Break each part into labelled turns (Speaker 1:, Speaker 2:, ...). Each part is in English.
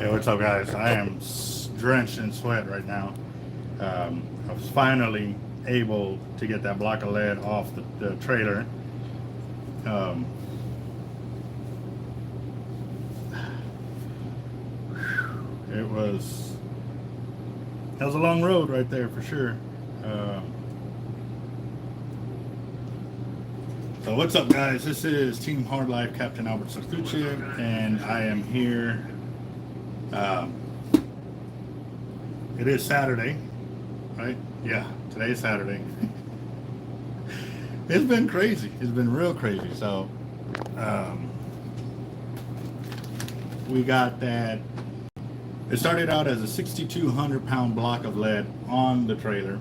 Speaker 1: Hey, what's up, guys? I am drenched in sweat right now. I was finally able to get that block of lead off the trailer. Um, it was a long road right there for sure. So what's up, guys? This is Team Hard Life Captain Albert Sartucci, and I am here. It is Saturday, right? Yeah, today's Saturday. It's been crazy. It's been real crazy. So, we got that. It started out as a 6,200 pound block of lead on the trailer.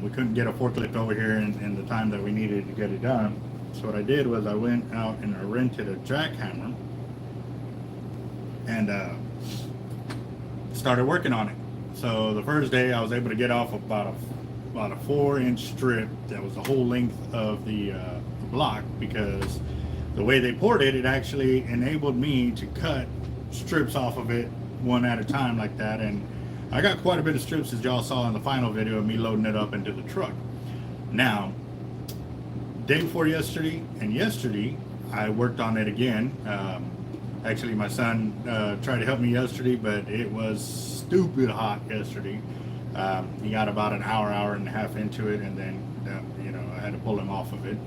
Speaker 1: We couldn't get a forklift over here in the time that we needed to get it done. So what I did was I went out and I rented a jackhammer and started working on it. So the first day I was able to get off about a 4-inch strip that was the whole length of the block, because the way they poured it, it actually enabled me to cut strips off of it one at a time like that. And I got quite a bit of strips, as y'all saw in the final video of me loading it up into the truck. Now, day before yesterday and yesterday, I worked on it again. Actually, my son tried to help me yesterday, but it was stupid hot yesterday. He got about an hour and a half into it, and then I had to pull him off of it.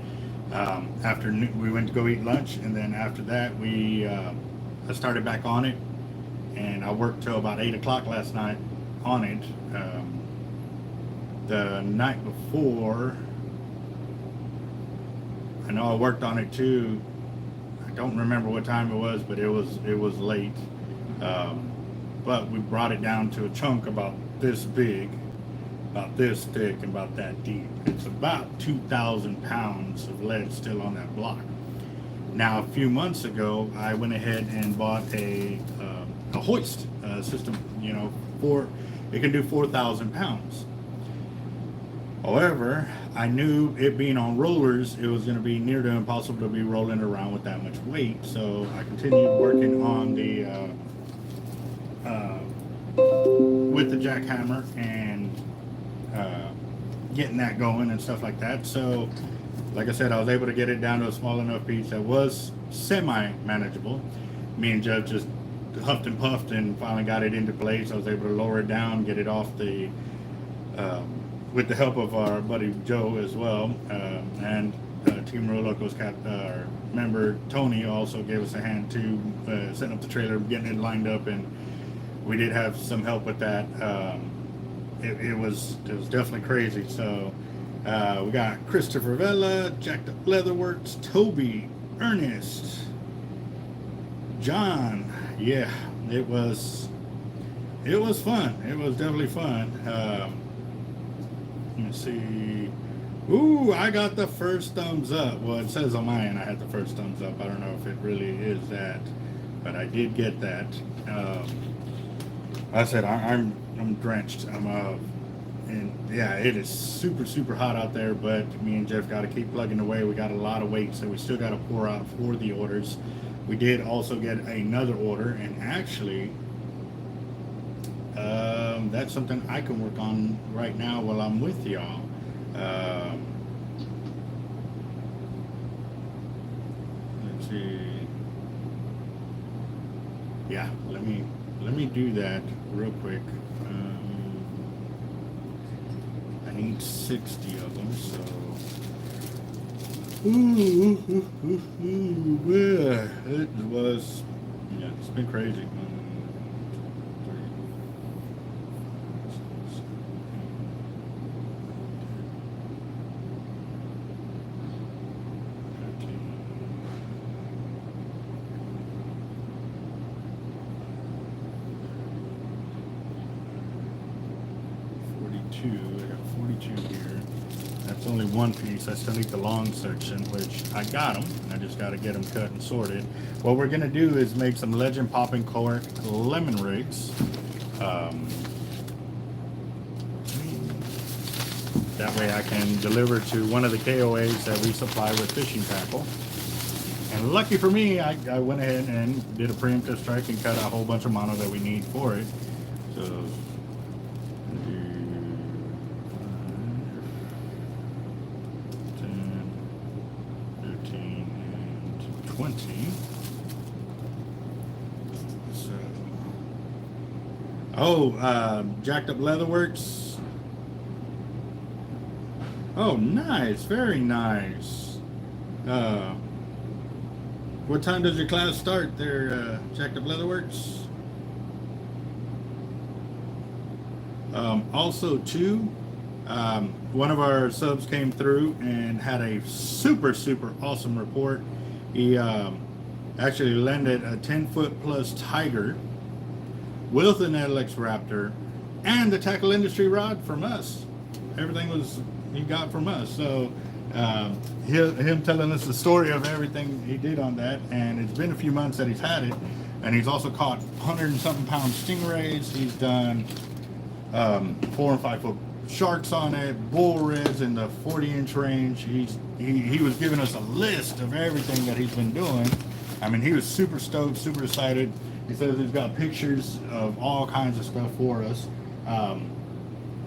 Speaker 1: After we went to go eat lunch, and then after that I started back on it, and I worked till about 8 o'clock last night on it. The night before, I know I worked on it too. I don't remember what time it was, but it was late. But we brought it down to a chunk about this big, about this thick, and about that deep. It's about 2,000 pounds of lead still on that block. Now, a few months ago, I went ahead and bought a hoist system. It can do 4,000 pounds. However, I knew it being on rollers, it was going to be near to impossible to be rolling around with that much weight. So I continued working on the with the jackhammer and getting that going and stuff like that. So, like I said, I was able to get it down to a small enough piece that was semi-manageable. Me and Jeff just huffed and puffed and finally got it into place. I was able to lower it down, get it off the with the help of our buddy Joe as well, and Team Real Locos member Tony also gave us a hand too, setting up the trailer, getting it lined up, and we did have some help with that. It was definitely crazy. So we got Christopher Vella, Jacked Up Leatherworks, Toby, Ernest, John. Yeah, it was fun. It was definitely fun. Let me see. Ooh, I got the first thumbs up. Well, it says on my end I had the first thumbs up. I don't know if it really is that, but I did get that. I said I'm drenched. And yeah, it is super hot out there. But me and Jeff got to keep plugging away. We got a lot of weight, so we still got to pour out for the orders. We did also get another order, and actually, that's something I can work on right now while I'm with y'all. Let's see. Yeah, let me do that real quick. I need 60 of them, so. Yeah, it was. Yeah, it's been crazy. 42. I got 42 here. That's only one piece. I still need the long section, which I got them. I just got to get them cut and sorted. What we're going to do is make some Legend Popping Cork lemon rigs. That way I can deliver to one of the KOAs that we supply with fishing tackle. And lucky for me, I went ahead and did a preemptive strike and cut a whole bunch of mono that we need for it. So 10, 15, and 20. So, Jacked Up Leatherworks. Oh, nice, very nice. What time does your class start there, Jacked Up Leatherworks? Also, too, one of our subs came through and had a super awesome report. He actually landed a 10-foot plus tiger with an LX Raptor and the tackle industry rod from us. Everything was he got from us. So him telling us the story of everything he did on that, and it's been a few months that he's had it, and he's also caught 100 and something pound stingrays. He's done 4 and 5 foot sharks on it, bull reds in the 40-inch range. He was giving us a list of everything that he's been doing. I mean, he was super stoked, super excited. He says he's got pictures of all kinds of stuff for us.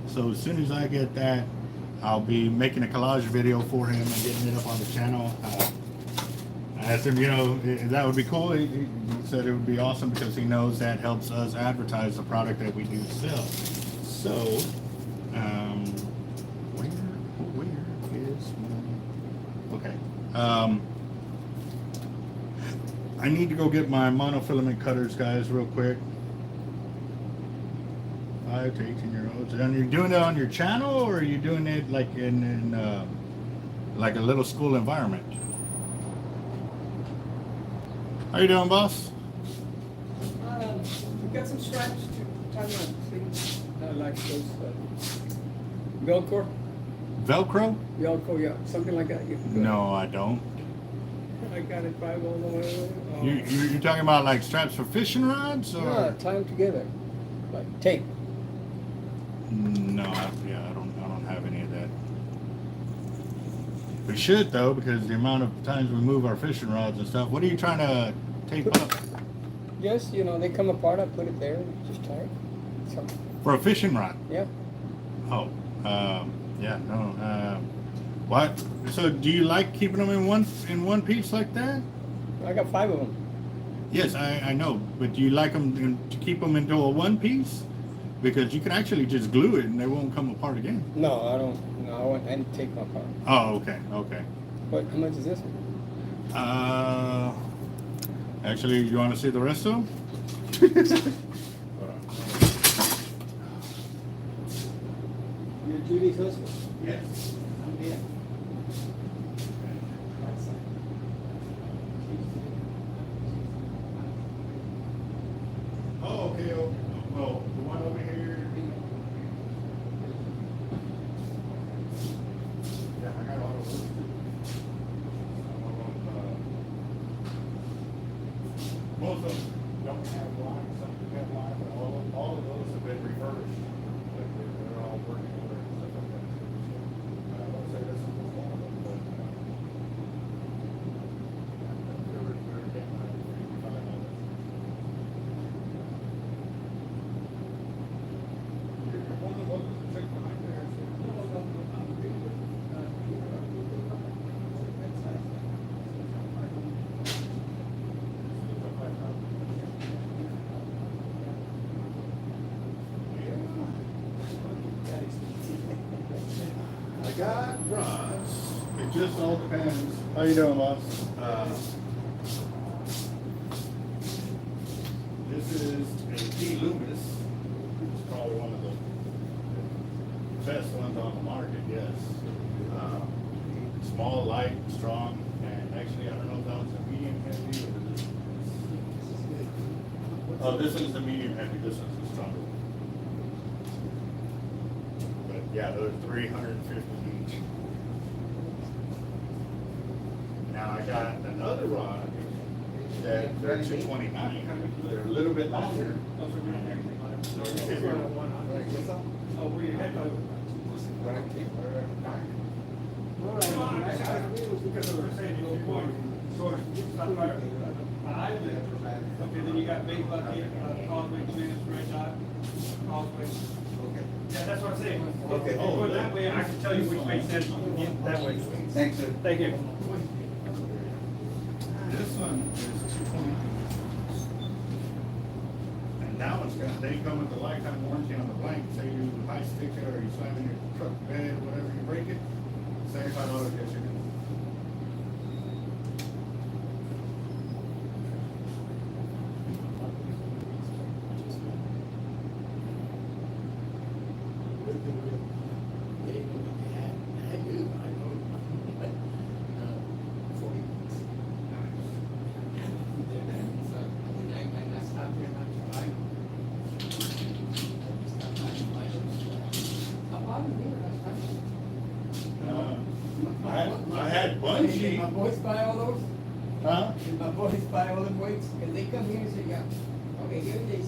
Speaker 1: So as soon as I get that, I'll be making a collage video for him and getting it up on the channel. I asked him, you know, that would be cool. He said it would be awesome because he knows that helps us advertise the product that we do sell. So, where is my... Okay. I need to go get my monofilament cutters, guys, real quick. 5 to 18-year-olds. And you're doing it on your channel, or are you doing it like in like a little school environment? How you doing, boss?
Speaker 2: We got some stripes to tie on things. Like those Velcro.
Speaker 1: Velcro?
Speaker 2: Velcro, yeah, something like that.
Speaker 1: No, I don't.
Speaker 2: I got it 5 all the way.
Speaker 1: You're talking about like straps for fishing rods, or?
Speaker 2: No, tie them together, like tape.
Speaker 1: No, I don't have any of that. We should though, because the amount of times we move our fishing rods and stuff. What are you trying to tape up?
Speaker 2: Yes, you know, they come apart. I put it there, just tie it. So,
Speaker 1: For a fishing rod?
Speaker 2: yeah.
Speaker 1: Oh, yeah, no. What? So, do you like keeping them in one piece like that?
Speaker 2: I got 5 of them.
Speaker 1: Yes, I know, but do you like them to keep them into a one piece? Because you can actually just glue it and they won't come apart again.
Speaker 2: No, I don't. No, I want any tape apart.
Speaker 1: Oh, okay.
Speaker 2: But how much is this one?
Speaker 1: Actually, you want to see the rest of them?
Speaker 2: You're Judy's husband?
Speaker 1: Yes.
Speaker 2: I'm here.
Speaker 1: Oh, okay. Well, the one over here. Yeah, I got all of those. Most of them don't have lines. Some do have lines, but all of those have been refurbished. They're all working order and stuff like that. I won't say this is one of them, but they're getting like $55. One of those is a trick behind there. I got rods. It just all depends. How you doing, boss? This is a P. Loomis. It's probably one of the best ones on the market, yes. Small, light, strong, and actually I don't know if that was a medium heavy or this. Oh, this is the medium heavy. This one's the stronger one. But yeah, they're 350 each. Now I got another rod that they're 229. They're a little bit longer.
Speaker 2: Okay, then you got bait bucket, causeway, Clements, red dot, causeway.
Speaker 3: Okay.
Speaker 2: Yeah, that's what I'm saying.
Speaker 3: Okay.
Speaker 2: If you go that way, I can tell you which makes sense, you can get that way.
Speaker 3: Thanks, sir.
Speaker 2: Thank you.
Speaker 1: This one is 220. And that one's got, they come with the lifetime warranty on the blank. Say you high stick it or you slam in your truck bed or whatever, you break it, $75 gets you. I had bungee.
Speaker 4: My boys buy all those?
Speaker 1: Huh?
Speaker 4: Did my boys buy all the weights? Because they come here and say, yeah, okay, here it is.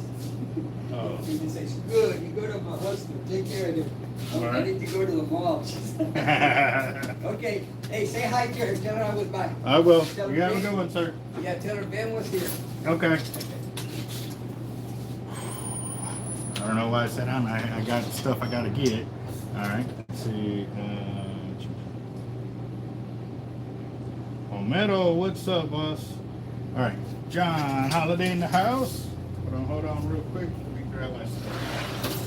Speaker 1: Oh.
Speaker 4: He just says, good, you go to my husband, take care of him.
Speaker 1: All
Speaker 4: I
Speaker 1: right.
Speaker 4: need to go to the mall. Okay, hey, say hi to her, tell her I was by.
Speaker 1: I will.
Speaker 4: Tell her
Speaker 1: You have a
Speaker 4: Ben-
Speaker 1: good one, sir.
Speaker 4: Yeah, tell her Ben was here.
Speaker 1: Okay. I don't know why I said I got stuff I gotta get. All right. Let's see. Palmetto, what's up, boss? All right. John Holiday in the house. Hold on real quick. Let me grab my stuff.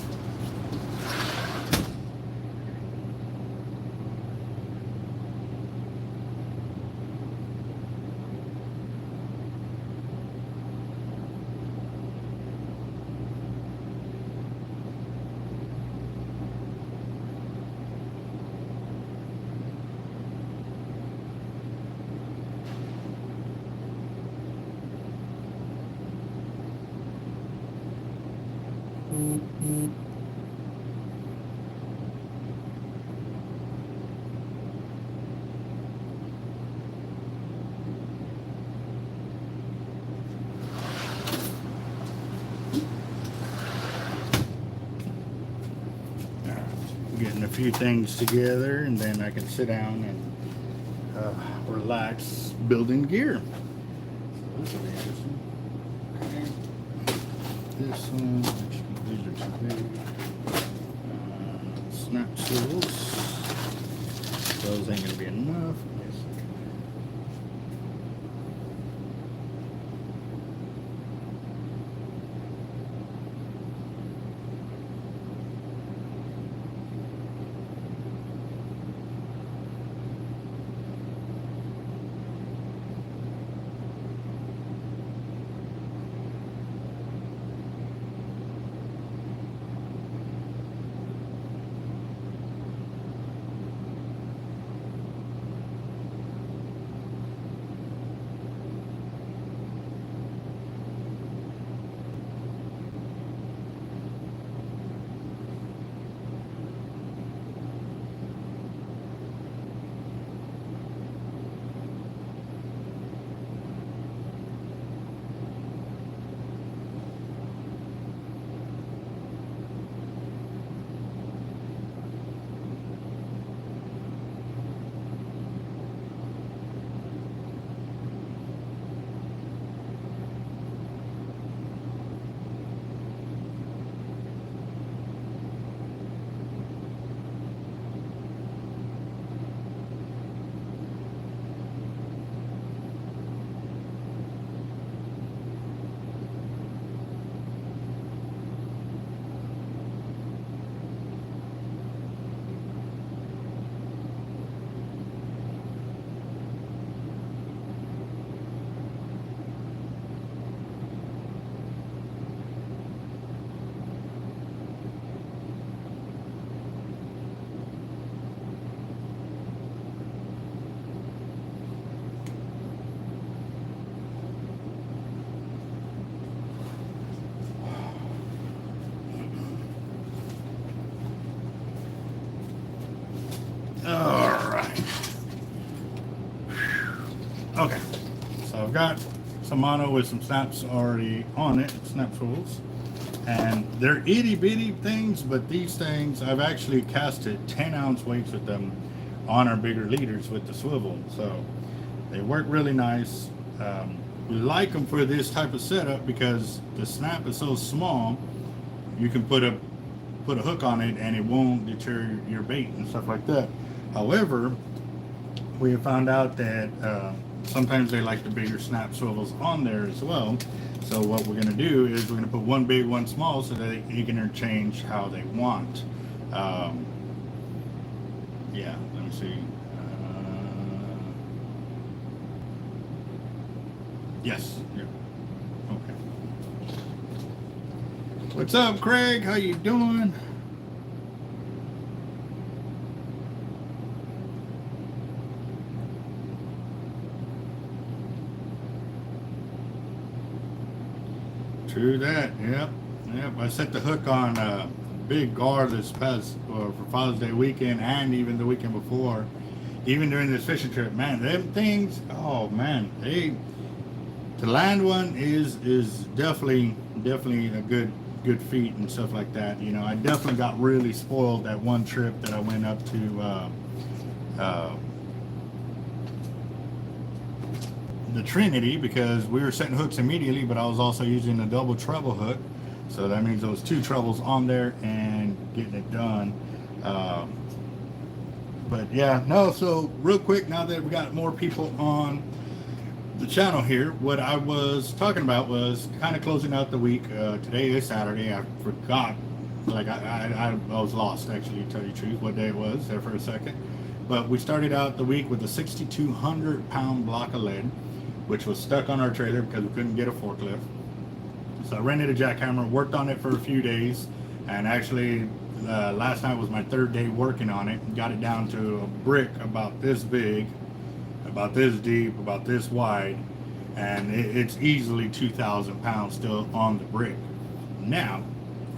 Speaker 1: Getting a few things together, and then I can sit down and relax building gear. So this will be interesting. This one, actually, these are too big. Snap tools. Those ain't gonna be enough. Okay, so I've got some mono with some snaps already on it, snap tools, and they're itty bitty things, but these things, I've actually casted 10-ounce weights with them on our bigger leaders with the swivel. So They work really nice. We like them for this type of setup because the snap is so small. You can put a hook on it and it won't deter your bait and stuff like that. However, we have found out that sometimes they like the bigger snap swivels on there as well. So what we're going to do is we're going to put one big, one small, so that they can interchange how they want. Yeah, let me see. Yes. Yeah. Okay. What's up, Craig? How you doing? True that. Yep. I set the hook on a big gar this past for Father's Day weekend and even the weekend before. Even during this fishing trip, man, them things. Oh man, to land one is definitely a good feat and stuff like that. You know, I definitely got really spoiled that one trip that I went up to the Trinity, because we were setting hooks immediately, but I was also using a double treble hook, so that means there was 2 trebles on there and getting it done. But yeah, no, so real quick, now that we got more people on the channel here, what I was talking about was kind of closing out the week. Today is Saturday. I forgot, like I was lost, actually, to tell you the truth, what day it was there for a second. But we started out the week with a 6,200 pound block of lead, which was stuck on our trailer because we couldn't get a forklift. So I rented a jackhammer, worked on it for a few days, and actually last night was my 3rd day working on it. Got it down to a brick about this big, about this deep, about this wide, and it's easily 2,000 pounds still on the brick. Now,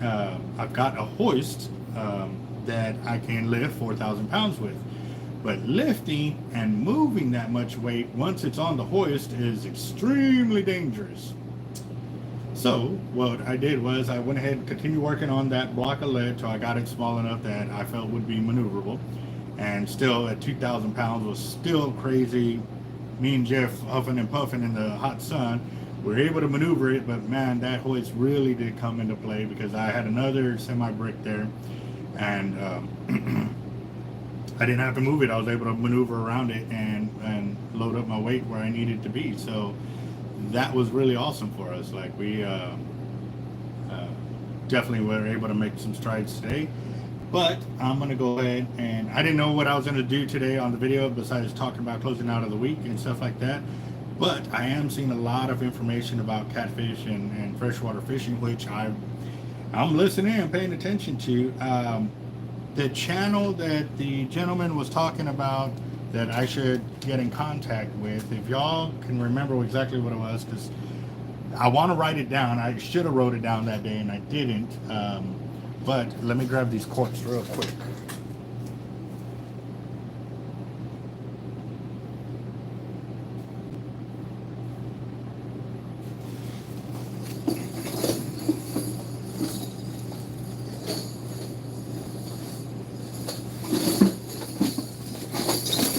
Speaker 1: I've got a hoist that I can lift 4,000 pounds with. But lifting and moving that much weight once it's on the hoist is extremely dangerous. So what I did was I went ahead and continued working on that block of lead till I got it small enough that I felt would be maneuverable. And still at 2,000 pounds was still crazy. Me and Jeff huffing and puffing in the hot sun. We were able to maneuver it, but man, that hoist really did come into play because I had another semi-brick there, and I didn't have to move it. I was able to maneuver around it and load up my weight where I needed to be. So that was really awesome for us. Like we definitely were able to make some strides today. But I'm going to go ahead, and I didn't know what I was going to do today on the video besides talking about closing out of the week and stuff like that. But I am seeing a lot of information about catfish and freshwater fishing, which I'm listening and paying attention to. The channel that the gentleman was talking about that I should get in contact with, if y'all can remember exactly what it was, because I want to write it down. I should have wrote it down that day and I didn't. But let me grab these corks real quick.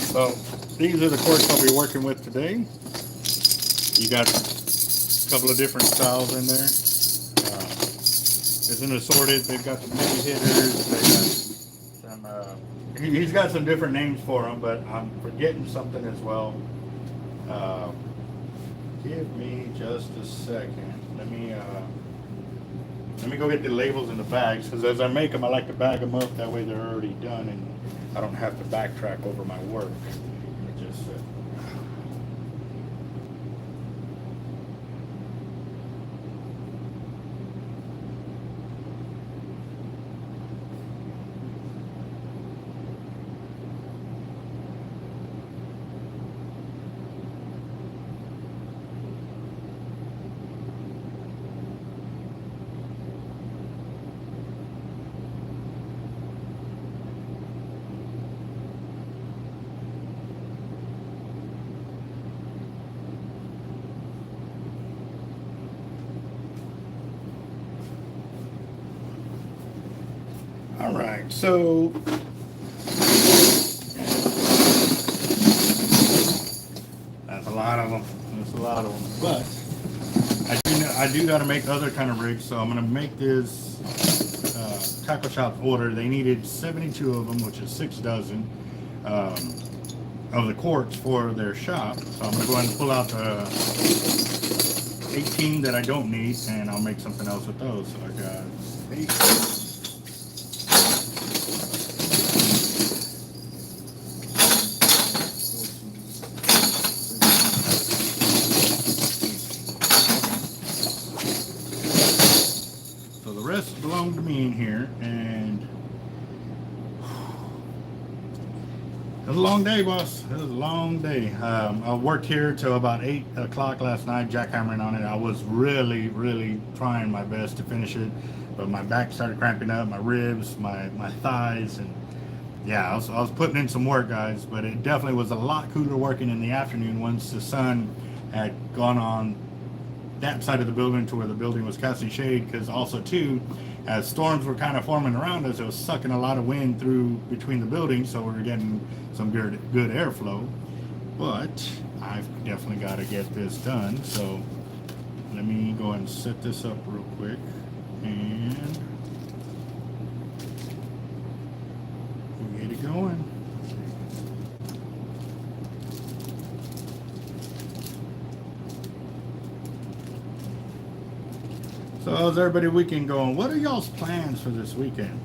Speaker 1: So these are the corks I'll be working with today. You got a couple of different styles in there. It's an assorted. They've got some heavy hitters. They got some. He's got some different names for them, but I'm forgetting something as well. Give me just a second. Let me go get the labels in the bags, because as I make them, I like to bag them up. That way they're already done, and I don't have to backtrack over my work. Let me just. All right, so I do got to make other kind of rigs, so I'm going to make this tackle shop order. They needed 72 of them, which is 6 dozen of the quartz for their shop. So I'm going to go ahead and pull out the 18 that I don't need, and I'll make something else with those. So I got 8. So the rest belong to me in here, and it was a long day, boss. It was a long day. I worked here till about 8 o'clock last night, jackhammering on it. I was really, really trying my best to finish it, but my back started cramping up, my ribs, my thighs, and yeah, I was putting in some work, guys, but it definitely was a lot cooler working in the afternoon once the sun had gone on that side of the building to where the building was casting shade, because also too, as storms were kind of forming around us, it was sucking a lot of wind through between the buildings, so we were getting some good airflow. But I've definitely got to get this done, so let me go ahead and set this up real quick, and we'll get it going. So how's everybody weekend going? What are y'all's plans for this weekend?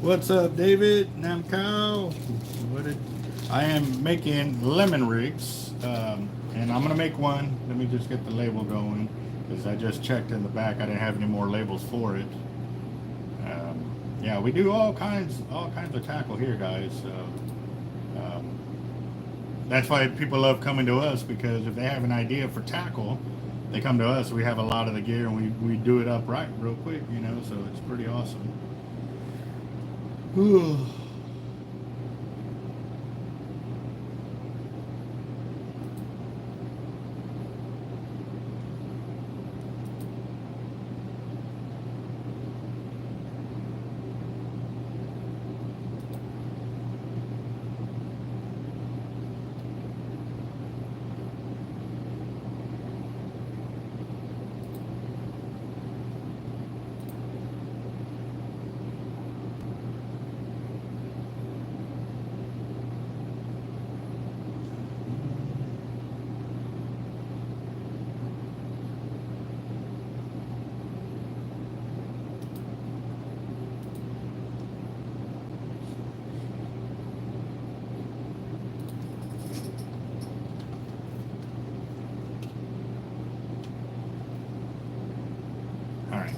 Speaker 1: What's up, David? Namcow? I am making lemon rigs, and I'm gonna make one. Let me just get the label going, because I just checked in the back. I didn't have any more labels for it. Yeah, we do all kinds of tackle here, guys. That's why people love coming to us, because if they have an idea for tackle, they come to us. We have a lot of the gear, and we do it up right real quick, you know, so it's pretty awesome. Ooh.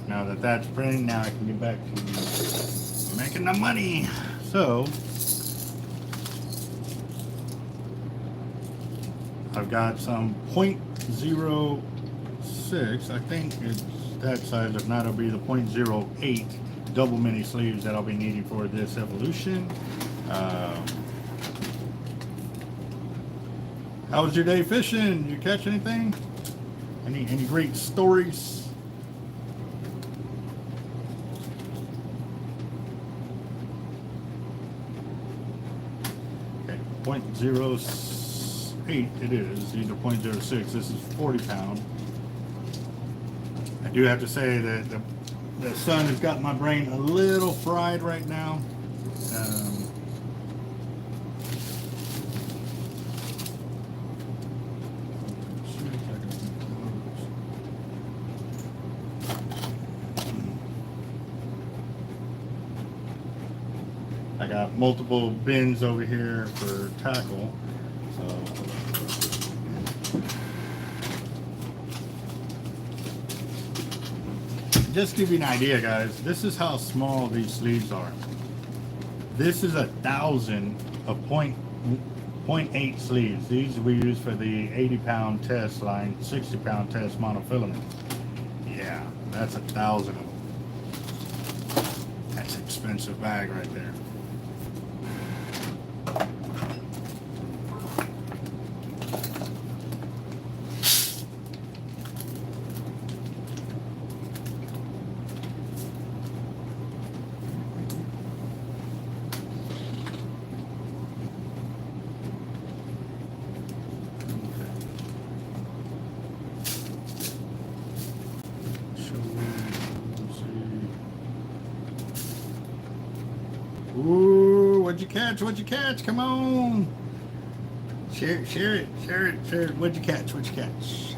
Speaker 1: Now that that's printed, now I can get back to making the money. So I've got some 0.06. I think it's that size. If not, it'll be the 0.08 double mini sleeves that I'll be needing for this evolution. How was your day fishing? You catch anything? Any great stories? Okay, 0.08 it is. These are 0.06. This is 40 pound. I do have to say that the sun has got my brain a little fried right now. I got multiple bins over here for tackle. So just to give you an idea, guys, this is how small these sleeves are. This is 1,000 of 0.8 sleeves. These we use for the 80-pound test line, 60-pound test monofilament. Yeah, that's 1,000 of them. That's an expensive bag right there. Ooh, what'd you catch? What'd you catch? Come on. Share it, share it, share it, share it. What'd you catch? What'd you catch?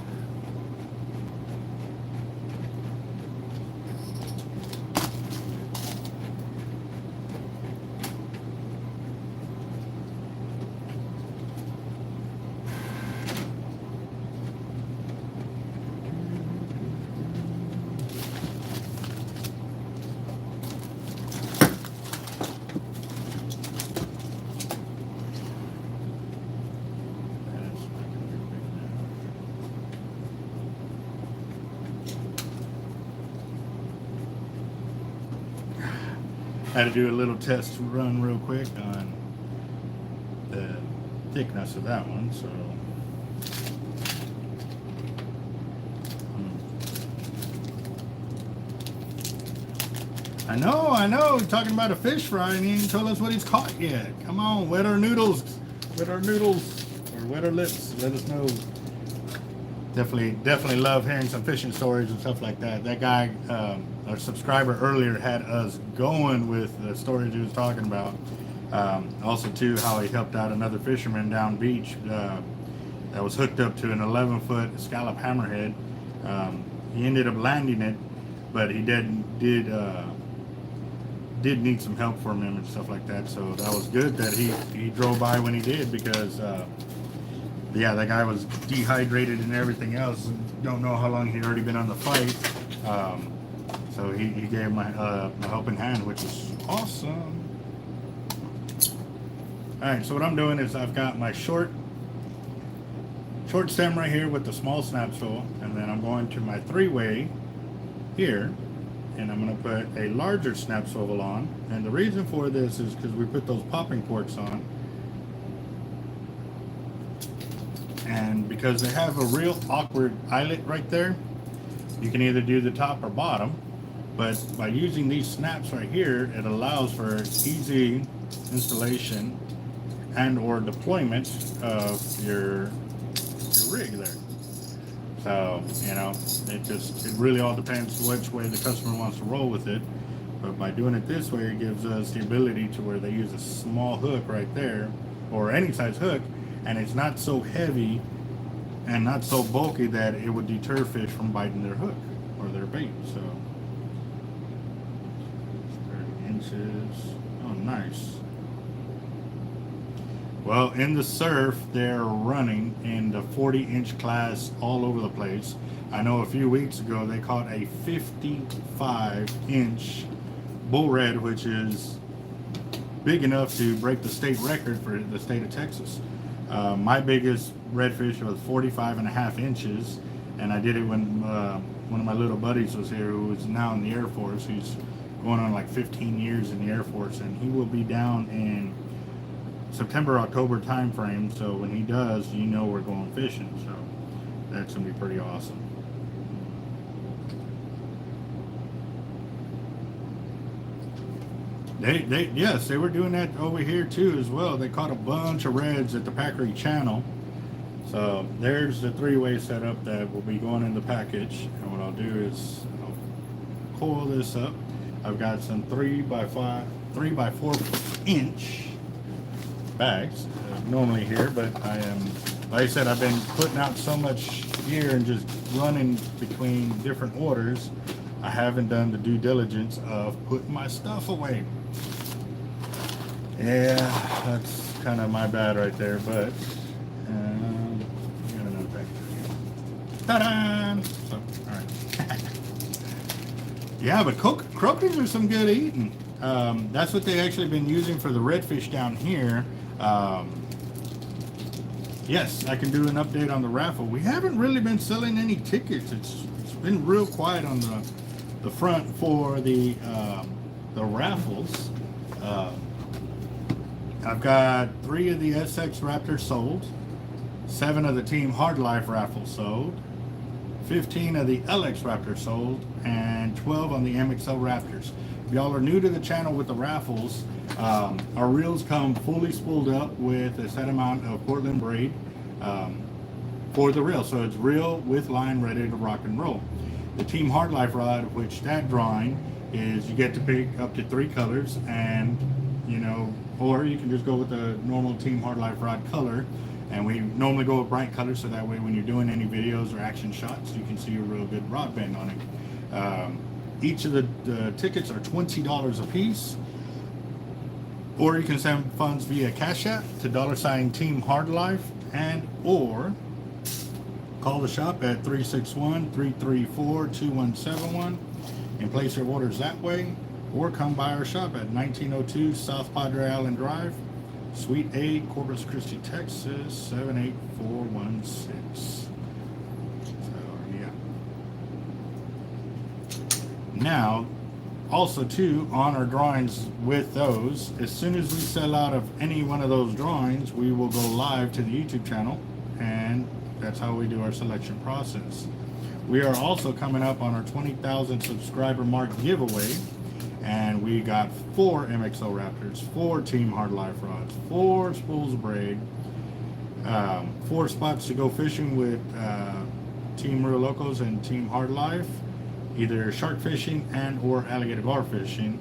Speaker 1: Had to do a little test run real quick on the thickness of that one, so I know, he's talking about a fish fry and he ain't told us what he's caught yet. Come on, wet our noodles, or wet our lips, let us know. Definitely love hearing some fishing stories and stuff like that. That guy, our subscriber earlier, had us going with the stories he was talking about. Also, too, how he helped out another fisherman down beach that was hooked up to an 11-foot scallop hammerhead. He ended up landing it, but he did need some help from him and stuff like that. So that was good that he drove by when he did, because yeah, that guy was dehydrated and everything else. Don't know how long he'd already been on the fight. So he gave him a helping hand, which is awesome. All right, so what I'm doing is I've got my short stem right here with the small snap spool, and then I'm going to my 3-way here, and I'm going to put a larger snap swivel on. And the reason for this is because we put those popping corks on, and because they have a real awkward eyelet right there, you can either do the top or bottom, but by using these snaps right here, it allows for easy installation and or deployment of your rig there. So, you know, it really all depends which way the customer wants to roll with it. But by doing it this way, it gives us the ability to where they use a small hook right there, or any size hook, and it's not so heavy and not so bulky that it would deter fish from biting their hook or their bait. So 30 inches. Oh, nice. Well, in the surf, they're running in the 40-inch class all over the place. I know a few weeks ago they caught a 55-inch bull red, which is big enough to break the state record for the state of Texas. My biggest redfish was 45.5 inches, and I did it when one of my little buddies was here, who is now in the Air Force. He's going on like 15 years in the Air Force, and he will be down in September, October time frame. So when he does, you know we're going fishing. So that's gonna be pretty awesome. Yes, they were doing that over here too as well. They caught a bunch of reds at the Packery Channel. So there's the 3-way setup that will be going in the package. And what I'll do is I'll coil this up. I've got some 3x4 inch bags normally here, but I am, like I said, I've been putting out so much gear and just running between different orders. I haven't done the due diligence of putting my stuff away. Yeah, that's kind of my bad right there, but got another pack. Ta-da! So, all right. Yeah, but croakers are some good eating. That's what they actually been using for the redfish down here. Yes, I can do an update on the raffle. We haven't really been selling any tickets. It's been real quiet on the front for the raffles. I've got 3 of the SX Raptors sold, 7 of the Team Hard Life raffles sold, 15 of the LX Raptors sold, and 12 on the MXL Raptors. If y'all are new to the channel with the raffles, our reels come fully spooled up with a set amount of Portland braid for the reel. So it's reel with line ready to rock and roll. The Team Hard Life rod, which that drawing is you get to pick up to 3 colors and you know, or you can just go with the normal Team Hard Life rod color. And we normally go with bright colors, so that way when you're doing any videos or action shots, you can see a real good rod bend on it. Each of the tickets are $20 a piece, or you can send funds via Cash App to $ Team Hard Life, and or call the shop at 361-334-2171 and place your orders that way, or come by our shop at 1902 South Padre Island Drive, Suite A, Corpus Christi, Texas, 78416. So, yeah. Now, also too, on our drawings with those, as soon as we sell out of any one of those drawings, we will go live to the YouTube channel, and that's how we do our selection process. We are also coming up on our 20,000 subscriber mark giveaway. And we got 4 MXO Raptors, 4 Team Hard Life rods, 4 spools of braid, 4 spots to go fishing with Team Real Locos and Team Hard Life, either shark fishing and or alligator gar fishing.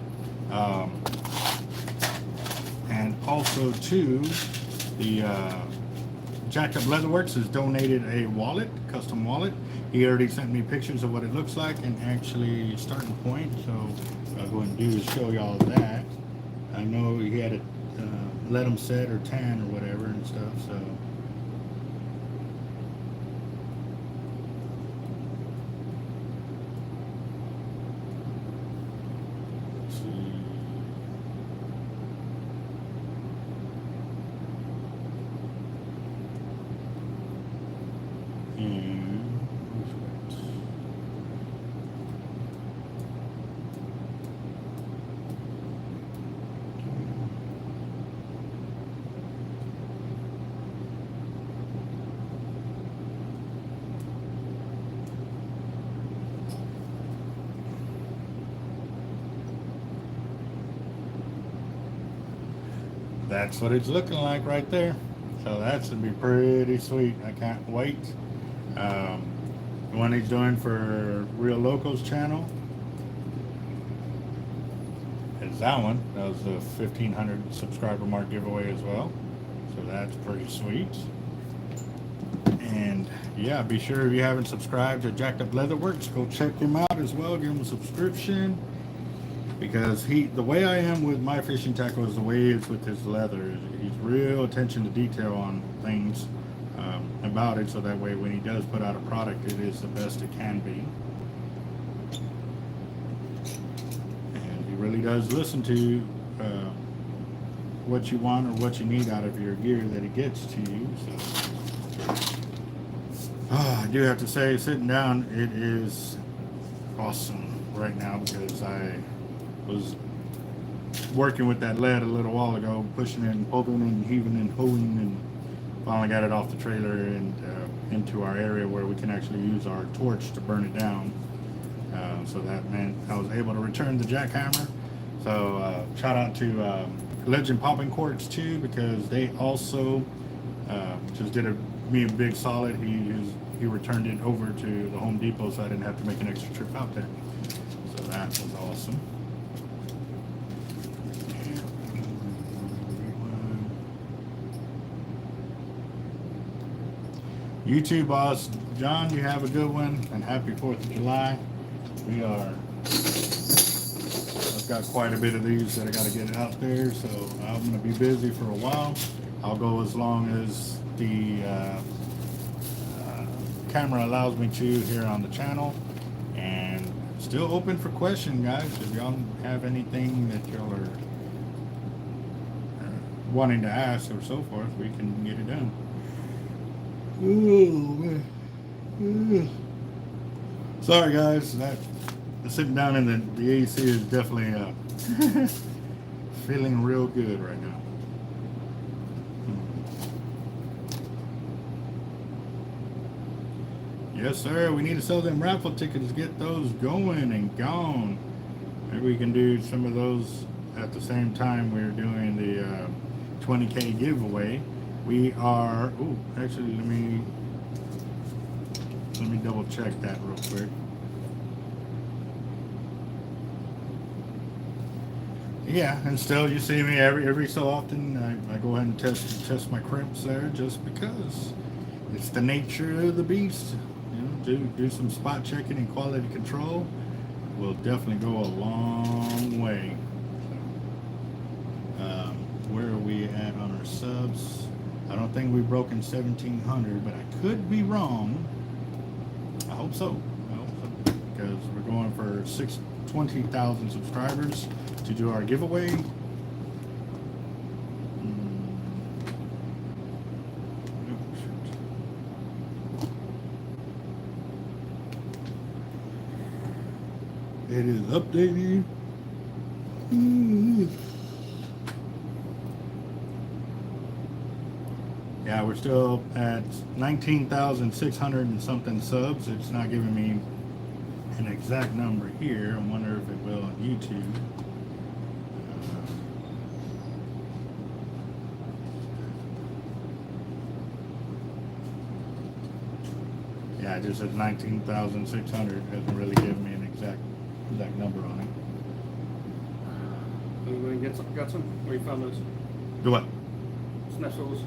Speaker 1: And also too, the Jacked Up Leatherworks has donated a wallet, custom wallet. He already sent me pictures of what it looks like and actually starting point. So what I'll go and do is show y'all that. I know he had to let him set or tan or whatever and stuff. So let's see. That's what it's looking like right there. So that's gonna be pretty sweet. I can't wait. The one he's doing for Real Locos channel is that one. That was the 1,500 subscriber mark giveaway as well. So that's pretty sweet. And yeah, be sure if you haven't subscribed to Jacked Up Leatherworks, go check him out as well. Give him a subscription. Because the way I am with my fishing tackle is the way he is with his leather. He's real attention to detail on things about it, so that way when he does put out a product, it is the best it can be. And he really does listen to what you want or what you need out of your gear that he gets to you. So I do have to say, sitting down, it is awesome right now, because I was working with that lead a little while ago, pushing it and pulling and heaving and hoeing, and finally got it off the trailer and into our area where we can actually use our torch to burn it down. So that meant I was able to return the jackhammer. So shout out to Legend Popping Quartz too, because they also just did me a big solid. He returned it over to the Home Depot, so I didn't have to make an extra trip out there. So that was awesome. You too, boss. John, you have a good one, and happy 4th of July. I've got quite a bit of these that I got to get out there, so I'm going to be busy for a while. I'll go as long as the camera allows me to here on the channel, and still open for questions, guys. If y'all have anything that y'all are wanting to ask or so forth, we can get it done. Ooh, man. Sorry guys, that sitting down in the AC is definitely feeling real good right now. Yes sir, we need to sell them raffle tickets, get those going and gone. Maybe we can do some of those at the same time we're doing the 20K giveaway. We are, actually let me double check that real quick. Yeah, and still you see me every so often. I go ahead and test my crimps there just because it's the nature of the beast. You know, do some spot checking and quality control will definitely go a long way. Where are we at on our subs? I don't think we've broken 1,700, but I could be wrong. I hope so. Because we're going for 20,000 subscribers to do our giveaway. It is updating. Yeah, we're still at 19,600 and something subs. It's not giving me an exact number here. I wonder if it will on YouTube. Yeah, it just says 19,600. Hasn't really given me an exact number on it.
Speaker 2: Anybody got some? Where you found those?
Speaker 1: Do what?
Speaker 2: Snapsos.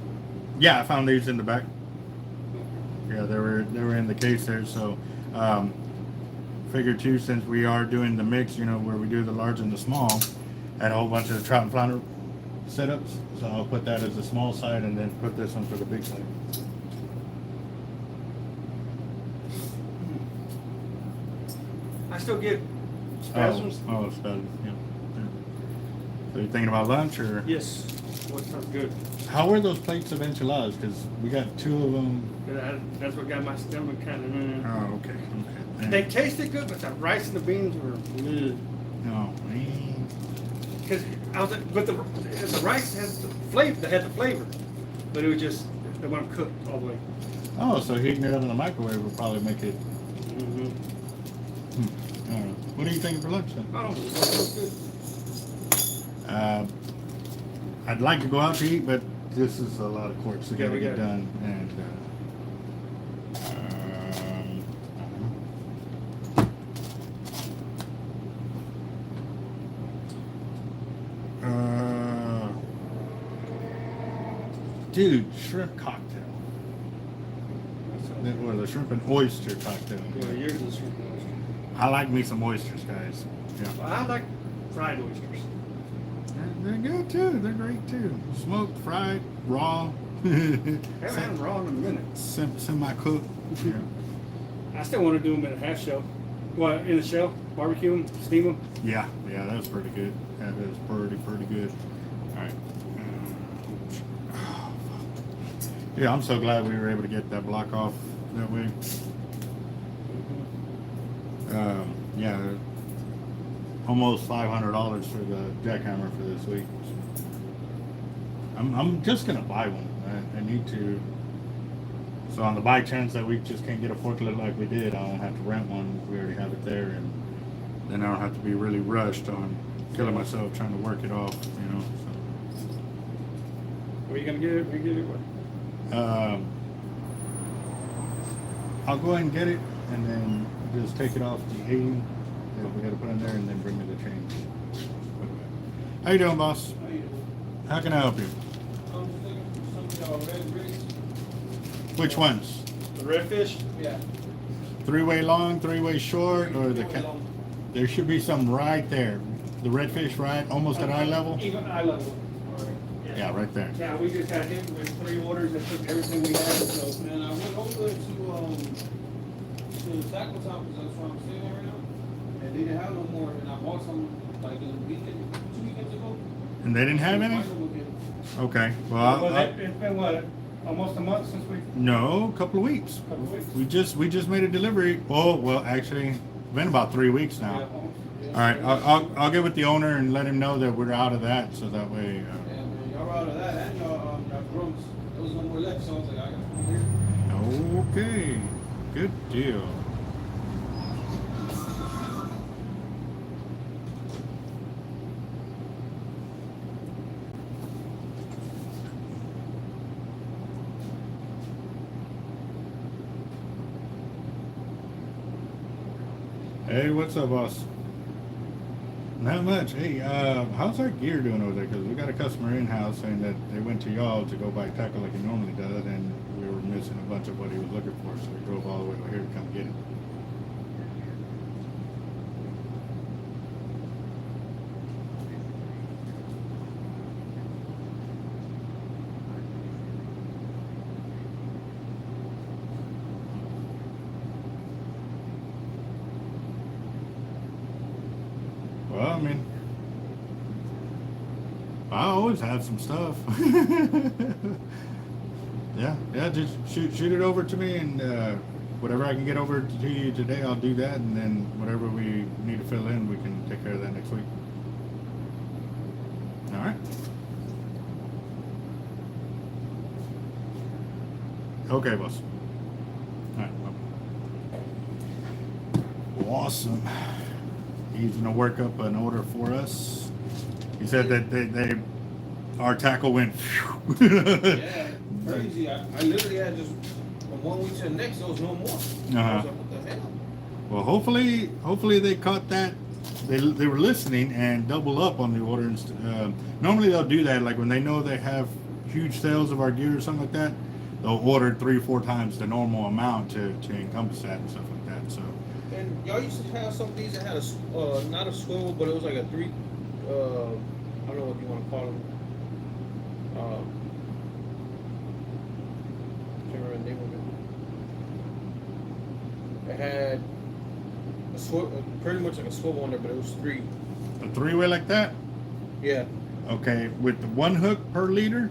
Speaker 1: Yeah, I found these in the back. Yeah, they were in the case there. So, figure too, since we are doing the mix, you know, where we do the large and the small, I had a whole bunch of the trout and flounder setups. So I'll put that as the small side, and then put this one for the big side.
Speaker 2: I still get spasms.
Speaker 1: Oh, spasms. Yeah. So you thinking about lunch or?
Speaker 2: Yes. What sounds good?
Speaker 1: How were those plates of enchiladas? Because we got 2 of them.
Speaker 2: That's what got my stomach kind of.
Speaker 1: Oh, okay.
Speaker 2: They tasted good, but the rice and the beans were.
Speaker 1: Oh, man.
Speaker 2: Because but the rice has the flavor. They had the flavor, but it was just they weren't cooked all the way.
Speaker 1: Oh, so heating it up in the microwave will probably make it.
Speaker 2: Mm-hmm.
Speaker 1: All right. What are you thinking for lunch then?
Speaker 2: Oh, that good.
Speaker 1: I'd like to go out to eat, but this is a lot of courts to
Speaker 2: Yeah, we
Speaker 1: get
Speaker 2: got it.
Speaker 1: done, and dude, shrimp cocktail. Or the shrimp and oyster cocktail.
Speaker 2: Yeah, yours is shrimp and oyster.
Speaker 1: I like me some oysters, guys. Yeah.
Speaker 2: Well, I like fried oysters.
Speaker 1: They're good too. They're great too. Smoked, fried, raw.
Speaker 2: Haven't had them raw in a minute.
Speaker 1: Semi-cooked. Yeah.
Speaker 2: I still want to do them in a half shell. Well, in the shell, barbecue them, steam them.
Speaker 1: Yeah, that's pretty good. That is pretty good. All right. Yeah, I'm so glad we were able to get that block off that way. Yeah, almost $500 for the jackhammer for this week. I'm just gonna buy one. I need to. So on the by chance that we just can't get a forklift like we did, I don't have to rent one. We already have it there, and then I don't have to be really rushed on killing myself trying to work it off. You know. So.
Speaker 2: Where are you gonna get it? Where you get it? What?
Speaker 1: I'll go ahead and get it, and then just take it off the 80 that we got to put in there, and then bring me the change. How you doing, boss?
Speaker 2: How you doing?
Speaker 1: How can I help you?
Speaker 2: I'm just looking for some of y'all red rigs.
Speaker 1: Which ones?
Speaker 2: The redfish? Yeah.
Speaker 1: 3-way long, 3-way short, or the
Speaker 2: Long.
Speaker 1: there should be some right there. The redfish right, almost at eye level.
Speaker 2: Even eye level.
Speaker 1: Yeah, right there.
Speaker 2: Yeah, we just got hit with 3 orders that took everything we had, so.
Speaker 3: And I went over to the tackle top because that's where I'm staying at right now. And they didn't have no more. And I bought some like a weekend, 2 weekends ago.
Speaker 1: And they didn't have any? Okay. Well,
Speaker 2: It's been what? Almost a month since we.
Speaker 1: no, a couple of weeks.
Speaker 2: Couple of weeks.
Speaker 1: We just made a delivery. Oh, well, actually, it's been about 3 weeks now. All right, I'll get with the owner and let him know that we're out of that, so that way.
Speaker 3: And y'all were out of that, and y'all drums. There was no more left, so I was like, I got one here.
Speaker 1: Okay, good deal. Hey, what's up, boss? Not much. Hey, how's our gear doing over there? Because we got a customer in-house saying that they went to y'all to go buy tackle like he normally does, and we were missing a bunch of what he was looking for, so we drove all the way over here to come get it. Well, I mean, I always have some stuff. Yeah, just shoot it over to me, and whatever I can get over to you today, I'll do that, and then whatever we need to fill in, we can take care of that next week. All right. Okay, boss. All right. Awesome. He's gonna work up an order for us. He said that our tackle went.
Speaker 3: Yeah, crazy. I literally had just from 1 week to the next, there was no more. I was like, what the hell?
Speaker 1: Well, hopefully they caught that. They were listening and double up on the order. Normally they'll do that, like when they know they have huge sales of our gear or something like that. They'll order 3 or 4 times the normal amount to encompass that and stuff like that. So.
Speaker 3: And y'all used to have some of these that had a not a swivel, but it was like a 3. I don't know what you want to call them. Can't remember the name of it. It had a swivel, pretty much like a swivel on there, but it was 3.
Speaker 1: A 3-way like that?
Speaker 3: Yeah.
Speaker 1: Okay, with the 1 hook per liter?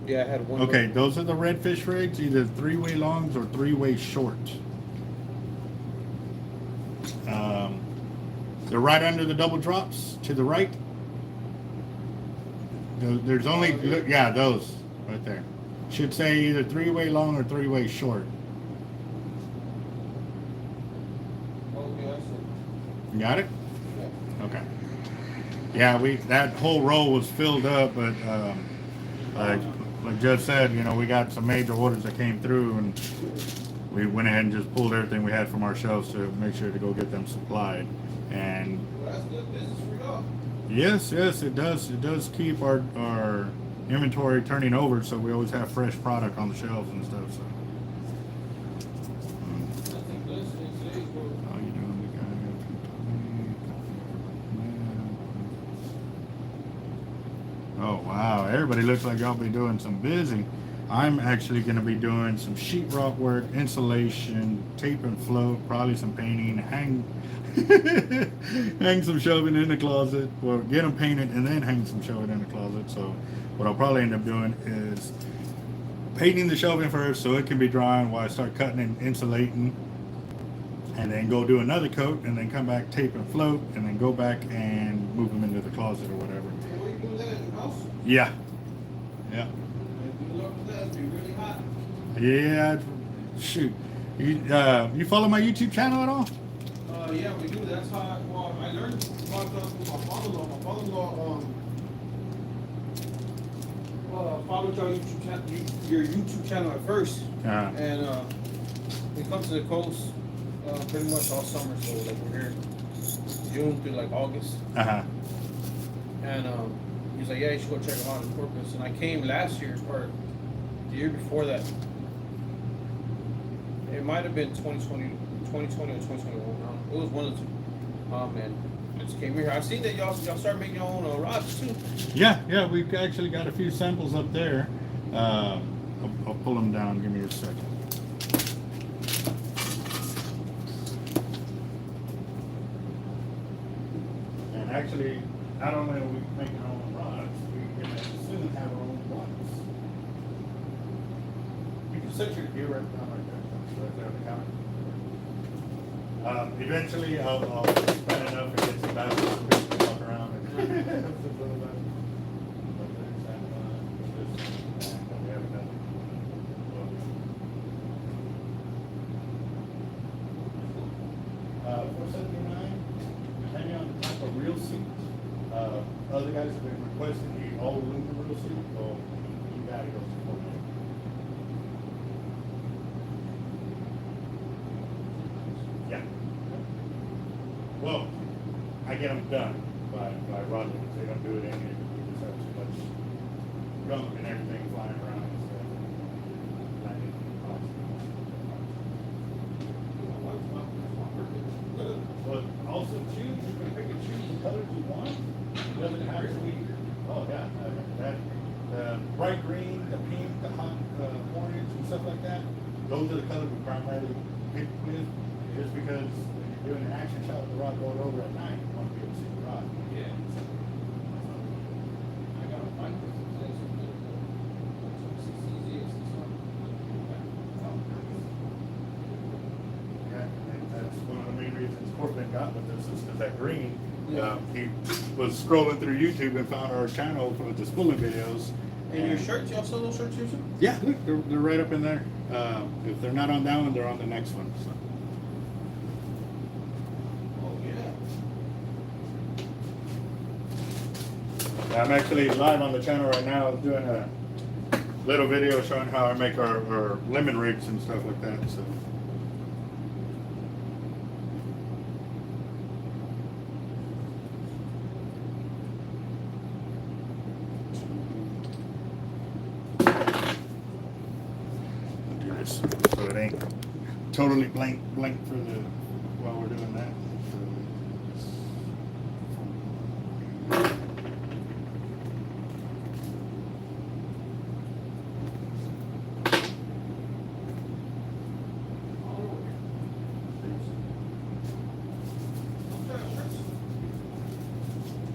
Speaker 3: Yeah, I had one.
Speaker 1: Okay, those are the redfish rigs, either 3-way longs or 3-way shorts. They're right under the double drops to the right. There's only, yeah, those right there. Should say either 3-way long or 3-way short.
Speaker 3: Okay, I see.
Speaker 1: You got it?
Speaker 3: Yeah.
Speaker 1: Okay. Yeah, that whole row was filled up, but like Judge said, we got some major orders that came through, and we went ahead and just pulled everything we had from our shelves to make sure to go get them supplied. And
Speaker 3: Well, that's good business for y'all.
Speaker 1: yes, it does. It does keep our inventory turning over, so we always have fresh product on the shelves and stuff. So.
Speaker 3: Nothing less than today's world.
Speaker 1: How you doing? Oh wow! Everybody looks like y'all be doing some busy. I'm actually going to be doing some sheetrock work, insulation, tape and float, probably some painting, hang some shelving in the closet, or get them painted and then hang some shelving in the closet. So what I'll probably end up doing is painting the shelving first so it can be drying while I start cutting and insulating, and then go do another coat, and then come back, tape and float, and then go back and move them into the closet or whatever.
Speaker 3: Hey, what you doing that in the house?
Speaker 1: Yeah.
Speaker 3: If you look at that, it'd be really hot.
Speaker 1: Yeah. Shoot. You follow my YouTube channel at all?
Speaker 3: Yeah, we do. That's how I learned about that from my father-in-law. My father-in-law followed your YouTube channel at first, and we come to the coast pretty much all summer. So like we're here June through like August. And he was like, yeah, you should go check them out in Corpus. And I came last year or the year before that. It might have been 2020 or 2021. It was one of the two. Oh man, I just came here. I've seen that y'all start making your own rods too.
Speaker 1: Yeah, we've actually got a few samples up there. I'll pull them down. Give me a second. And actually, not only are we making our own rods, we can soon have our own rods. You can set your gear right down right there. Right there on the counter. Eventually, I'll spend enough to get some batteries so we can walk around and depending on the type of reel seat. Other guys have been requesting the all aluminum reel seat, so you gotta go for that. Yeah. Well, I get them done. by rod hookers. They don't do it in here. We just have too much gunk and everything flying around and stuff. But also too, you can pick and choose the colors you want. It doesn't have to be, oh yeah, that, the bright green, the pink, the hot orange and stuff like that. Those are the colors we primarily pick with, just because when you're doing an action shot with the rod going over at night, you want to be able to see the rod.
Speaker 3: Yeah. I got a bike with some place with the 60s,
Speaker 1: Yeah, and that's one of the main reasons Corbin got with this is because that green.
Speaker 3: Yeah.
Speaker 1: He was scrolling through YouTube and found our channel with the spooling videos.
Speaker 3: And your shirts, y'all sell those shirts here too?
Speaker 1: Yeah, look, they're right up in there. If they're not on that one, they're on the next one. So.
Speaker 3: Oh yeah.
Speaker 1: I'm actually live on the channel right now doing a little video showing how I make our lemon rigs and stuff like that. So. Do this so it ain't totally blank for the while we're doing that.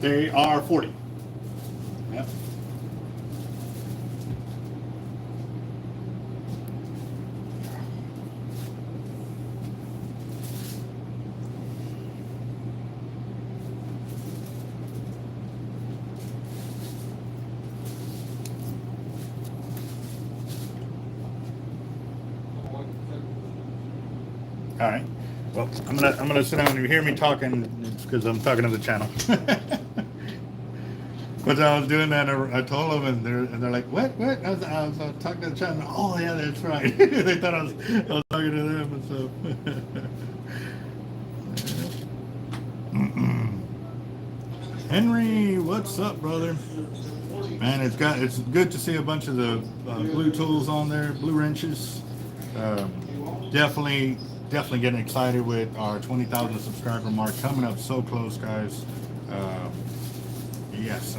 Speaker 1: They are 40. Yep. All right. Well, I'm gonna sit down. You hear me talking because I'm talking to the channel. But I was doing that, I told them, and they're like, "What? What?" I was talking to the channel. Oh yeah, that's right. They thought I was talking to them and stuff. Henry, what's up, brother? Man, it's good to see a bunch of the blue tools on there, blue wrenches. Definitely getting excited with our 20,000 subscriber mark coming up so close, guys. Yes,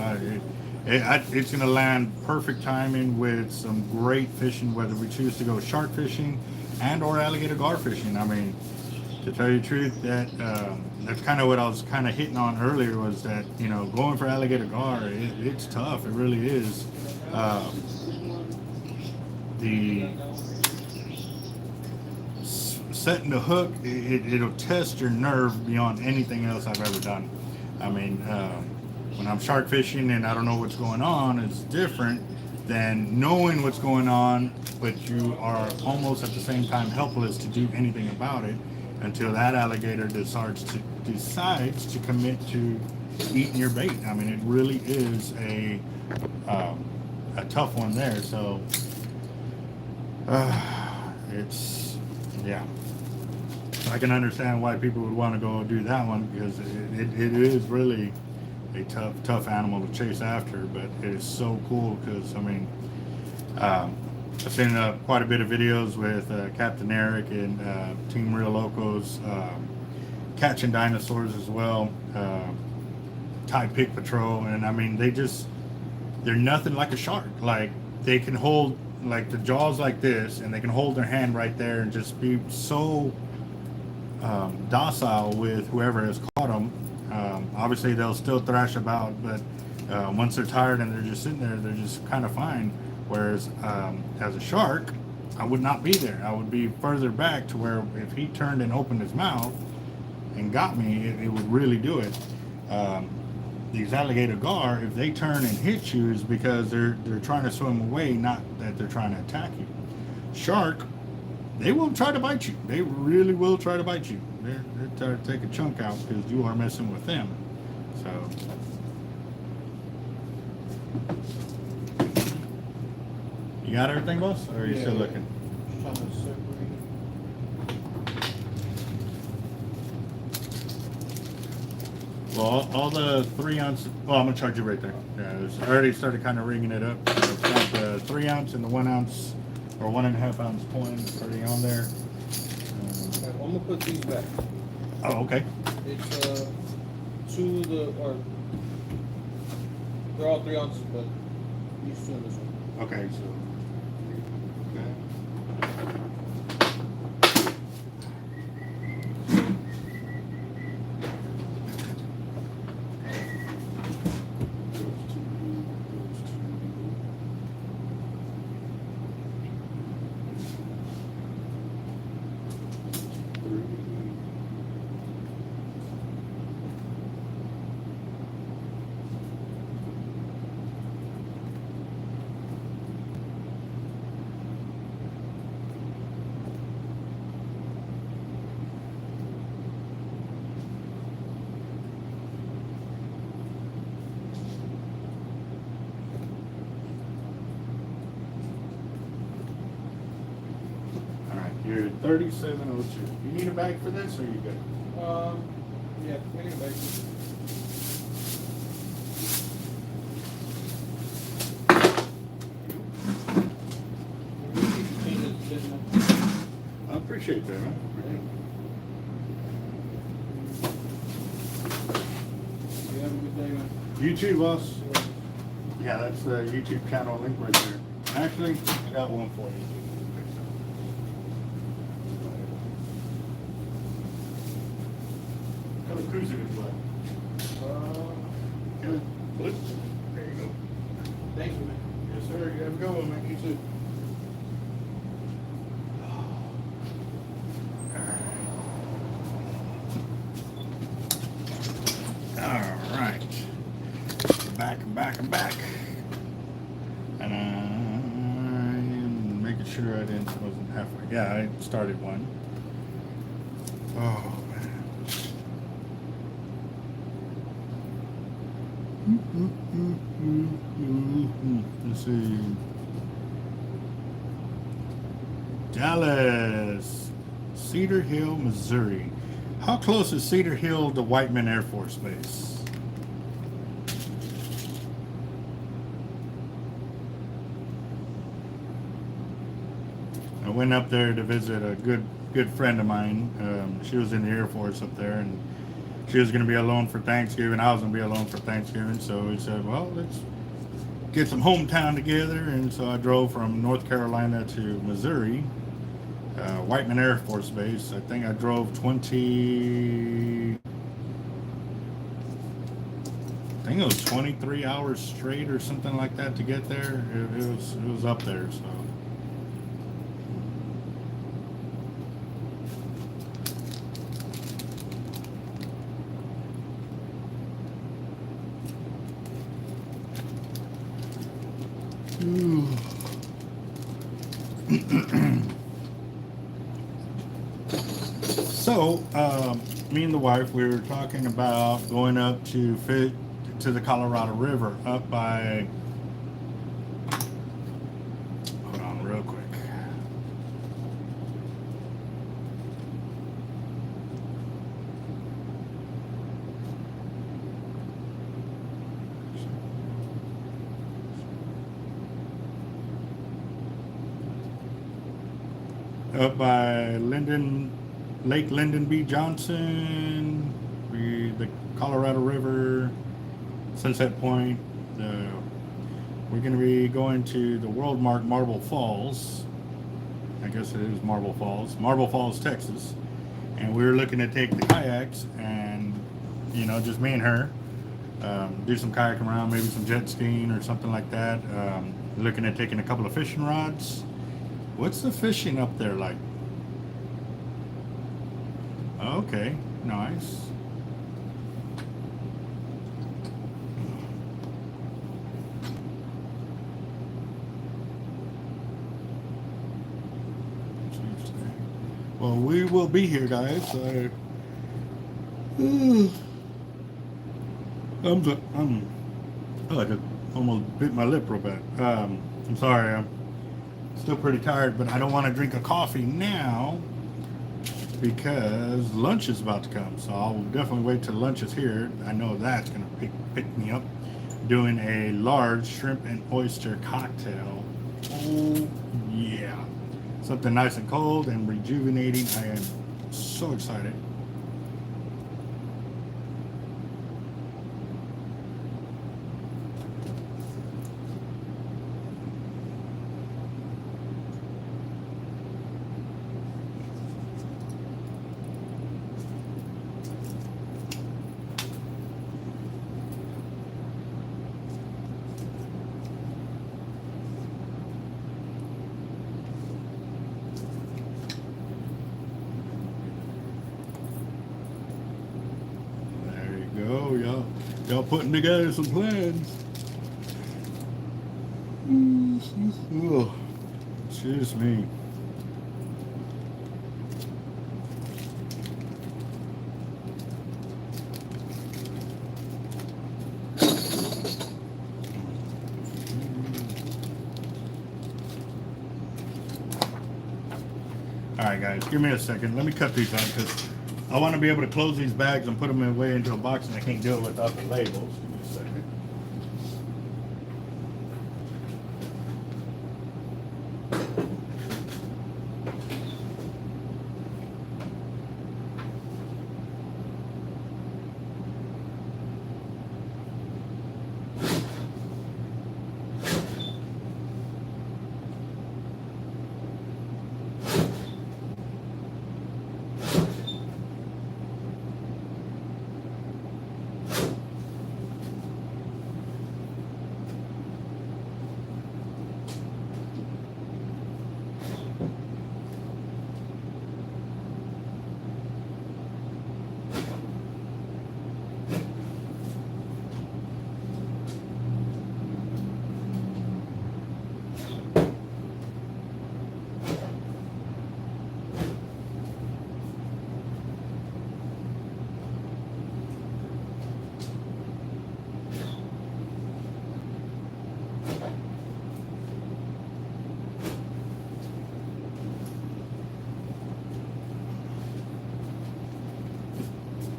Speaker 1: it's going to land perfect timing with some great fishing, whether we choose to go shark fishing and or alligator gar fishing. I mean, to tell you the truth, that's kind of what I was kind of hitting on earlier, was that, you know, going for alligator gar, it's tough. It really is. Setting the hook, it'll test your nerve beyond anything else I've ever done. I mean, when I'm shark fishing and I don't know what's going on, it's different than knowing what's going on, but you are almost at the same time helpless to do anything about it until that alligator decides to commit to eating your bait. I mean, it really is a tough one there. So it's, yeah. I can understand why people would want to go do that one, because it is really a tough animal to chase after, but it is so cool because, I mean, I've seen quite a bit of videos with Captain Eric and Team Real Locos catching dinosaurs as well, Tide Pig Patrol, and I mean, they're nothing like a shark. Like, they can hold like the jaws like this, and they can hold their hand right there and just be so docile with whoever has caught them. Obviously they'll still thrash about, but once they're tired and they're just sitting there, they're just kind of fine. Whereas as a shark, I would not be there. I would be further back to where if he turned and opened his mouth and got me, it would really do it. These alligator gar, if they turn and hit you, is because they're trying to swim away, not that they're trying to attack you. Shark, they will try to bite you. They really will try to bite you. They're trying to take a chunk out because you are messing with them. So, you got everything, boss? Or are you still looking?
Speaker 3: Trying to separate.
Speaker 1: all the 3-ounce. Oh, I'm gonna charge you right there. Yeah, I already started kind of ringing it up. So it's got the 3-ounce and the 1-ounce or 1.5-ounce coins already on there.
Speaker 3: I'm gonna put these back.
Speaker 1: Oh, okay.
Speaker 3: It's they're all 3 ounces, but these 2 in this one.
Speaker 1: Okay, so. You're at 3702. You need a bag for this, or you good?
Speaker 3: Yeah, we need a bag.
Speaker 1: I appreciate that, man.
Speaker 3: You have a good day, man.
Speaker 1: You too, boss. Yeah, that's the YouTube channel link right there. Actually, I got one for you. How many cruiser is left? There you go.
Speaker 3: Thank you, man.
Speaker 1: Yes, sir. You have a good one, man. You too. All right. I'm back. And I'm making sure I wasn't halfway. Yeah, I started one. Oh, man. Let's see. Dallas, Cedar Hill, Missouri. How close is Cedar Hill to Whiteman Air Force Base? I went up there to visit a good friend of mine. She was in the Air Force up there, and she was going to be alone for Thanksgiving. I was going to be alone for Thanksgiving, so we said, well, let's get some hometown together. And so I drove from North Carolina to Missouri, Whiteman Air Force Base. I think I drove 23 hours straight or something like that to get there. It was up there, so. So, me and the wife, we were talking about going up to the Colorado River up by, hold on real quick. Up by Lake Lyndon B. Johnson, the Colorado River, Sunset Point. We're going to be going to the World Mark Marble Falls. I guess it is Marble Falls, Texas. And we were looking to take the kayaks and, just me and her, do some kayaking around, maybe some jet skiing or something like that. Looking at taking a couple of fishing rods. What's the fishing up there like? Okay, nice. Well, we will be here, guys. I almost bit my lip real bad. I'm sorry. I'm still pretty tired, but I don't want to drink a coffee now. because lunch is about to come. So I'll definitely wait till lunch is here. I know that's going to pick me up. Doing a large shrimp and oyster cocktail. Oh, yeah. Something nice and cold and rejuvenating. I am so excited. Y'all putting together some plans. Oh, excuse me. All right, guys, give me a second. Let me cut these out because I want to be able to close these bags and put them away into a box, and I can't do it without the labels. Give me a second.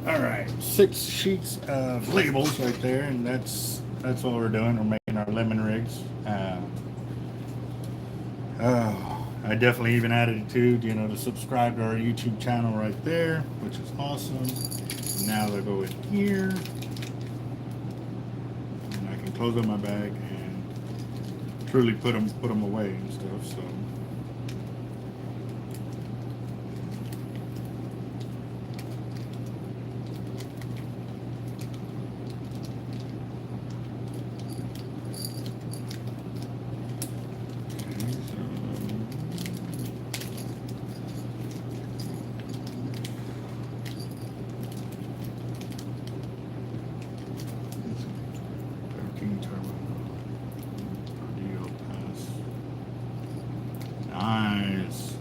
Speaker 1: All right, 6 sheets of labels right there, and that's what we're doing. We're making our lemon rigs. I definitely even added it to subscribe to our YouTube channel right there, which is awesome. Now they'll go in here, and I can close up my bag and truly put them away and stuff. So. Nice.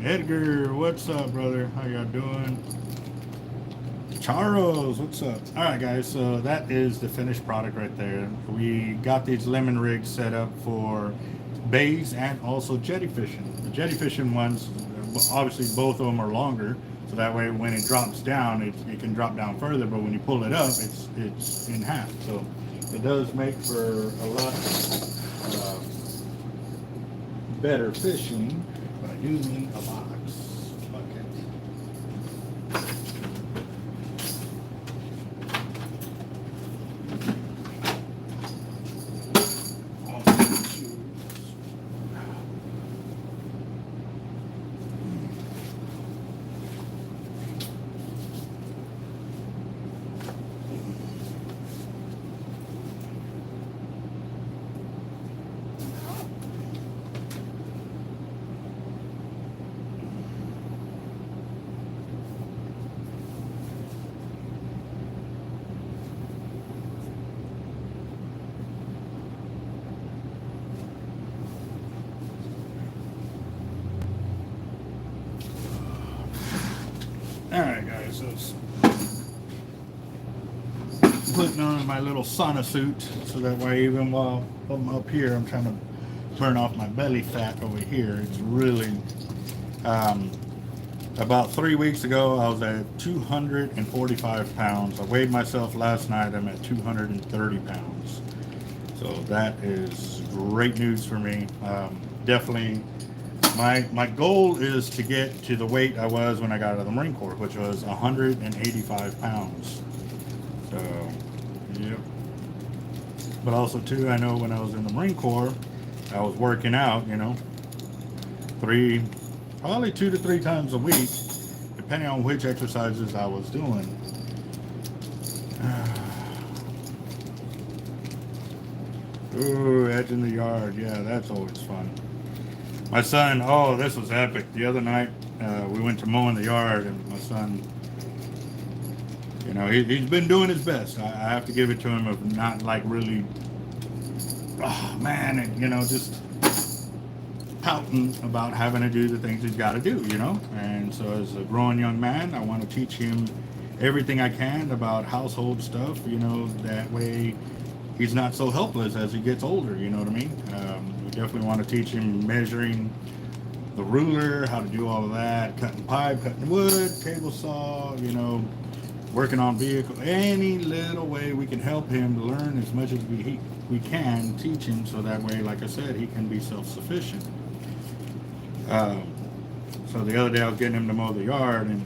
Speaker 1: Edgar, what's up, brother? How y'all doing? Charles, what's up? All right, guys, so that is the finished product right there. We got these lemon rigs set up for bays and also jetty fishing. The jetty fishing ones, obviously both of them are longer, so that way when it drops down, it can drop down further, but when you pull it up, it's in half. So it does make for a lot better fishing, but I do need a box. Alright guys, so putting on my little sauna suit so that way even while I'm up here I'm trying to burn off my belly fat over here. It's really, about 3 weeks ago, I was at 245 pounds. I weighed myself last night. I'm at 230 pounds. So that is great news for me. Definitely, my goal is to get to the weight I was when I got out of the Marine Corps, which was 185 pounds. So, yep. But also too, I know when I was in the Marine Corps, I was working out, you know, probably 2 to 3 times a week, depending on which exercises I was doing. Ooh, edging the yard. Yeah, that's always fun. My son, oh, this was epic. The other night, we went to mowing the yard, and my son, you know, he's been doing his best. I have to give it to him of not like really, oh man, and, you know, just pouting about having to do the things he's got to do, you know. And so as a growing young man, I want to teach him everything I can about household stuff, you know, that way he's not so helpless as he gets older, you know what I mean? We definitely want to teach him measuring the ruler, how to do all of that, cutting pipe, cutting wood, table saw, you know, working on vehicle, any little way we can help him learn as much as we can, teach him, so that way, like I said, he can be self-sufficient. So the other day I was getting him to mow the yard, and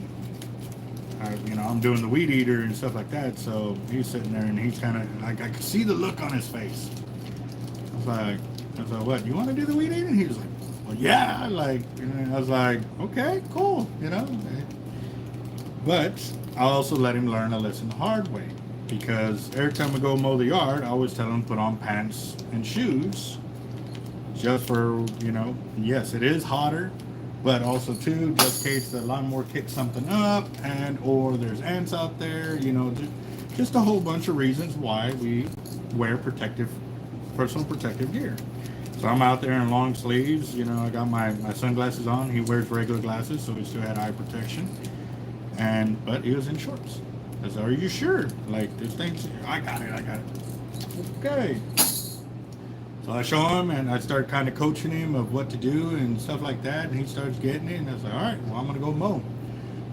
Speaker 1: I'm doing the weed eater and stuff like that. So he's sitting there, and he's kind of like, I could see the look on his face. I was like, what? You want to do the weed eater? And he was like, well, yeah. Like, you know, I was like, okay, cool. You know, but I also let him learn a lesson the hard way, because every time we go mow the yard, I always tell him to put on pants and shoes, just for, you know, yes, it is hotter. But also too, just in case the lawnmower kicks something up, and or there's ants out there, you know, just a whole bunch of reasons why we wear personal protective gear. So I'm out there in long sleeves, you know, I got my sunglasses on. He wears regular glasses, so he still had eye protection. But he was in shorts. I said, are you sure? Like, this thing's, I got it. Okay. So I show him, and I start kind of coaching him of what to do and stuff like that, and he starts getting it, and I was like, all right, well, I'm going to go mow.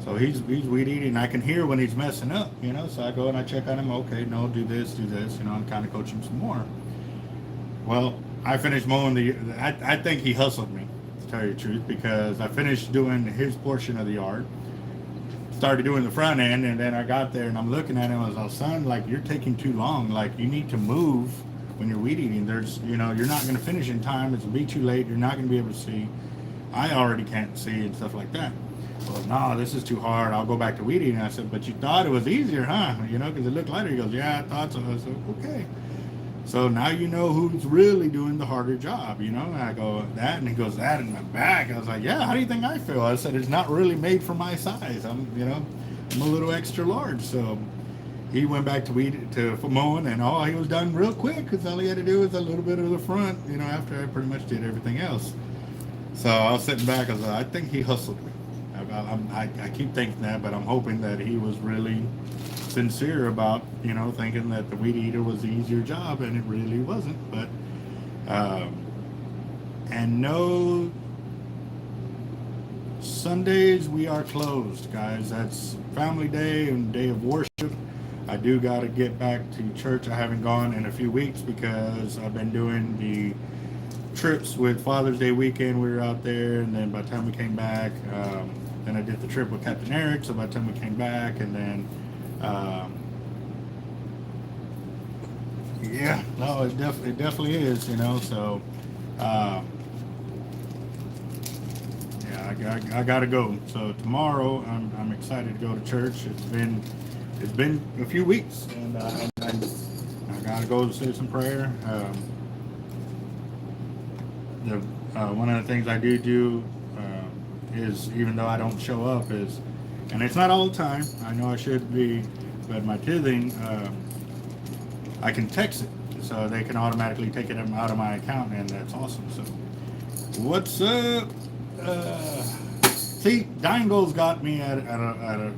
Speaker 1: So he's weed eating, and I can hear when he's messing up, you know, so I go and I check on him, okay, no, do this, you know, and kind of coach him some more. Well, I finished mowing I think he hustled me, to tell you the truth, because I finished doing his portion of the yard, started doing the front end, and then I got there, and I'm looking at him, I was like, son, like, you're taking too long, like, you need to move. When you're weed eating, there's, you know, you're not going to finish in time. It's going to be too late. You're not going to be able to see. I already can't see and stuff like that. Well, no, this is too hard. I'll go back to weed eating. I said, but you thought it was easier, huh? You know, because it looked lighter. He goes, yeah, I thought so. I said, okay. So now you know who's really doing the harder job, you know? And I go, that, and he goes, that in my back. I was like, yeah, how do you think I feel? I said, it's not really made for my size. I'm a little extra large, so. He went back to mowing, and he was done real quick, because all he had to do was a little bit of the front, you know, after I pretty much did everything else. So I was sitting back, I was like, I think he hustled me. I keep thinking that, but I'm hoping that he was really sincere about, you know, thinking that the weed eater was the easier job, and it really wasn't. But, and no, Sundays we are closed, guys. That's family day and day of worship. I do got to get back to church. I haven't gone in a few weeks because I've been doing the trips with Father's Day weekend. We were out there, and then by the time we came back, then I did the trip with Captain Eric. So by the time we came back, and then, yeah, no, it definitely is, you know. So, yeah, I got to go. So tomorrow, I'm excited to go to church. It's been a few weeks, and I gotta go to say some prayer. One of the things I do is, even though I don't show up, and it's not all the time. I know I should be, but my tithing, I can text it, so they can automatically take it out of my account, and that's awesome. So, what's up? See, Dango's got me at a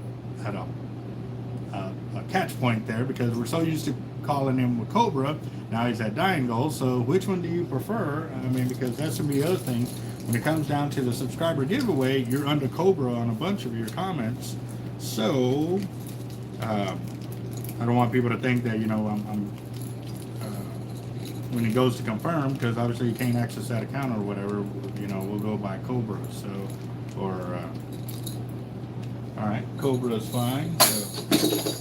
Speaker 1: catch point there, because we're so used to calling him with Cobra. Now he's at Dying Goal. So which one do you prefer? I mean, because that's gonna be the other thing. When it comes down to the subscriber giveaway, you're under Cobra on a bunch of your comments. So I don't want people to think that, you know, I'm when it goes to confirm, because obviously you can't access that account or whatever, you know, we'll go by Cobra. So, or all right, Cobra is fine. So,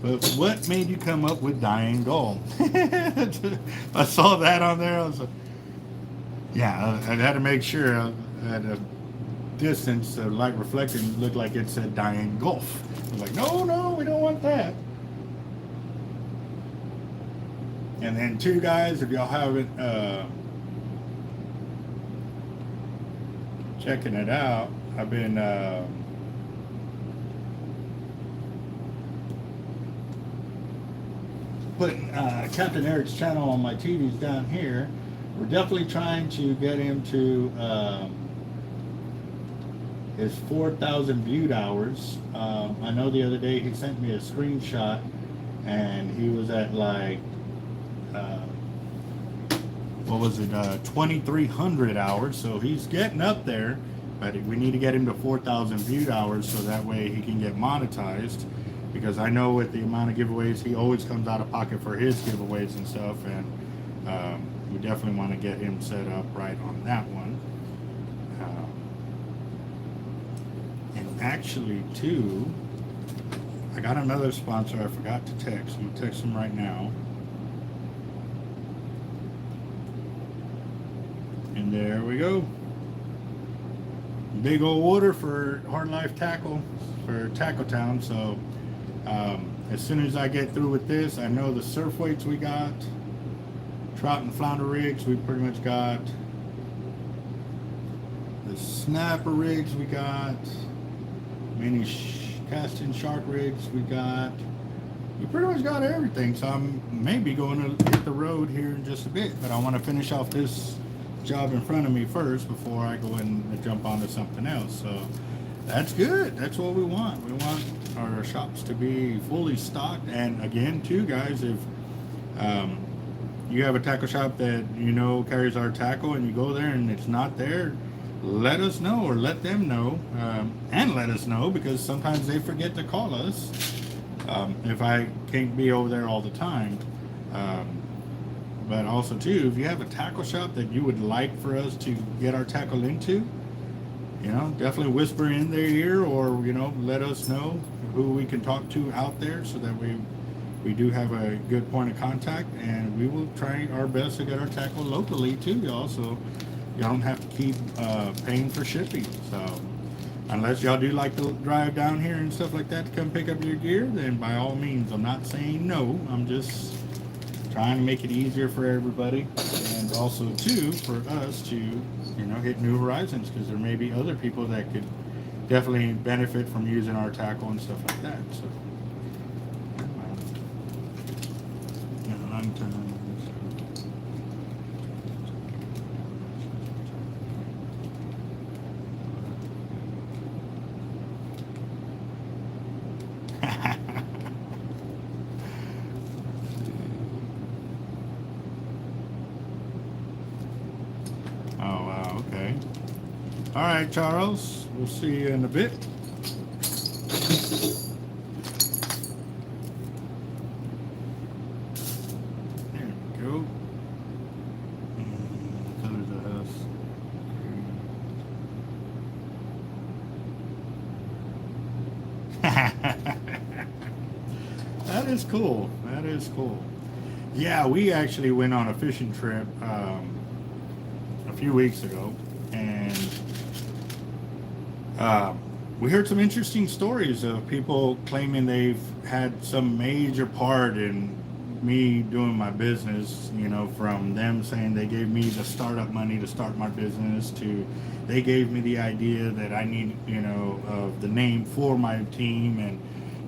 Speaker 1: but what made you come up with Dying Goal? I saw that on there. I was like, yeah, I had to make sure at a distance, the light reflecting looked like it said Dying Gulf. I was like, no, we don't want that. And then two guys, if y'all haven't checking it out, I've been putting Captain Eric's channel on my TVs down here. We're definitely trying to get him to his 4,000 viewed hours. I know the other day he sent me a screenshot and he was at like what was it, 2,300 hours. So he's getting up there, but we need to get him to 4,000 viewed hours so that way he can get monetized, because I know with the amount of giveaways, he always comes out of pocket for his giveaways and stuff, and we definitely want to get him set up right on that one. And actually too, I got another sponsor I forgot to text. I'm gonna text him right now. And there we go. Big old order for Hard Life Tackle for Tackle Town. So as soon as I get through with this, I know the surf weights we got, trout and flounder rigs we pretty much got, the snapper rigs we got, mini casting shark rigs we got. We pretty much got everything. So I'm maybe going to hit the road here in just a bit, but I want to finish off this job in front of me first before I go and jump onto something else. So that's good. That's what we want. We want our shops to be fully stocked. And again, too, guys, if you have a tackle shop that you know carries our tackle and you go there and it's not there, let us know, or let them know, and let us know, because sometimes they forget to call us if I can't be over there all the time. But also too, if you have a tackle shop that you would like for us to get our tackle into, you know, definitely whisper in their ear, or, you know, let us know who we can talk to out there, so that we do have a good point of contact, and we will try our best to get our tackle locally too, y'all, so y'all don't have to keep paying for shipping. So unless y'all do like to drive down here and stuff like that to come pick up your gear, then by all means, I'm not saying no. I'm just trying to make it easier for everybody, and also too for us to, you know, hit new horizons, because there may be other people that could definitely benefit from using our tackle and stuff like that. So all right, Charles, we'll see you in a bit. There we go. Colors of house. That is cool. That is cool. Yeah, we actually went on a fishing trip a few weeks ago, and we heard some interesting stories of people claiming they've had some major part in me doing my business, you know, from them saying they gave me the startup money to start my business, to they gave me the idea that I need, you know, of the name for my team, and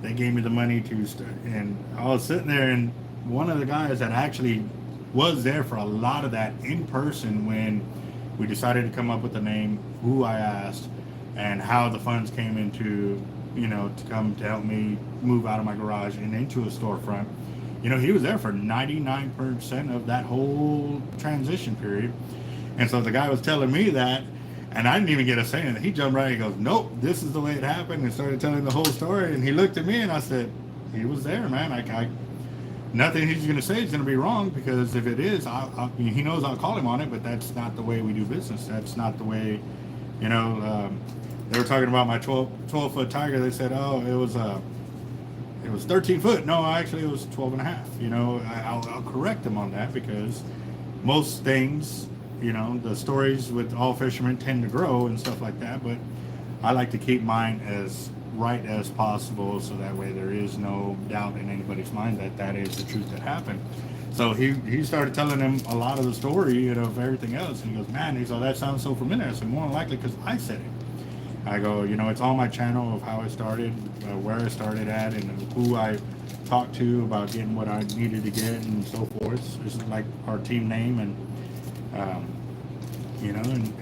Speaker 1: they gave me the money to start. And I was sitting there, and one of the guys that actually was there for a lot of that in person when we decided to come up with the name, who I asked, and how the funds came into, you know, to come to help me move out of my garage and into a storefront. he was there for 99% of that whole transition period. And so the guy was telling me that, and I didn't even get a say in it. He jumped right. He goes, "Nope, this is the way it happened," and started telling the whole story. And he looked at me, and I said, "He was there, man. Nothing he's going to say is going to be wrong, because if it is, he knows I'll call him on it. But that's not the way we do business. That's not the way, They were talking about my 12-foot tiger. They said, "Oh, it was 13 foot." No, actually, it was 12 and a half. I'll correct them on that, because most things, the stories with all fishermen tend to grow and stuff like that. But I like to keep mine as right as possible, so that way there is no doubt in anybody's mind that is the truth that happened. So he started telling him a lot of the story, of everything else. And he goes, "Man," he said, "that sounds so familiar." I said, "More than likely because I said it." I go, "It's on my channel of how I started, where I started at, and who I talked to about getting what I needed to get and so forth." It's like our team name, and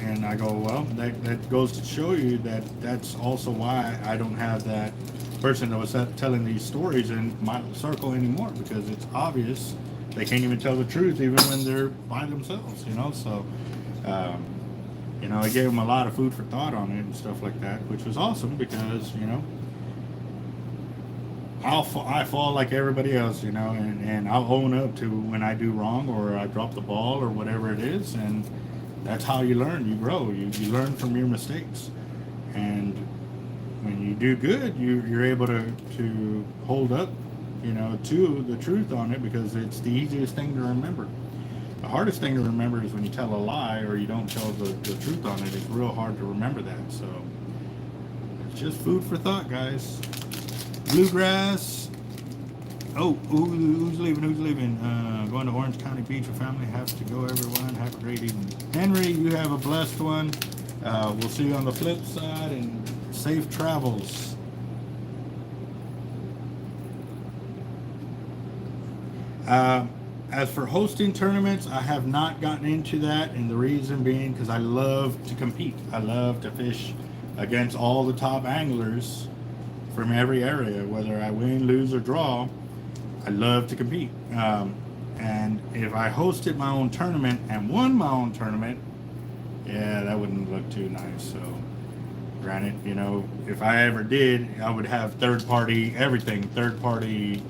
Speaker 1: and I go, "Well, that goes to show you that that's also why I don't have that person that was telling these stories in my circle anymore, because it's obvious they can't even tell the truth even when they're by themselves, So, I gave them a lot of food for thought on it and stuff like that, which was awesome, because, I fall like everybody else, and I'll own up to when I do wrong, or I drop the ball, or whatever it is, and that's how you learn, you grow, you learn from your mistakes. And when you do good, you're able to hold up, to the truth on it, because it's the easiest thing to remember. The hardest thing to remember is when you tell a lie, or you don't tell the truth on it. It's real hard to remember that. So it's just food for thought, guys. Bluegrass. Oh, who's leaving? Going to Orange County Beach with family. Have to go, everyone. Have a great evening. Henry, you have a blessed one. We'll see you on the flip side, and safe travels. As for hosting tournaments, I have not gotten into that, and the reason being because I love to compete. I love to fish against all the top anglers from every area, whether I win, lose, or draw. I love to compete. And if I hosted my own tournament and won my own tournament, yeah, that wouldn't look too nice. So, granted, if I ever did, I would have third-party everything, third-party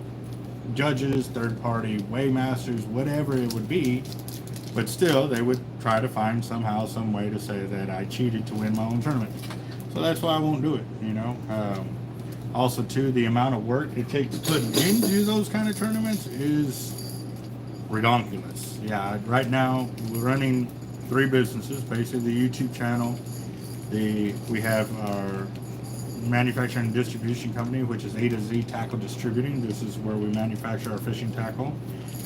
Speaker 1: judges, third-party weighmasters, whatever it would be. But still, they would try to find somehow, some way to say that I cheated to win my own tournament. So that's why I won't do it, Also, too, the amount of work it takes to put into those kind of tournaments is ridiculous. Yeah, right now we're running 3 businesses, basically the YouTube channel. We have our manufacturing and distribution company, which is A to Z Tackle Distributing. This is where we manufacture our fishing tackle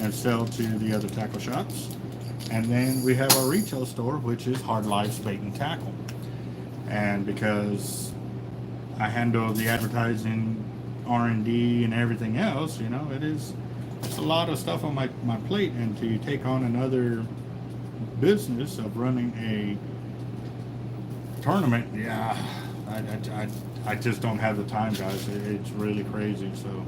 Speaker 1: and sell to the other tackle shops. And then we have our retail store, which is Hard Lives Bait and Tackle. And because I handle the advertising, R&D, and everything else, it's a lot of stuff on my plate. And to take on another business of running a tournament, yeah, I just don't have the time, guys. It's really crazy. So,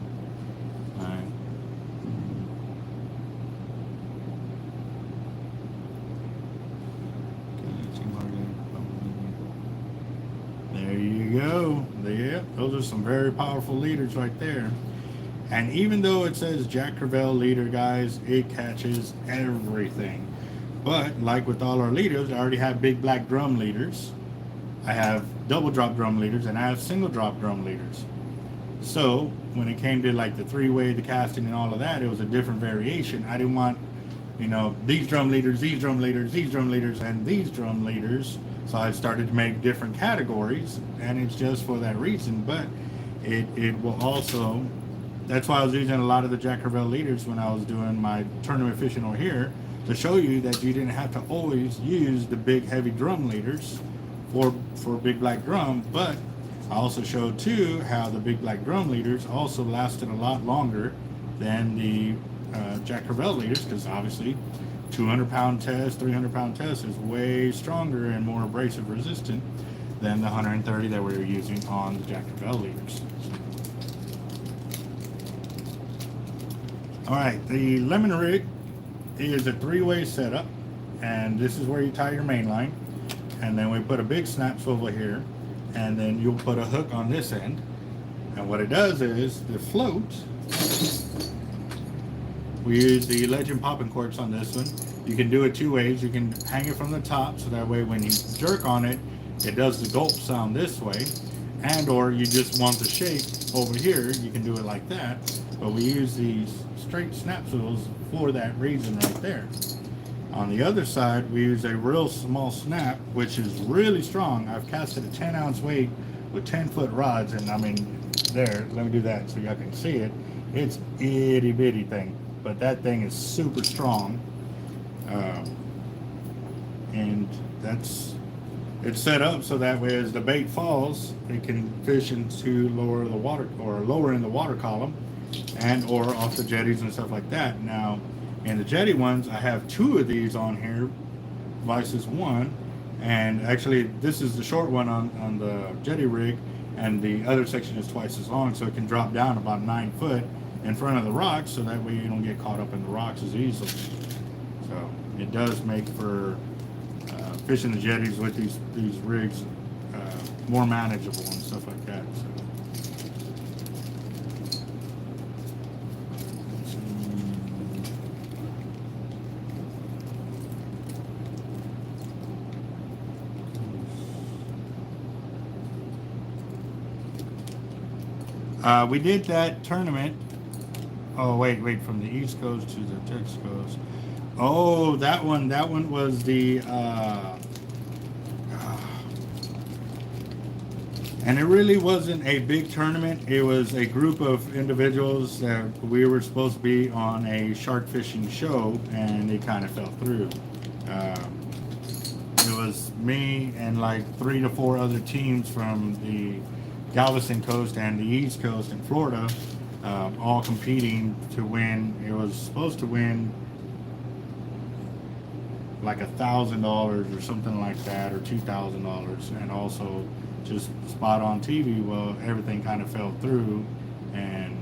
Speaker 1: there you go. Yeah, those are some very powerful leaders right there. And even though it says Jack Crevalle leader, guys, it catches everything. But like with all our leaders, I already have big black drum leaders. I have double drop drum leaders, and I have single drop drum leaders. So when it came to like the 3-way, the casting, and all of that, it was a different variation. I didn't want, these drum leaders, these drum leaders, these drum leaders, and these drum leaders. So I started to make different categories, and it's just for that reason. But it will also, that's why I was using a lot of the Jack Crevalle leaders when I was doing my tournament fishing over here, to show you that you didn't have to always use the big heavy drum leaders for big black drum. But I also showed too how the big black drum leaders also lasted a lot longer than the Jack Crevalle leaders, because obviously 200-pound test, 300-pound test is way stronger and more abrasive resistant than the 130 that we were using on the Jack Crevalle leaders. All right, the lemon rig is a 3-way setup, and this is where you tie your main line, and then we put a big snap swivel here, and then you'll put a hook on this end, and what it does is the float, we use the Legend popping corks on this one. You can do it 2 ways. You can hang it from the top, so that way when you jerk on it, it does the gulp sound this way, and or you just want the shape over here, you can do it like that, but we use these straight snap swivels for that reason right there. On the other side, we use a real small snap, which is really strong. I've casted a 10-ounce weight with 10-foot rods, and I mean, there, let me do that so y'all can see it. It's itty bitty thing, but that thing is super strong, and it's set up so that way as the bait falls, it can fish into lower the water or lower in the water column, and or off the jetties and stuff like that. Now, in the jetty ones, I have 2 of these on here, versus 1, and actually this is the short one on the jetty rig, and the other section is twice as long, so it can drop down about 9 foot in front of the rocks, so that way you don't get caught up in the rocks as easily. So it does make for fishing the jetties with these rigs more manageable and stuff like that. So. We did that tournament. Oh wait, from the East Coast to the Texas Coast. Oh, that one was the and it really wasn't a big tournament. It was a group of individuals that we were supposed to be on a shark fishing show, and it kind of fell through. It was me and like 3 to 4 other teams from the Galveston coast and the East Coast in Florida, all competing to win. It was supposed to win like $1,000 or something like that, or $2,000, and also just spot on TV. Well, everything kind of fell through, and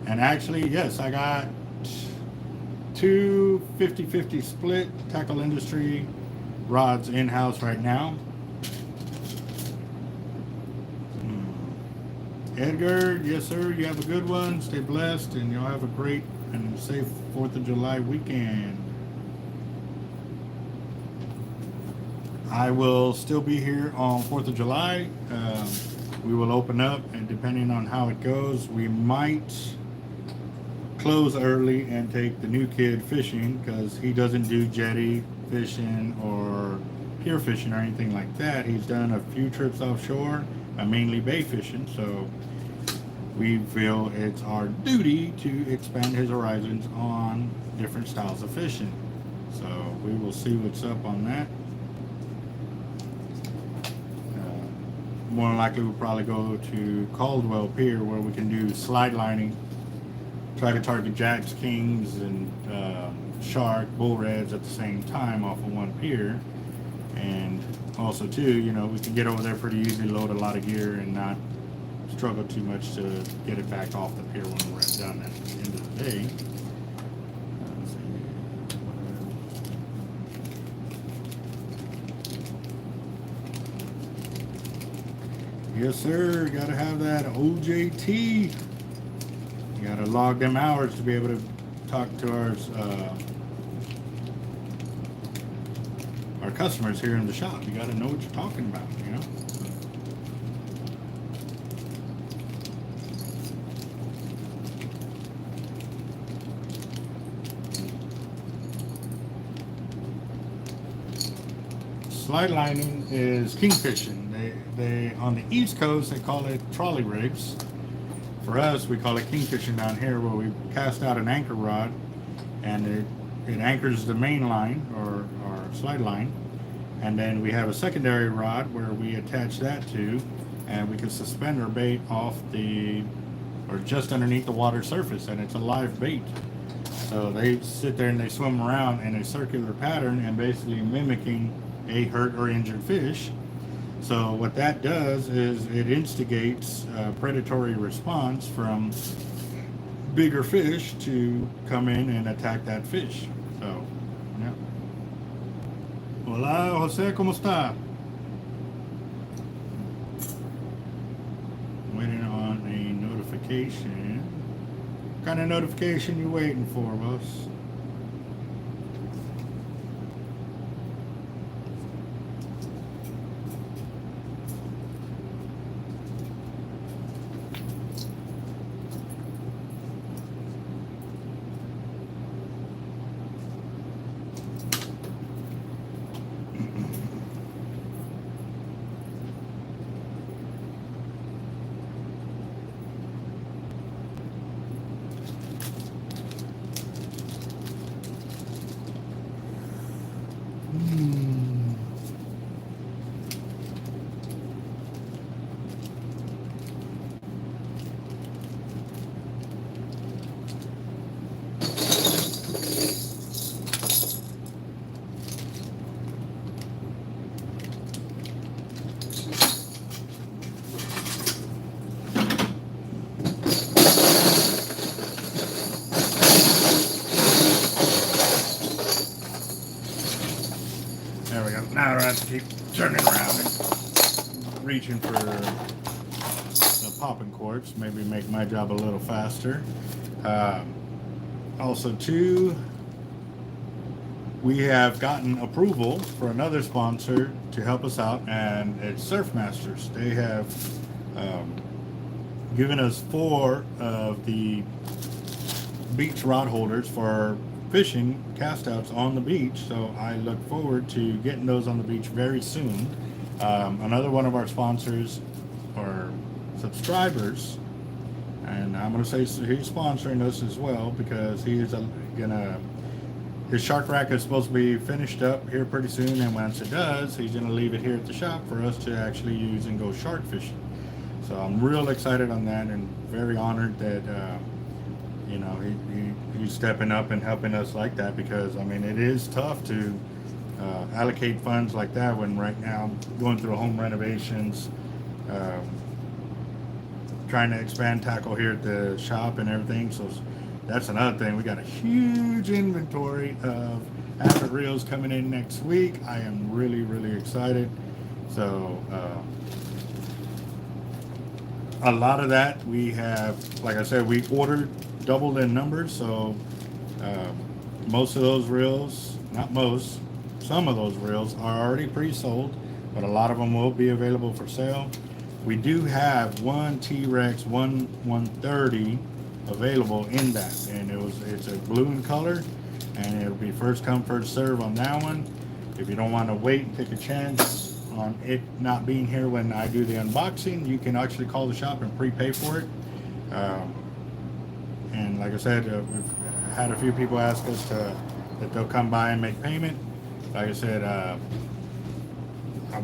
Speaker 1: actually, yes, I got 2 50-50 split Tackle Industry rods in-house right now. Edgar, yes sir, you have a good one. Stay blessed, and you'll have a great and safe 4th of July weekend. I will still be here on 4th of July. We will open up, and depending on how it goes, we might close early and take the new kid fishing, because he doesn't do jetty fishing or pier fishing or anything like that. He's done a few trips offshore, mainly bay fishing, so we feel it's our duty to expand his horizons on different styles of fishing. So we will see what's up on that. More than likely we'll probably go to Caldwell Pier, where we can do slide lining, try to target jacks, kings, and shark, bull reds at the same time off of one pier. And also too, you know, we can get over there pretty easily, load a lot of gear, and not struggle too much to get it back off the pier when we're done at the end of the day. Yes sir, gotta have that OJT. You gotta log them hours to be able to talk to our customers here in the shop. You gotta know what you're talking about, you know? Slide lining is kingfishing. They on the East Coast they call it trolley rigs. For us, we call it kingfishing down here, where we cast out an anchor rod, and it anchors the main line or slide line, and then we have a secondary rod where we attach that to, and we can suspend our bait off or just underneath the water surface, and it's a live bait. So they sit there and they swim around in a circular pattern and basically mimicking a hurt or injured fish. So what that does is it instigates a predatory response from bigger fish to come in and attack that fish. So, yeah. Hola, Jose, ¿cómo está? Waiting on a notification. What kind of notification you waiting for, boss? There we go. Now I don't have to keep turning around and reaching for the popping corks. Maybe make my job a little faster. Also, too, we have gotten approval for another sponsor to help us out, and it's Surfmasters. They have given us 4 of the beach rod holders for fishing cast outs on the beach, so I look forward to getting those on the beach very soon. Another one of our sponsors or subscribers, and I'm going to say he's sponsoring us as well, because he is his shark rack is supposed to be finished up here pretty soon, and once it does, he's going to leave it here at the shop for us to actually use and go shark fishing. So I'm real excited on that, and very honored that you know, he's stepping up and helping us like that, because I mean, it is tough to allocate funds like that when right now I'm going through home renovations, trying to expand tackle here at the shop and everything. So that's another thing. We got a huge inventory of Abbott reels coming in next week. I am really, really excited. So a lot of that we have, like I said, we ordered doubled in numbers, so most of those reels, not most, some of those reels are already pre-sold, but a lot of them will be available for sale. We do have one T-Rex 130 available in that, and it's a blue in color, and it'll be first come first serve on that one. If you don't want to wait and take a chance on it not being here when I do the unboxing, you can actually call the shop and prepay for it. And like I said, we've had a few people ask us that they'll come by and make payment. Like I said, I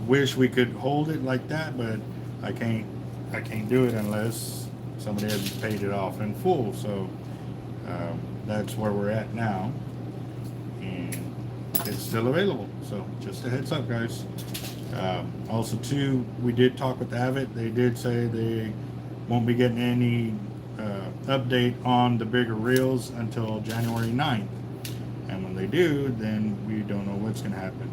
Speaker 1: wish we could hold it like that, but I can't do it unless somebody has paid it off in full. So that's where we're at now, and it's still available. So just a heads up, guys. Also, too, we did talk with Abbott. They did say they won't be getting any update on the bigger reels until January 9th, and when they do, then we don't know what's going to happen.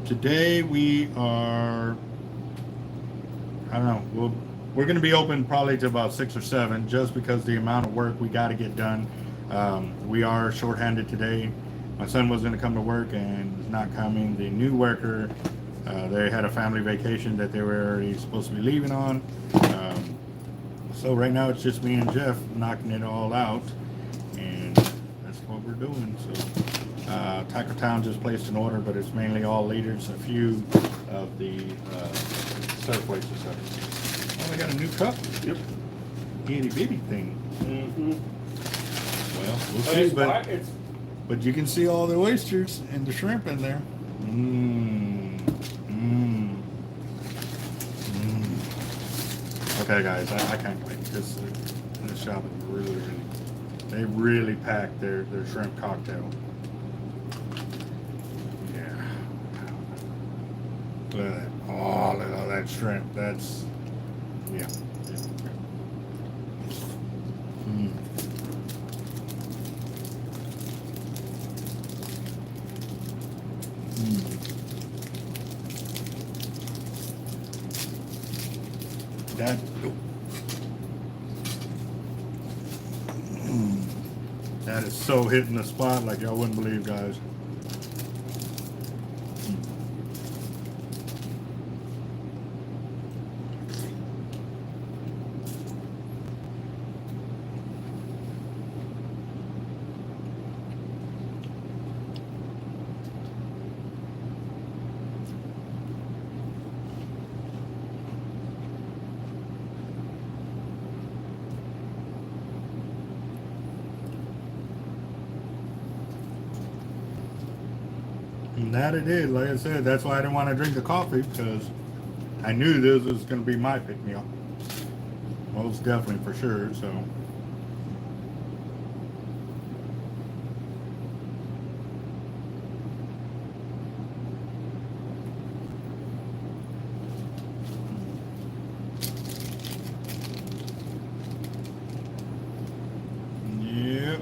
Speaker 1: Today we are, I don't know, we're going to be open probably to about 6 or 7, just because the amount of work we got to get done. We are shorthanded today. My son was going to come to work and is not coming. The new worker, they had a family vacation that they were already supposed to be leaving on. So right now it's just me and Jeff knocking it all out, and that's what we're doing. So Tackle Town just placed an order, but it's mainly all leaders, a few of the surf weights and stuff. Oh, they got a new cup.
Speaker 2: Yep.
Speaker 1: Itty bitty thing.
Speaker 2: Mm-hmm.
Speaker 1: Well, we'll see, but you can see all the oysters and the shrimp in there. Okay, guys, I can't wait, because the shop is really, they really packed their shrimp cocktail. Yeah. Look at that. Oh, look at all that shrimp. Yeah. Mm. That that is so hitting the spot like y'all wouldn't believe, guys. And that it is, like I said, that's why I didn't want to drink the coffee, because I knew this was going to be my pick-me-up. Most definitely, for sure, so. Yep.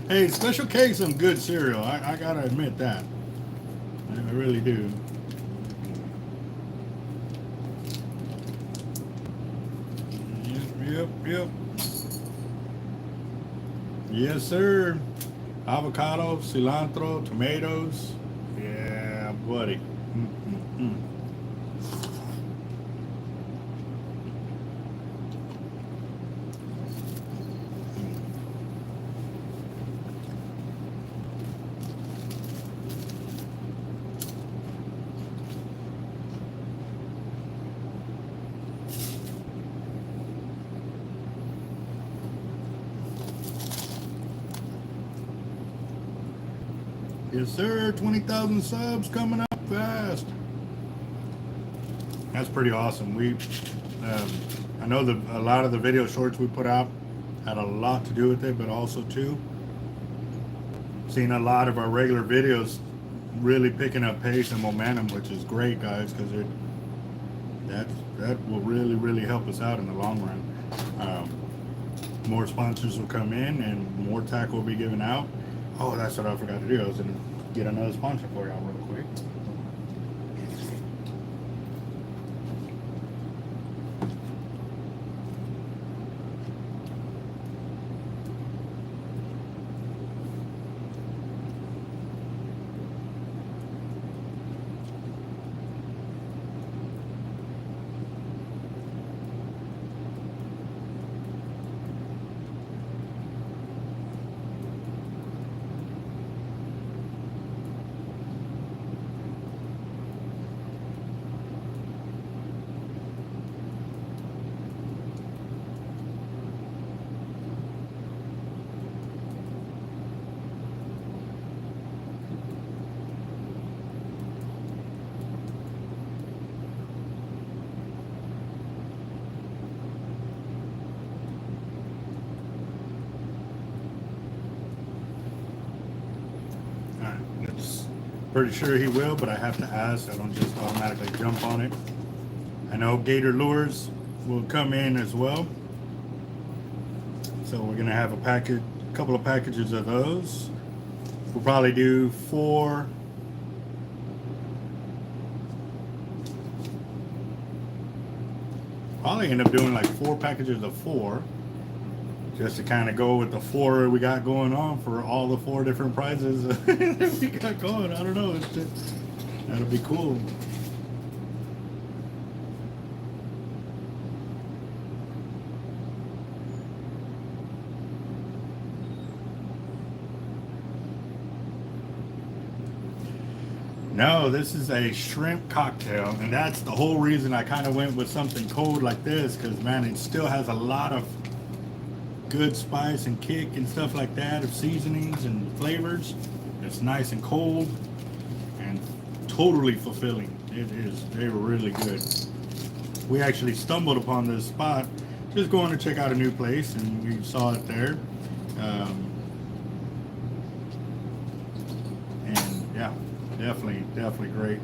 Speaker 1: Hey, special K some good cereal. I gotta admit that. I really do. Yep. Yes, sir. Avocado, cilantro, tomatoes. Yeah, buddy. Yes, sir. 20,000 subs coming up fast. That's pretty awesome. I know a lot of the video shorts we put out had a lot to do with it, but also too, seeing a lot of our regular videos really picking up pace and momentum, which is great, guys, because that will really help us out in the long run. More sponsors will come in and more tack will be given out. Oh, that's what I forgot to do. I was going to get another sponsor for y'all real quick. Pretty sure he will, but I have to ask. I don't just automatically jump on it. I know Gator Lures will come in as well. So we're gonna have a couple of packages of those. We'll probably do 4. Probably end up doing like 4 packages of 4. Just to kind of go with the 4 we got going on for all the 4 different prizes that we got going. I don't know. That'll be cool. No, this is a shrimp cocktail, and that's the whole reason I kind of went with something cold like this, because man, it still has a lot of good spice and kick and stuff like that of seasonings and flavors. It's nice and cold and totally fulfilling. It is. They were really good. We actually stumbled upon this spot just going to check out a new place, and we saw it there. And yeah, definitely great.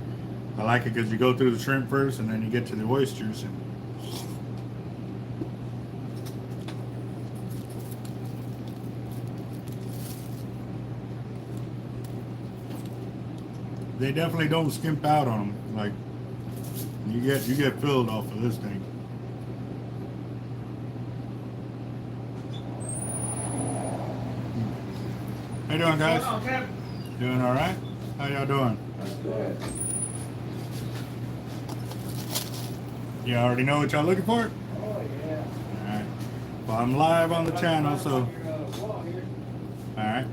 Speaker 1: I like it because you go through the shrimp first, and then you get to the oysters. And they definitely don't skimp out on them. Like you get filled off of this thing. How you doing, guys?
Speaker 2: What's going on, Cap?
Speaker 1: Doing all right? How y'all doing?
Speaker 4: Good.
Speaker 1: You already know what y'all looking for?
Speaker 4: Oh, yeah.
Speaker 1: All right. Well, I'm live on the channel, so all
Speaker 4: Wall here.
Speaker 1: right.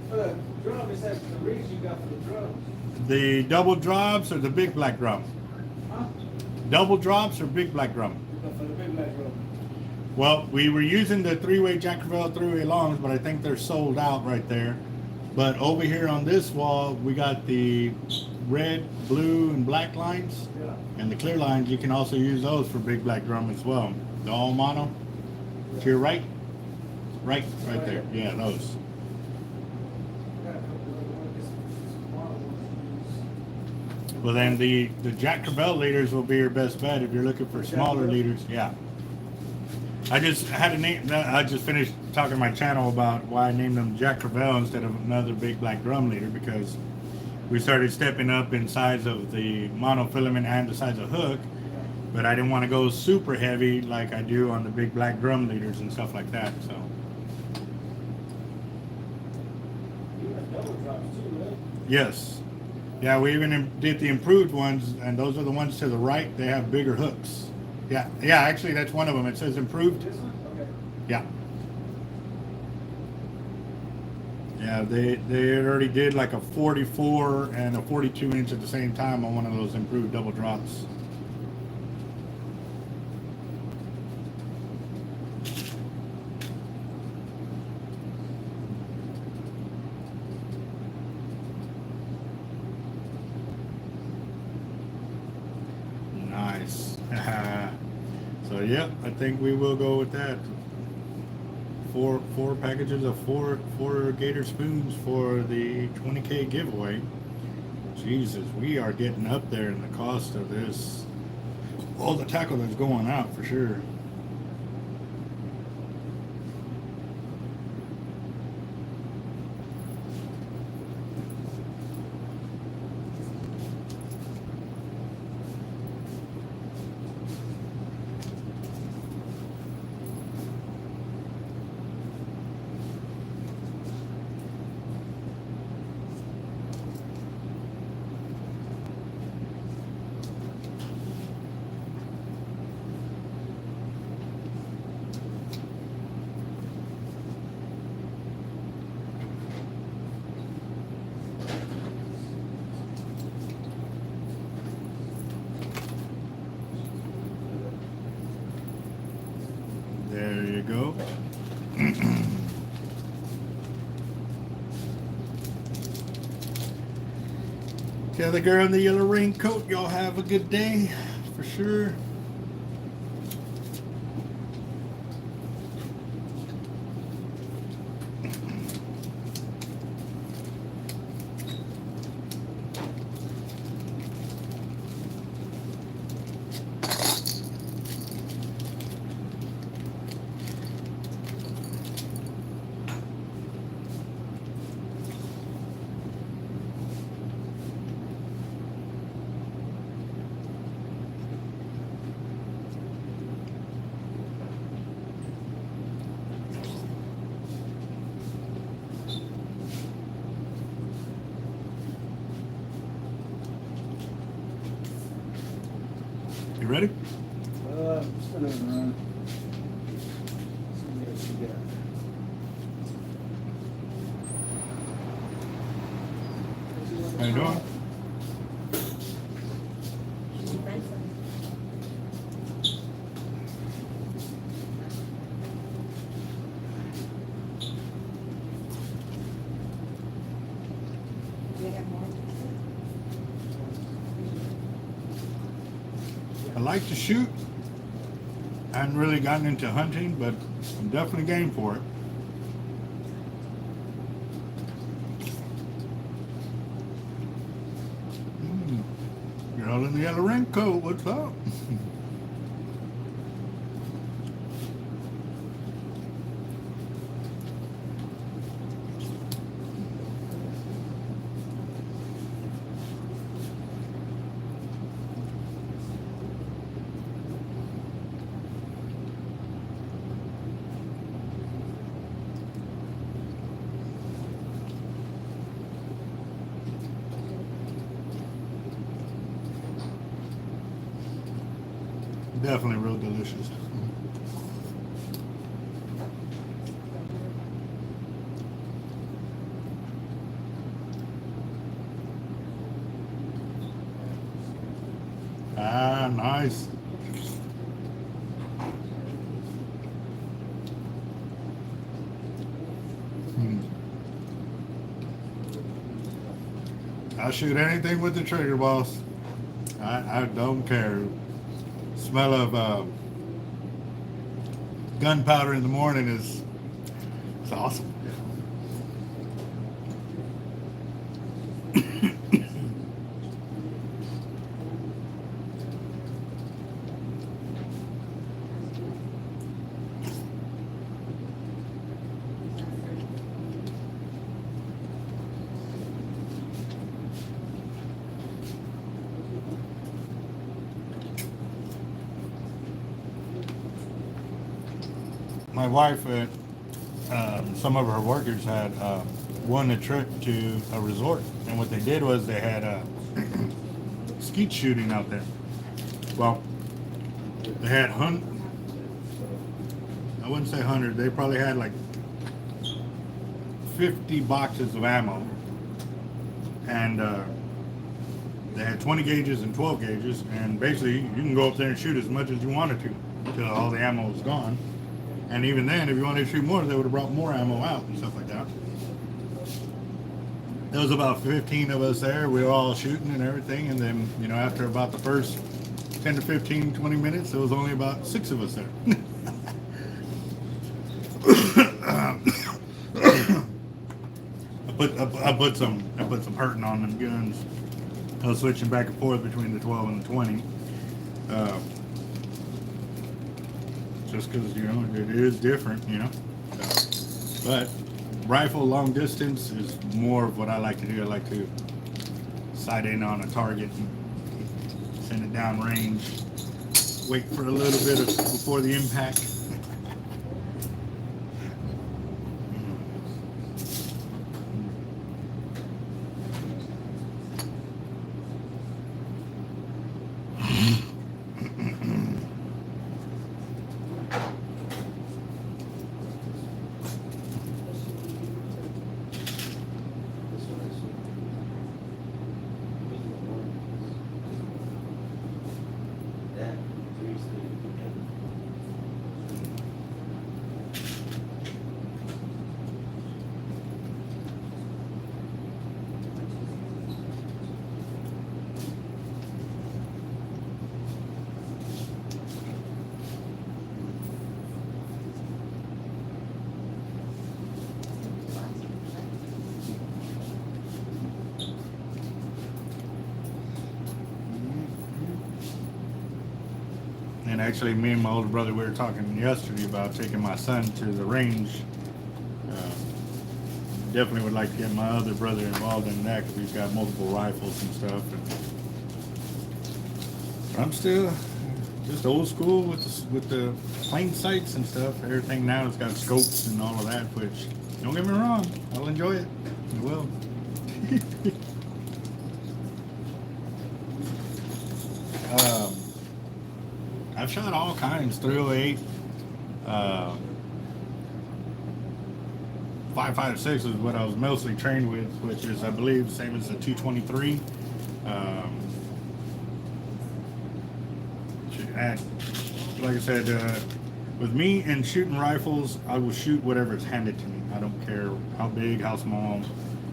Speaker 4: For the drum, it says the rigs you got for the drums.
Speaker 1: The double drops or the big black drum?
Speaker 4: Huh?
Speaker 1: Double drops or big black drum?
Speaker 4: For the big black drum.
Speaker 1: Well, we were using the three-way Jack Crevalle three-way longs, but I think they're sold out right there. But over here on this wall, we got the red, blue, and black lines.
Speaker 4: Yeah.
Speaker 1: And the clear lines, you can also use those for big black drum as well. The all mono. To your right. Right there. Yeah, those.
Speaker 4: Got a couple of smaller ones.
Speaker 1: Well, then the Jack Crevalle leaders will be your best bet if you're looking for smaller leaders. Yeah. I just had a name. I just finished talking to my channel about why I named them Jack Crevalle instead of another big black drum leader, because we started stepping up in size of the monofilament and the size of hook, but I didn't want to go super heavy like I do on the big black drum leaders and stuff like that. So
Speaker 4: You got double drops too, right?
Speaker 1: yes, yeah, we even did the improved ones, and those are the ones to the right. They have bigger hooks. Yeah, actually that's one of them. It says improved.
Speaker 4: This one? Okay.
Speaker 1: Yeah. Yeah, they already did like a 44 and a 42 inch at the same time on one of those improved double drops. Nice. So yeah, I think we will go with that. Four packages of four gator spoons for the 20K giveaway. Jesus, we are getting up there in the cost of this. All the tackle that's going out for sure. There you go. Tell the girl in the yellow raincoat, y'all have a good day, for sure. You ready?
Speaker 4: Still doesn't run. See what she got.
Speaker 1: How you doing? I like to shoot. I hadn't really gotten into hunting, but I'm definitely game for it. Girl in the yellow raincoat, what's up? Definitely real delicious. Ah, nice. I shoot anything with the trigger, boss. I don't care. Smell of gunpowder in the morning is it's awesome. My wife, some of her workers had won a trip to a resort, and what they did was they had skeet shooting out there. Well, they had I wouldn't say 100, they probably had like 50 boxes of ammo, and they had 20 gauges and 12 gauges, and basically you can go up there and shoot as much as you wanted to until all the ammo was gone. And even then, if you wanted to shoot more, they would have brought more ammo out and stuff like that. There was about 15 of us there. We were all shooting and everything. And then, you know, after about the first 10 to 15, 20 minutes, there was only about 6 of us there. I put some hurting on them guns. I was switching back and forth between the 12 and the 20. Just because, you know, it is different, you know. But rifle long distance is more of what I like to do. I like to sight in on a target and send it down range, wait for a little bit before the impact. And actually, me and my older brother, we were talking yesterday about taking my son to the range. Definitely would like to get my other brother involved in that because he's got multiple rifles and stuff. And I'm still just old school with the plain sights and stuff. Everything now has got scopes and all of that, which, don't get me wrong, I'll enjoy it. I will. I've shot all kinds, 308, 5.56 is what I was mostly trained with, which is, I believe, the same as the 223. And like I said, with me and shooting rifles, I will shoot whatever is handed to me. I don't care how big, how small.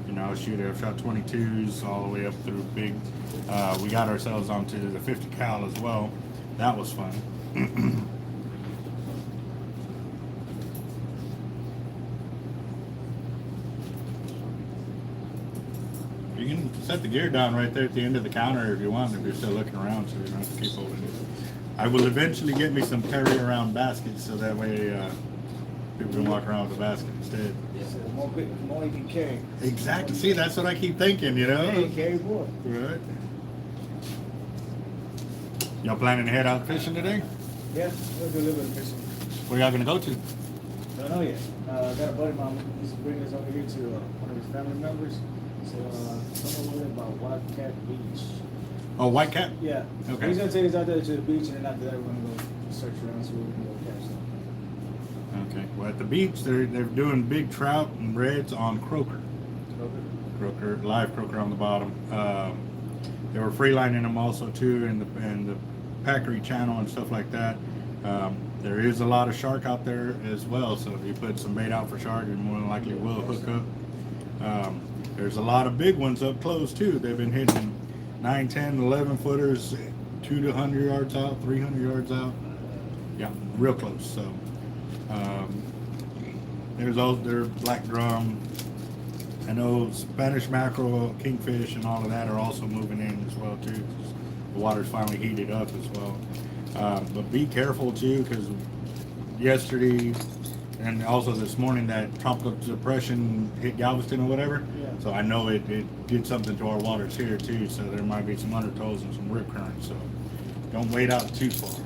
Speaker 1: You know, I'll shoot it. I've shot 22s all the way up through big. We got ourselves onto the 50 cal as well. That was fun. can set the gear down right there at the end of the counter if you want, if you're still looking around, so you don't have to keep holding it. I will eventually get me some carry around baskets so that way people can walk around with a basket instead.
Speaker 3: So more you can carry.
Speaker 1: Exactly. See, that's what I keep thinking, you know?
Speaker 3: Hey, carry more.
Speaker 1: Right. Y'all planning to head out fishing today?
Speaker 3: Yeah, we'll do a little bit of fishing.
Speaker 1: Where y'all gonna go to?
Speaker 3: Don't know yet. I got a buddy of mine who's bringing us over here to one of his family members. So somewhere about Wildcat Beach.
Speaker 1: Oh, White Cap?
Speaker 3: Yeah.
Speaker 1: Okay.
Speaker 3: He's gonna take us out there to the beach, and then after that we're gonna go search around so we can go catch some.
Speaker 1: Okay. Well, at the beach, they're doing big trout and reds on croaker. Croaker, live croaker on the bottom. They were freelining them also too in the Packery channel and stuff like that. There is a lot of shark out there as well, so if you put some bait out for shark, you more than likely will hook up. There's a lot of big ones up close too. They've been hitting 9, 10, 11 footers, 200 to 100 yards out, 300 yards out. Yeah, real close. So there's black drum. I know Spanish mackerel, kingfish, and all of that are also moving in as well too. The water's finally heated up as well. But be careful too, because yesterday and also this morning that tropical depression hit Galveston or whatever.
Speaker 3: Yeah.
Speaker 1: So I know it did something to our waters here too. So there might be some undertows and some rip currents. So don't wade out too far.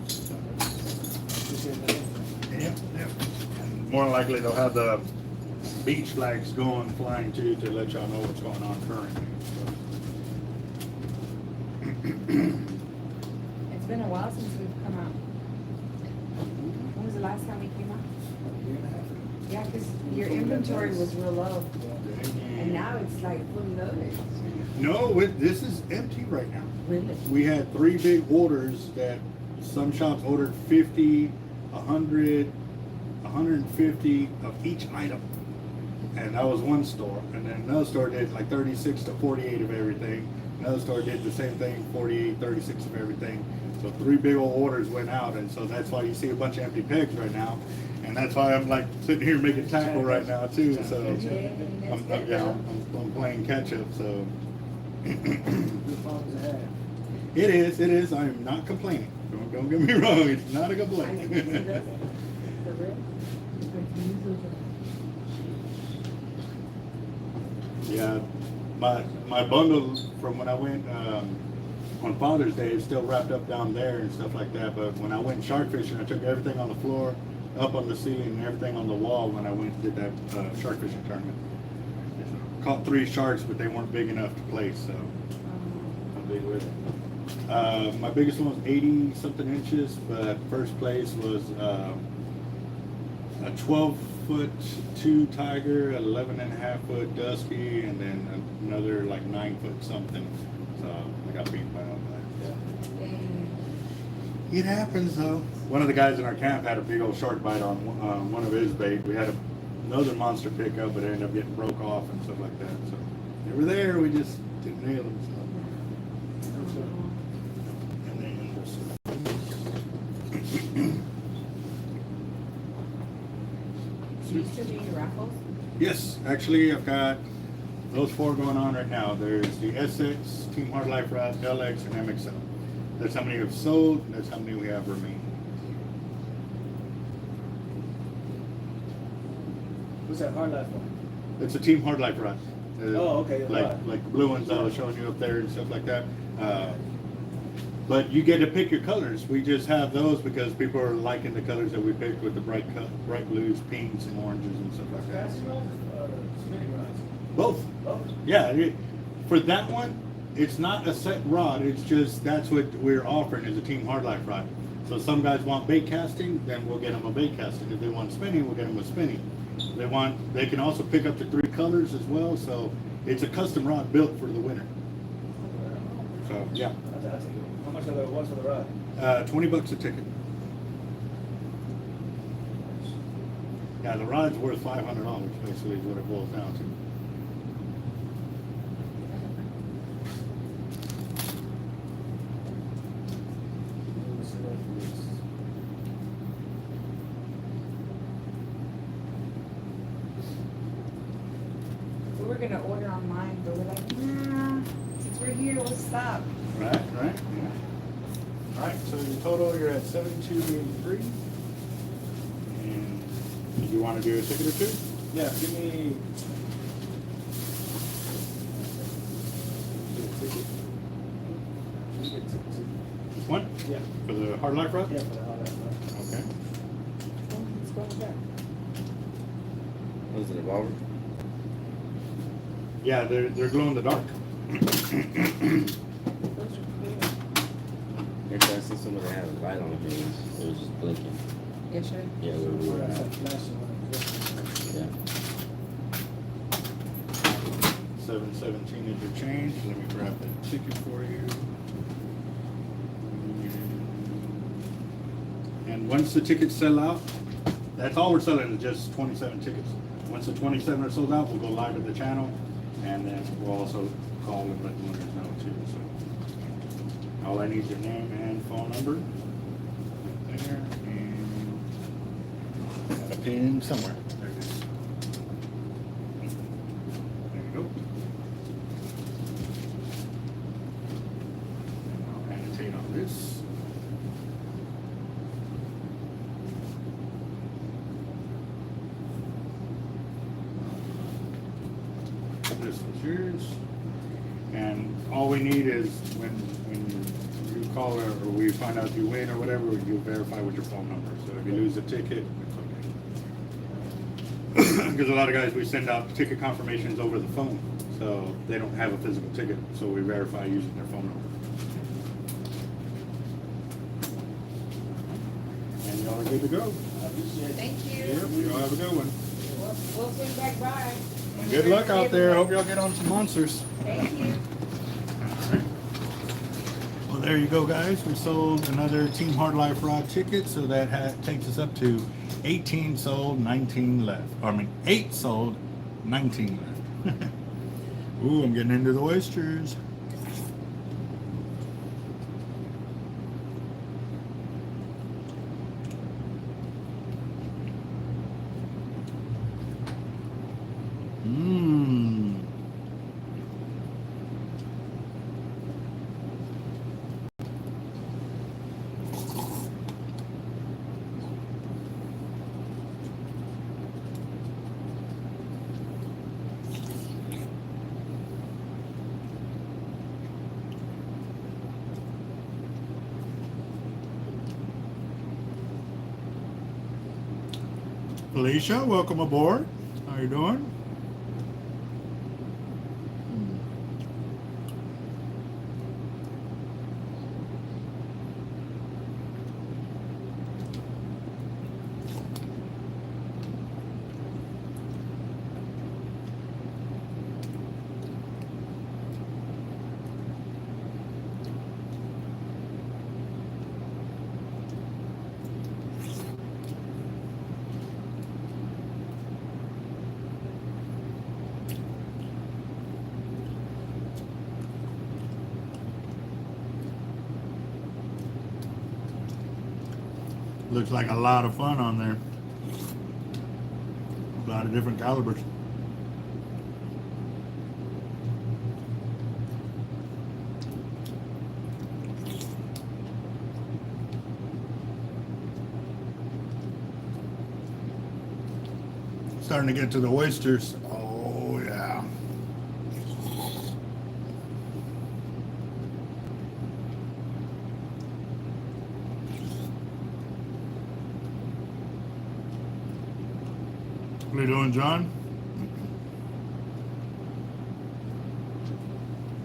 Speaker 1: Yeah. And more than likely they'll have the beach flags going flying too to let y'all know what's going on currently.
Speaker 5: It's been a while since we've come out. When was the last time we came out? Yeah, because your inventory was real low, and now it's like fully loaded.
Speaker 1: No, this is empty right now.
Speaker 5: Really?
Speaker 1: We had 3 big orders that some shops ordered 50, 100, 150 of each item. And that was one store. And then another store did like 36 to 48 of everything. Another store did the same thing, 48, 36 of everything. So 3 big old orders went out, and so that's why you see a bunch of empty pegs right now. And that's why I'm like sitting here making tackle right now too. So I'm playing catch up. So it is. I am not complaining. Don't get me wrong. It's not a complaint. Yeah, my bundle from when I went on Father's Day is still wrapped up down there and stuff like that. But when I went shark fishing, I took everything on the floor, up on the sea, and everything on the wall when I went and did that shark fishing tournament. Caught 3 sharks, but they weren't big enough to place, so how big was it? My biggest one was 80 something inches, but first place was a 12-foot 2 tiger, 11.5-foot dusky, and then another like 9-foot something. So I got beat by all that. It happens though. One of the guys in our camp had a big old shark bite on one of his bait. We had another monster pick up, but it ended up getting broke off and stuff like that. So they were there, we just didn't nail them. So. And then
Speaker 5: Do you still do your raffles?
Speaker 1: yes, actually I've got those 4 going on right now. There's the SX, Team Hard Life Rod, LX, and MXL. That's how many we've sold, and that's how many we have remaining.
Speaker 3: What's that hard life one?
Speaker 1: It's a Team Hard Life Rod.
Speaker 3: Oh, okay.
Speaker 1: Like the blue ones I was showing you up there and stuff like that. But you get to pick your colors. We just have those because people are liking the colors that we picked with the bright blues, pinks, and oranges and stuff like that. Both. Yeah. For that one, it's not a set rod. It's just that's what we're offering is a Team Hard Life rod. So some guys want bait casting, then we'll get them a bait casting. If they want spinning, we'll get them a spinning. They can also pick up to 3 colors as well. So it's a custom rod built for the winter. So yeah.
Speaker 3: How much are the ones for the rod?
Speaker 1: $20 a ticket. Yeah, the rod's worth $500 basically is what it boils down to.
Speaker 5: We were gonna order online, but we're like, nah. stop.
Speaker 1: Right, right, yeah. Alright, so your total, you're at 7283. And did you want to do a ticket or two?
Speaker 3: Yeah, give me.
Speaker 1: One?
Speaker 3: Yeah.
Speaker 1: For the hard life rod?
Speaker 3: Yeah, for the hard life rod.
Speaker 1: Okay.
Speaker 5: Let's go with that.
Speaker 6: Was it a revolver?
Speaker 1: Yeah, they're glow in the dark.
Speaker 5: Those are clear.
Speaker 6: Actually, I see someone that had a light on the hands. It was just blinking.
Speaker 5: Yeah, sure.
Speaker 6: Yeah, where we were
Speaker 3: That's
Speaker 6: at.
Speaker 3: that flashing one.
Speaker 6: Yeah.
Speaker 1: 717 is your change. Let me grab that ticket for you. And once the tickets sell out, that's all we're selling is just 27 tickets. Once the 27 are sold out, we'll go live at the channel, and then we'll also call and let the winners know too. So all I need is your name and phone number. Right there, and got a pin somewhere. There it is. There you go. And I'll annotate on this. This is yours. And all we need is when you call or we find out you win or whatever, you verify with your phone number. So if you lose a ticket, it's okay. Because a lot of guys, we send out ticket confirmations over the phone. So they don't have a physical ticket. So we verify using their phone number. And y'all are good to go.
Speaker 5: Thank you.
Speaker 1: Yep, y'all have a good one.
Speaker 5: We'll swing back by.
Speaker 1: Good luck out there. Hope y'all get on some monsters.
Speaker 5: Thank you.
Speaker 1: Well, there you go, guys. We sold another Team Hard Life Rod ticket, so that takes us up to 18 sold, 19 left. I mean, 8 sold, 19 left. Ooh, I'm getting into the oysters. Mmm. Felicia, welcome aboard. How you doing? Looks like a lot of fun on there. A lot of different calibers. Starting to get to the oysters. Oh yeah. What are you doing, John?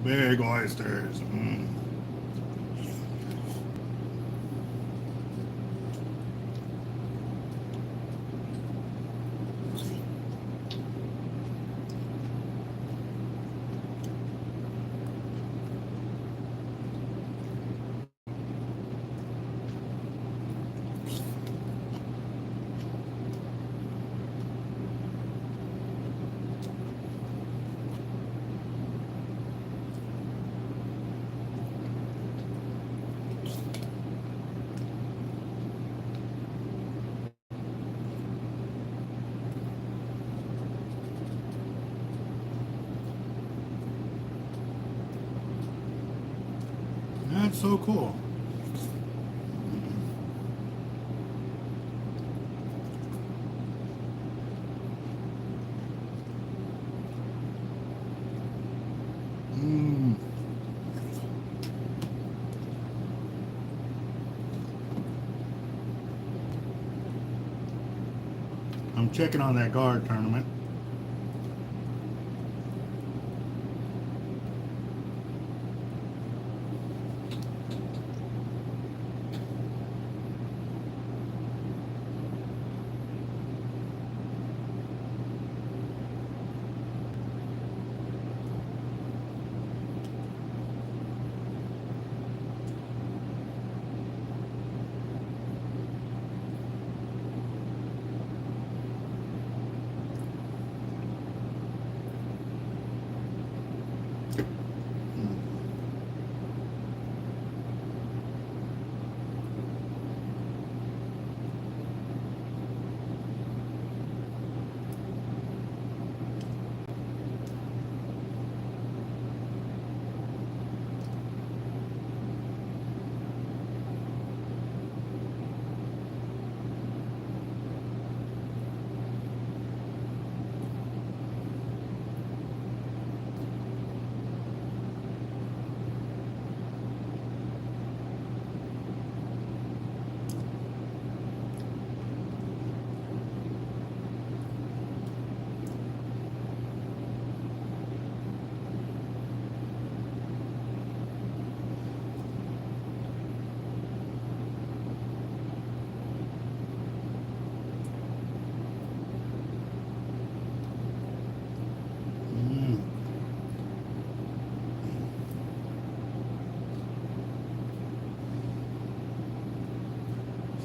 Speaker 1: Big oysters. Mm. That's so cool. Mm. I'm checking on that guard tournament.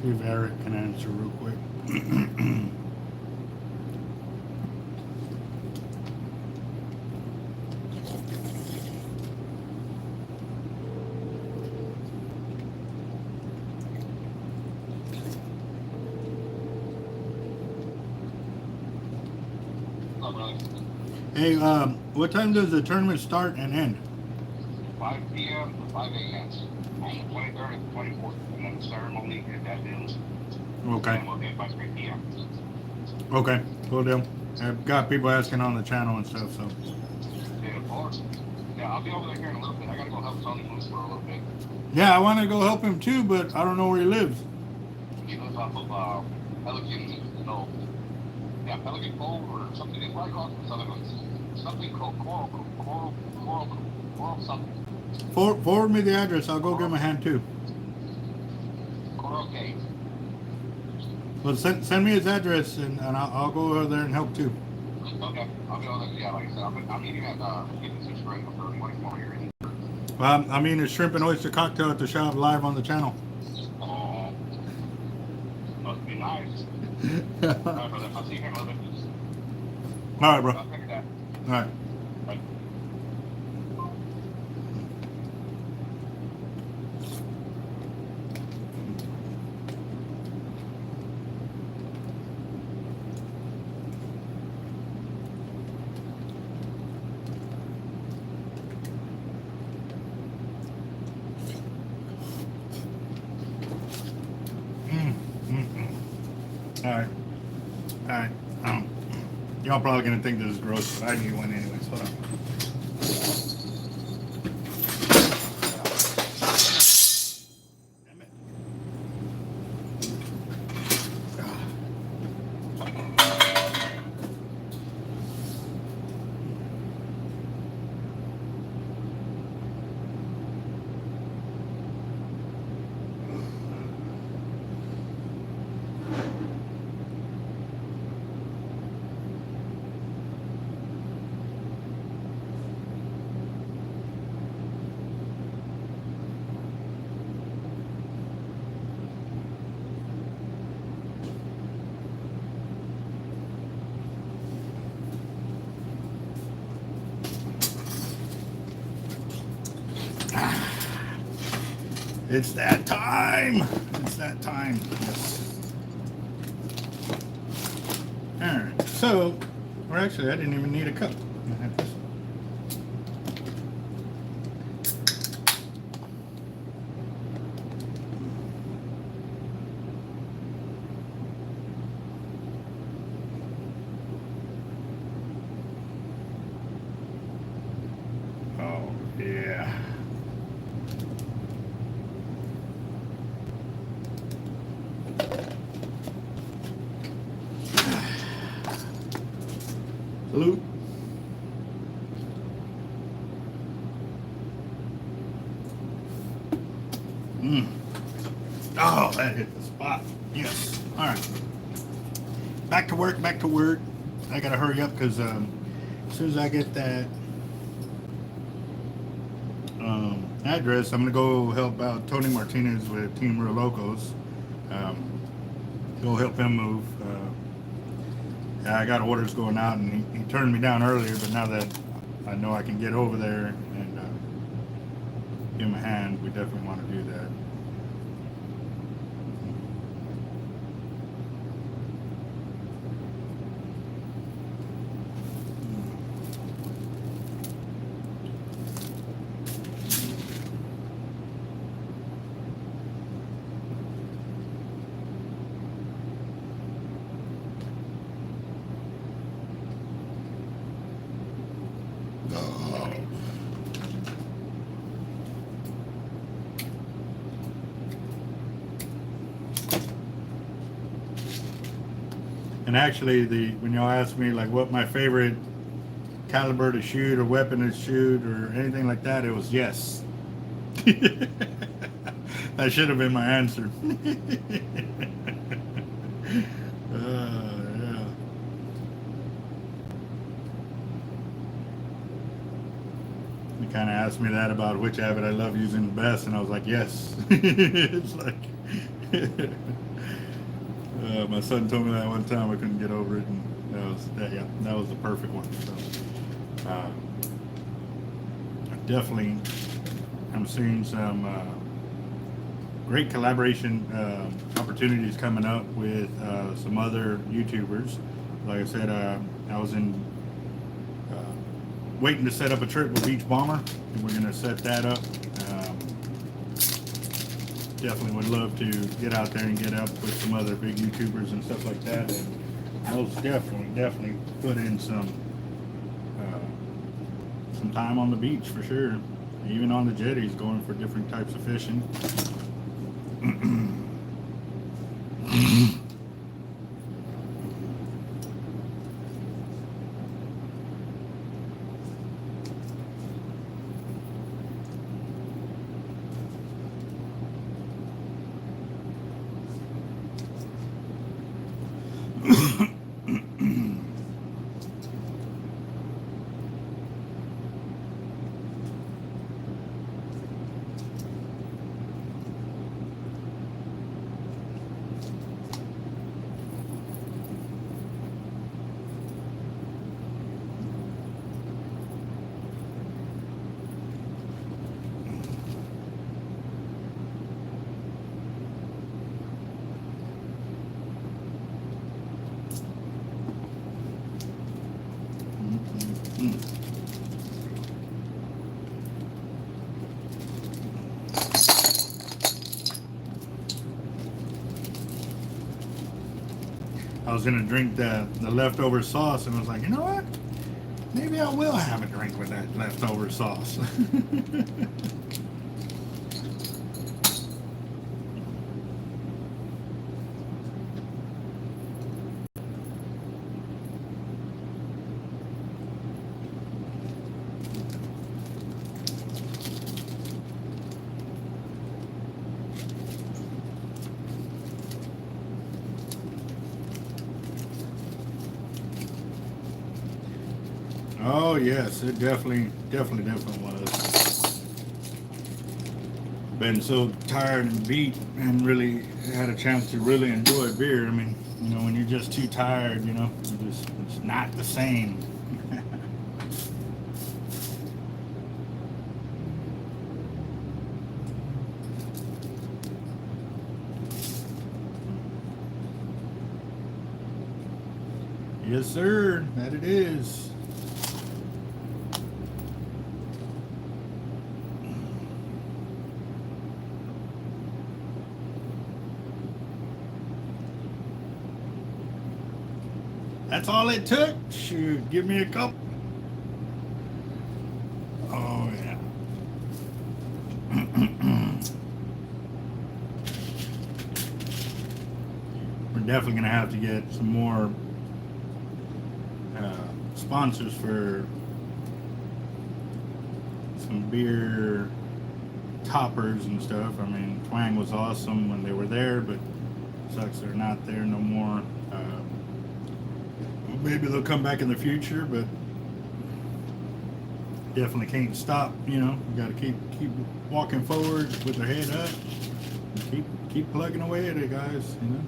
Speaker 1: See if Eric can answer real quick. Hey, what time does the tournament start and end?
Speaker 7: 5 p.m. to 5 a.m. on the 23rd and 24th, and then the ceremony is at noon.
Speaker 1: Okay.
Speaker 7: And we'll get by 3 p.m.
Speaker 1: Okay, cool deal. I've got people asking on the channel and stuff, so.
Speaker 7: Yeah, of course. Yeah, I'll be over there here in a little bit. I gotta go help Tony Moose for a little bit.
Speaker 1: Yeah, I want to go help him too, but I don't know where he lives.
Speaker 7: He lives off of Pelican, no, yeah, Pelican Cove or something. It's right across from Southern Ones. Something called Coral something.
Speaker 1: Forward me the address. I'll go give him a hand too.
Speaker 7: Coral Cave.
Speaker 1: Well, send me his address and I'll go over there and help too.
Speaker 7: Okay, I'll be over there. Yeah, like I said, I'm eating at getting some shrimp for everybody while you're in.
Speaker 1: Well, I mean, a shrimp and oyster cocktail at the shop live on the channel.
Speaker 7: Oh, must be nice. All right, brother. I'll see you here in a little bit.
Speaker 1: All right, bro.
Speaker 7: I'll figure that.
Speaker 1: All right.
Speaker 7: Bye.
Speaker 1: All right. All right. Y'all probably gonna think this is gross, but I need one anyways. Hold on. Damn it. It's that time. It's that time. Yes. All right. So, or actually, I didn't even need a cup. I had this. Salute. Oh, that hit the spot. Yes. All right. Back to work. Back to work. I gotta hurry up because as soon as I get that address, I'm gonna go help out Tony Martinez with Team Real Locos. Go help him move. I got orders going out, and he turned me down earlier, but now that I know I can get over there and give him a hand, we definitely want to do that. And actually, when y'all ask me like what my favorite caliber to shoot or weapon to shoot or anything like that, it was yes. That should have been my answer. Yeah. You kind of asked me that about which habit I love using the best, and I was like, yes. It's like. My son told me that one time, I couldn't get over it, and that was the perfect one. So, definitely, I'm seeing some great collaboration opportunities coming up with some other YouTubers. Like I said, I was waiting to set up a trip with Beach Bomber, and we're gonna set that up. Definitely would love to get out there and get up with some other big YouTubers and stuff like that, and most definitely put in some time on the beach for sure, even on the jetties, going for different types of fishing. I was gonna drink the leftover sauce, and I was like, you know what? Maybe I will have a drink with that leftover sauce. Oh yes, it definitely was. Been so tired and beat, and really had a chance to really enjoy beer. I mean, you know, when you're just too tired, you know, it's not the same. Yes, sir. That it is. That's all it took? Shoot, give me a couple. Oh, yeah. We're definitely going to have to get some more sponsors for some beer toppers and stuff. I mean, Twang was awesome when they were there, but sucks they're not there no more. Maybe they'll come back in the future, but definitely can't stop. You know, you got to keep walking forward with their head up. Keep plugging away at it, guys. You know.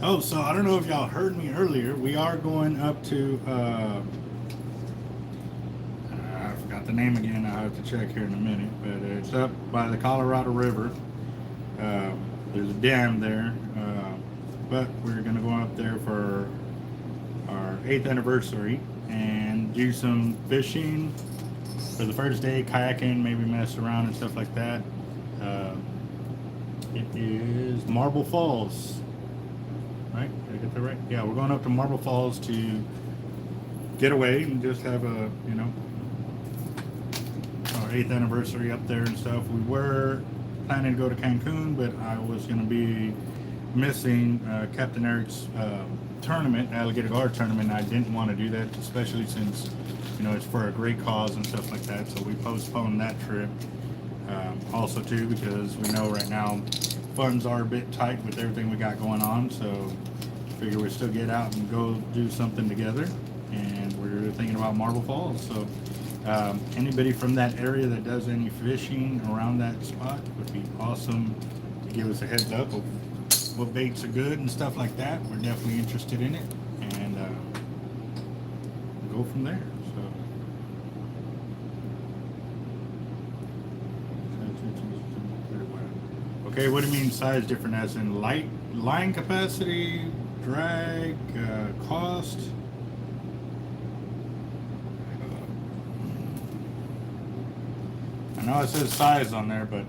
Speaker 1: Oh, so I don't know if y'all heard me earlier. We are going up to, I forgot the name again. I'll have to check here in a minute. But it's up by the Colorado River. There's a dam there. But we're going to go up there for our 8th anniversary and do some fishing for the first day, kayaking, maybe mess around and stuff like that. It is Marble Falls. Right? Did I get that right? Yeah, we're going up to Marble Falls to get away and just have a, you know, our 8th anniversary up there and stuff. We were planning to go to Cancun, but I was going to be missing Captain Eric's tournament, Alligator Guard tournament. I didn't want to do that, especially since, you know, it's for a great cause and stuff like that. So we postponed that trip. Also, too, because we know right now funds are a bit tight with everything we got going on, so figure we still get out and go do something together. And we're thinking about Marble Falls, so anybody from that area that does any fishing around that spot would be awesome to give us a heads up of what baits are good and stuff like that. We're definitely interested in it, and go from there. Okay, what do you mean size different? As in line capacity, drag, cost? I know it says size on there, but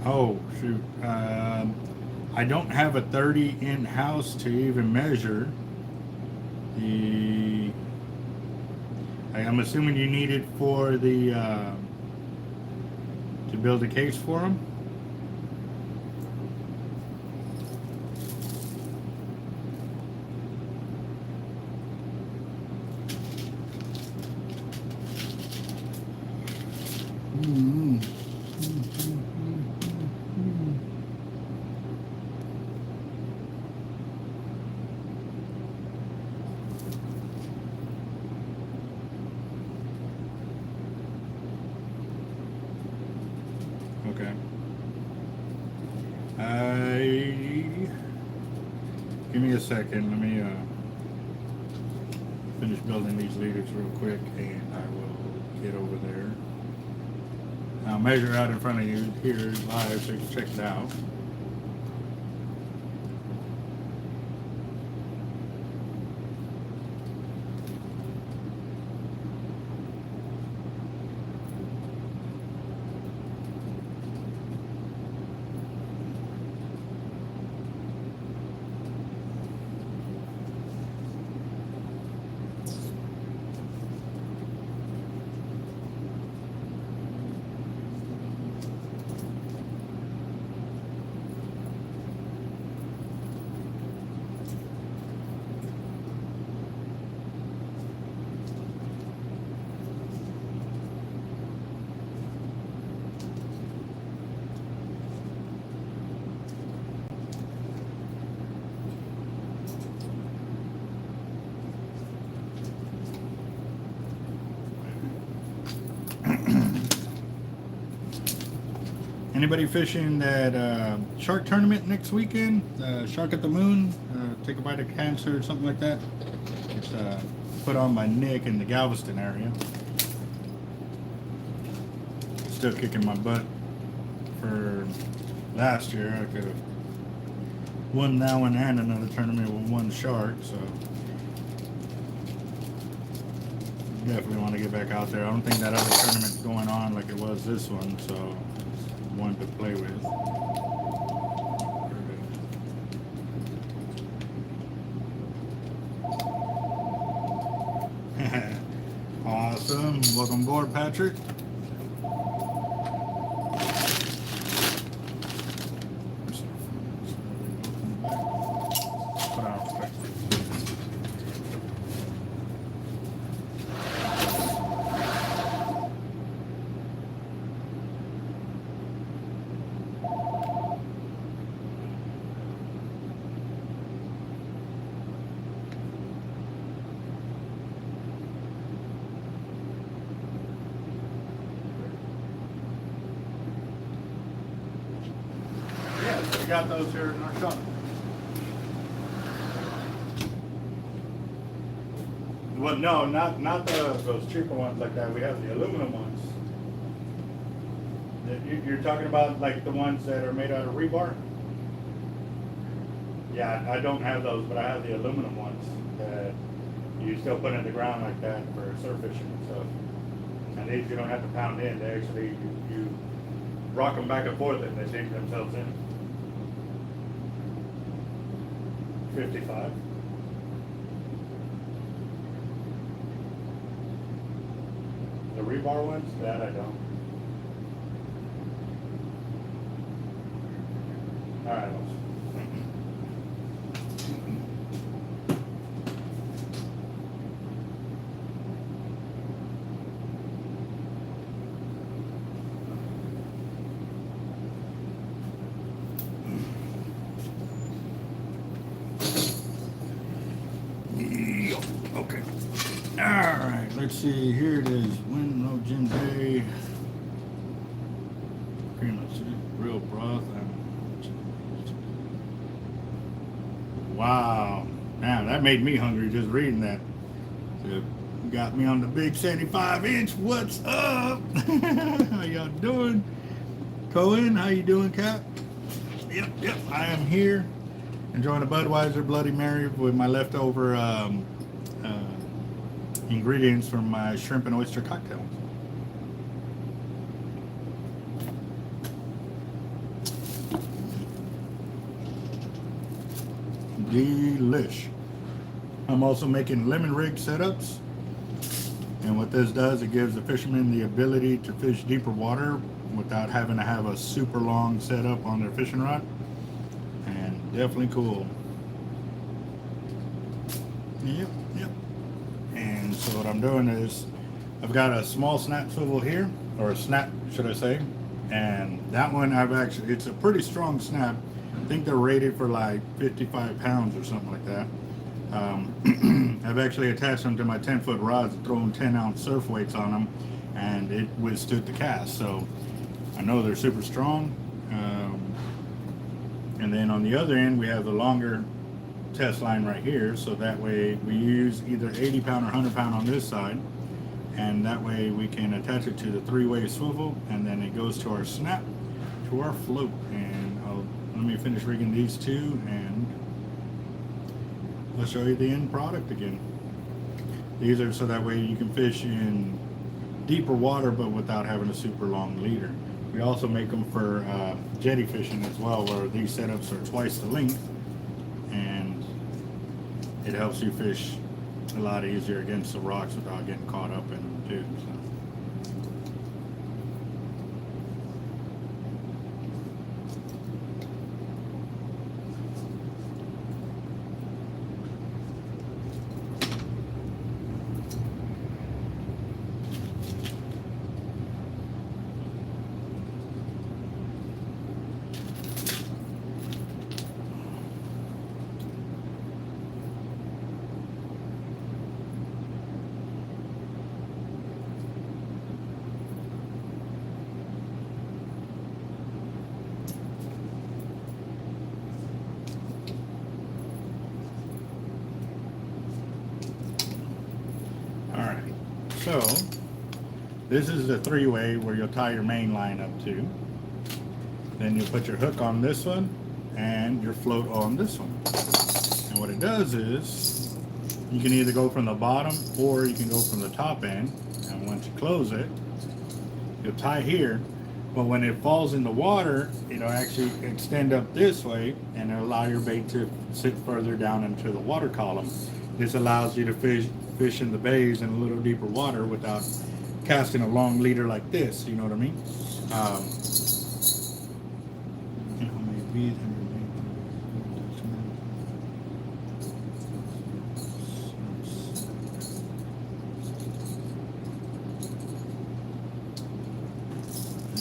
Speaker 1: oh shoot, I don't have a 30 in-house to even measure. I'm assuming you need it for the to build a case for them. Okay. Give me a second. Let me finish building these leaders real quick, and I will get over there. I'll measure out in front of you here live so you can check it out. Anybody fishing that shark tournament next weekend? Shark at the Moon, Take a Bite of Cancer or something like that. It's put on by Nick in the Galveston area. Still kicking my butt for last year. I could have won that one and another tournament with one shark, so definitely want to get back out there. I don't think that other tournament's going on like it was this one, so it's one to play with. Awesome. Welcome aboard, Patrick. We got those here in our shop. Well, no, not those cheaper ones like that. We have the aluminum ones. You're talking about like the ones that are made out of rebar? Yeah, I don't have those, but I have the aluminum ones that you still put in the ground like that for surf fishing and stuff. And these you don't have to pound in. They actually, you rock them back and forth and they sink themselves in. 55. The rebar ones, that I don't. All right. Okay. All right. Let's see. Here it is. Win no Jim Day. Pretty much real broth. Wow. Man, that made me hungry just reading that. So, got me on the big 75-inch. What's up? How y'all doing? Cohen, how you doing, Cap? Yep. I am here. Enjoying a Budweiser Bloody Mary with my leftover ingredients from my shrimp and oyster cocktail. Delish. I'm also making lemon rig setups, and what this does, it gives the fishermen the ability to fish deeper water without having to have a super long setup on their fishing rod, and definitely cool. Yep. And so what I'm doing is I've got a small snap swivel here, or a snap should I say, and that one it's a pretty strong snap. I think they're rated for like 55 pounds or something like that. I've actually attached them to my 10-foot rods, throwing 10-ounce surf weights on them, and it withstood the cast. So I know they're super strong. And then on the other end, we have the longer test line right here. So that way we use either 80 pound or 100 pound on this side. And that way we can attach it to the 3-way swivel, and then it goes to our snap, to our float. And let me finish rigging these two, and I'll show you the end product again. These are so that way you can fish in deeper water, but without having a super long leader. We also make them for jetty fishing as well, where these setups are twice the length, and it helps you fish a lot easier against the rocks without getting caught up in them too. So. So this is the 3-way where you'll tie your main line up to. Then you'll put your hook on this one, and your float on this one. And what it does is you can either go from the bottom or you can go from the top end. And once you close it, you'll tie here. But when it falls in the water, it'll actually extend up this way and it'll allow your bait to sit further down into the water column. This allows you to fish in the bays in a little deeper water without casting a long leader like this, you know what I mean?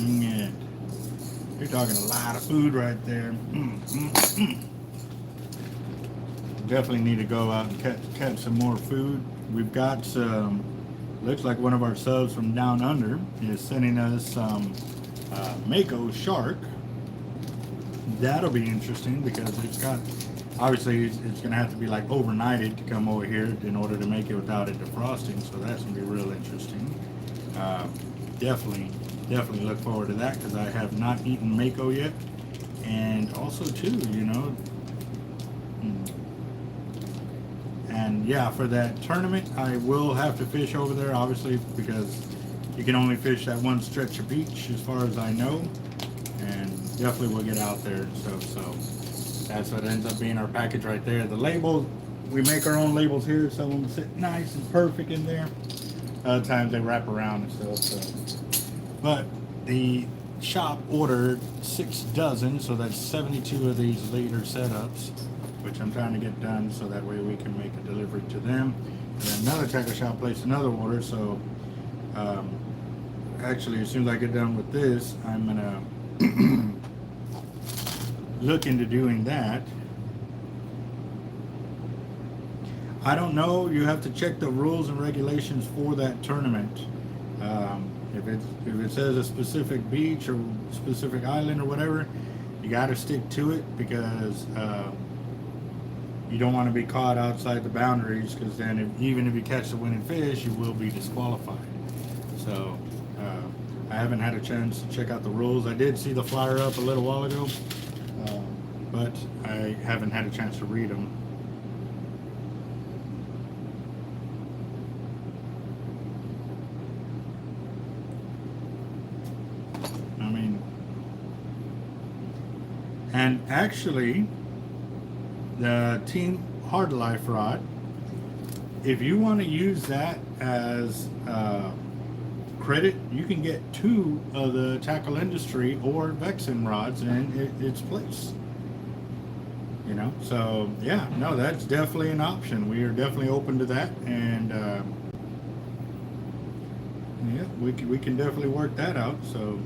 Speaker 1: Yeah. You're talking a lot of food right there. Definitely need to go out and catch some more food. We've got some, looks like one of our subs from down under is sending us some Mako shark. That'll be interesting because it's got, obviously it's going to have to be like overnighted to come over here in order to make it without it defrosting. So that's going to be real interesting. Definitely look forward to that because I have not eaten Mako yet. And also too, you know, and yeah, for that tournament, I will have to fish over there, obviously, because you can only fish that one stretch of beach as far as I know. And definitely we'll get out there and stuff. So that's what ends up being our package right there. The labels, we make our own labels here. Some of them sit nice and perfect in there. Other times they wrap around and stuff. So. But the shop ordered 6 dozen, so that's 72 of these leader setups, which I'm trying to get done so that way we can make a delivery to them. And then another tackle shop placed another order, so actually as soon as I get done with this, I'm gonna look into doing that. I don't know, you have to check the rules and regulations for that tournament. If it says a specific beach or specific island or whatever, you got to stick to it because you don't want to be caught outside the boundaries, because then even if you catch the winning fish, you will be disqualified. So I haven't had a chance to check out the rules. I did see the flyer up a little while ago, but I haven't had a chance to read them. And actually, the Team Hard Life rod, if you want to use that as credit, you can get 2 of the Tackle Industry or Vexen rods in its place. You know, so yeah, no, that's definitely an option. We are definitely open to that, and yeah, we can definitely work that out. So.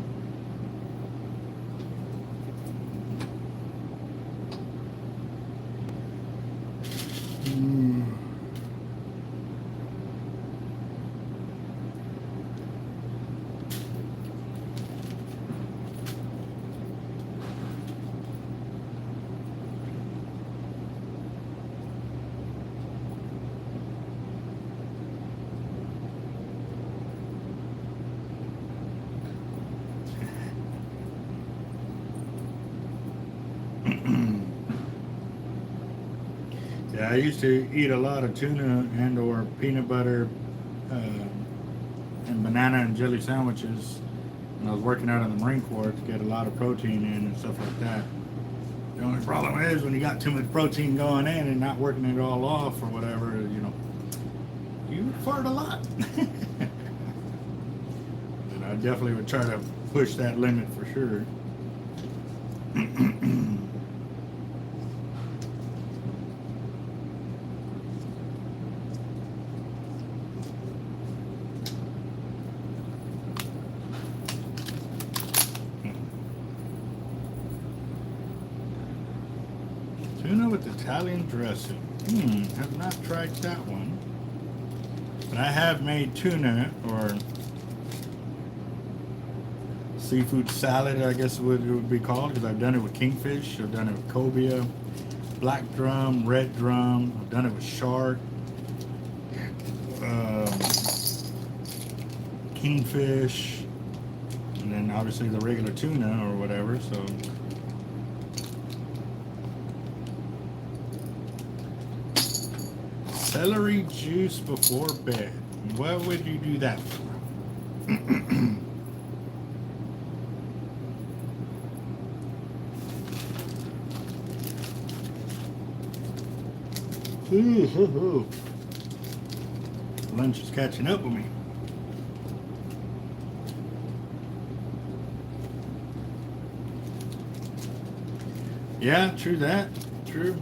Speaker 1: Yeah, I used to eat a lot of tuna and or peanut butter and banana and jelly sandwiches when I was working out in the Marine Corps to get a lot of protein in and stuff like that. The only problem is when you got too much protein going in and not working it all off or whatever, you know, you fart a lot. And I definitely would try to push that limit for sure. Tuna with Italian dressing. Have not tried that one. But I have made tuna or seafood salad, I guess it would be called, because I've done it with kingfish, I've done it with cobia, black drum, red drum, I've done it with shark, kingfish, and then obviously the regular tuna or whatever. So Celery juice before bed. What would you do that for? Lunch is catching up with me. Yeah, true that. True.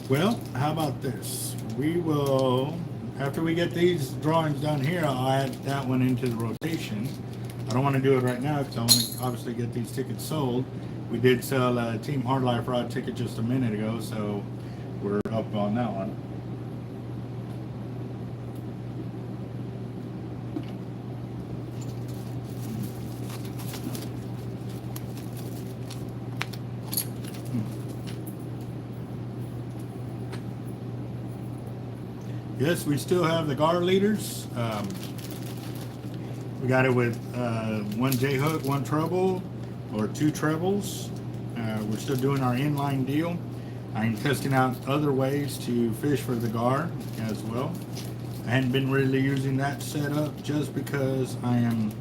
Speaker 1: Well, how about this? We will, after we get these drawings done here, I'll add that one into the rotation. I don't want to do it right now because I want to obviously get these tickets sold. We did sell a Team Hard Life Rod ticket just a minute ago, so we're up on that one. Yes, we still have the gar leaders. We got it with one J hook, one treble, or two trebles. We're still doing our inline deal. I'm testing out other ways to fish for the gar as well. I hadn't been really using that setup just because I am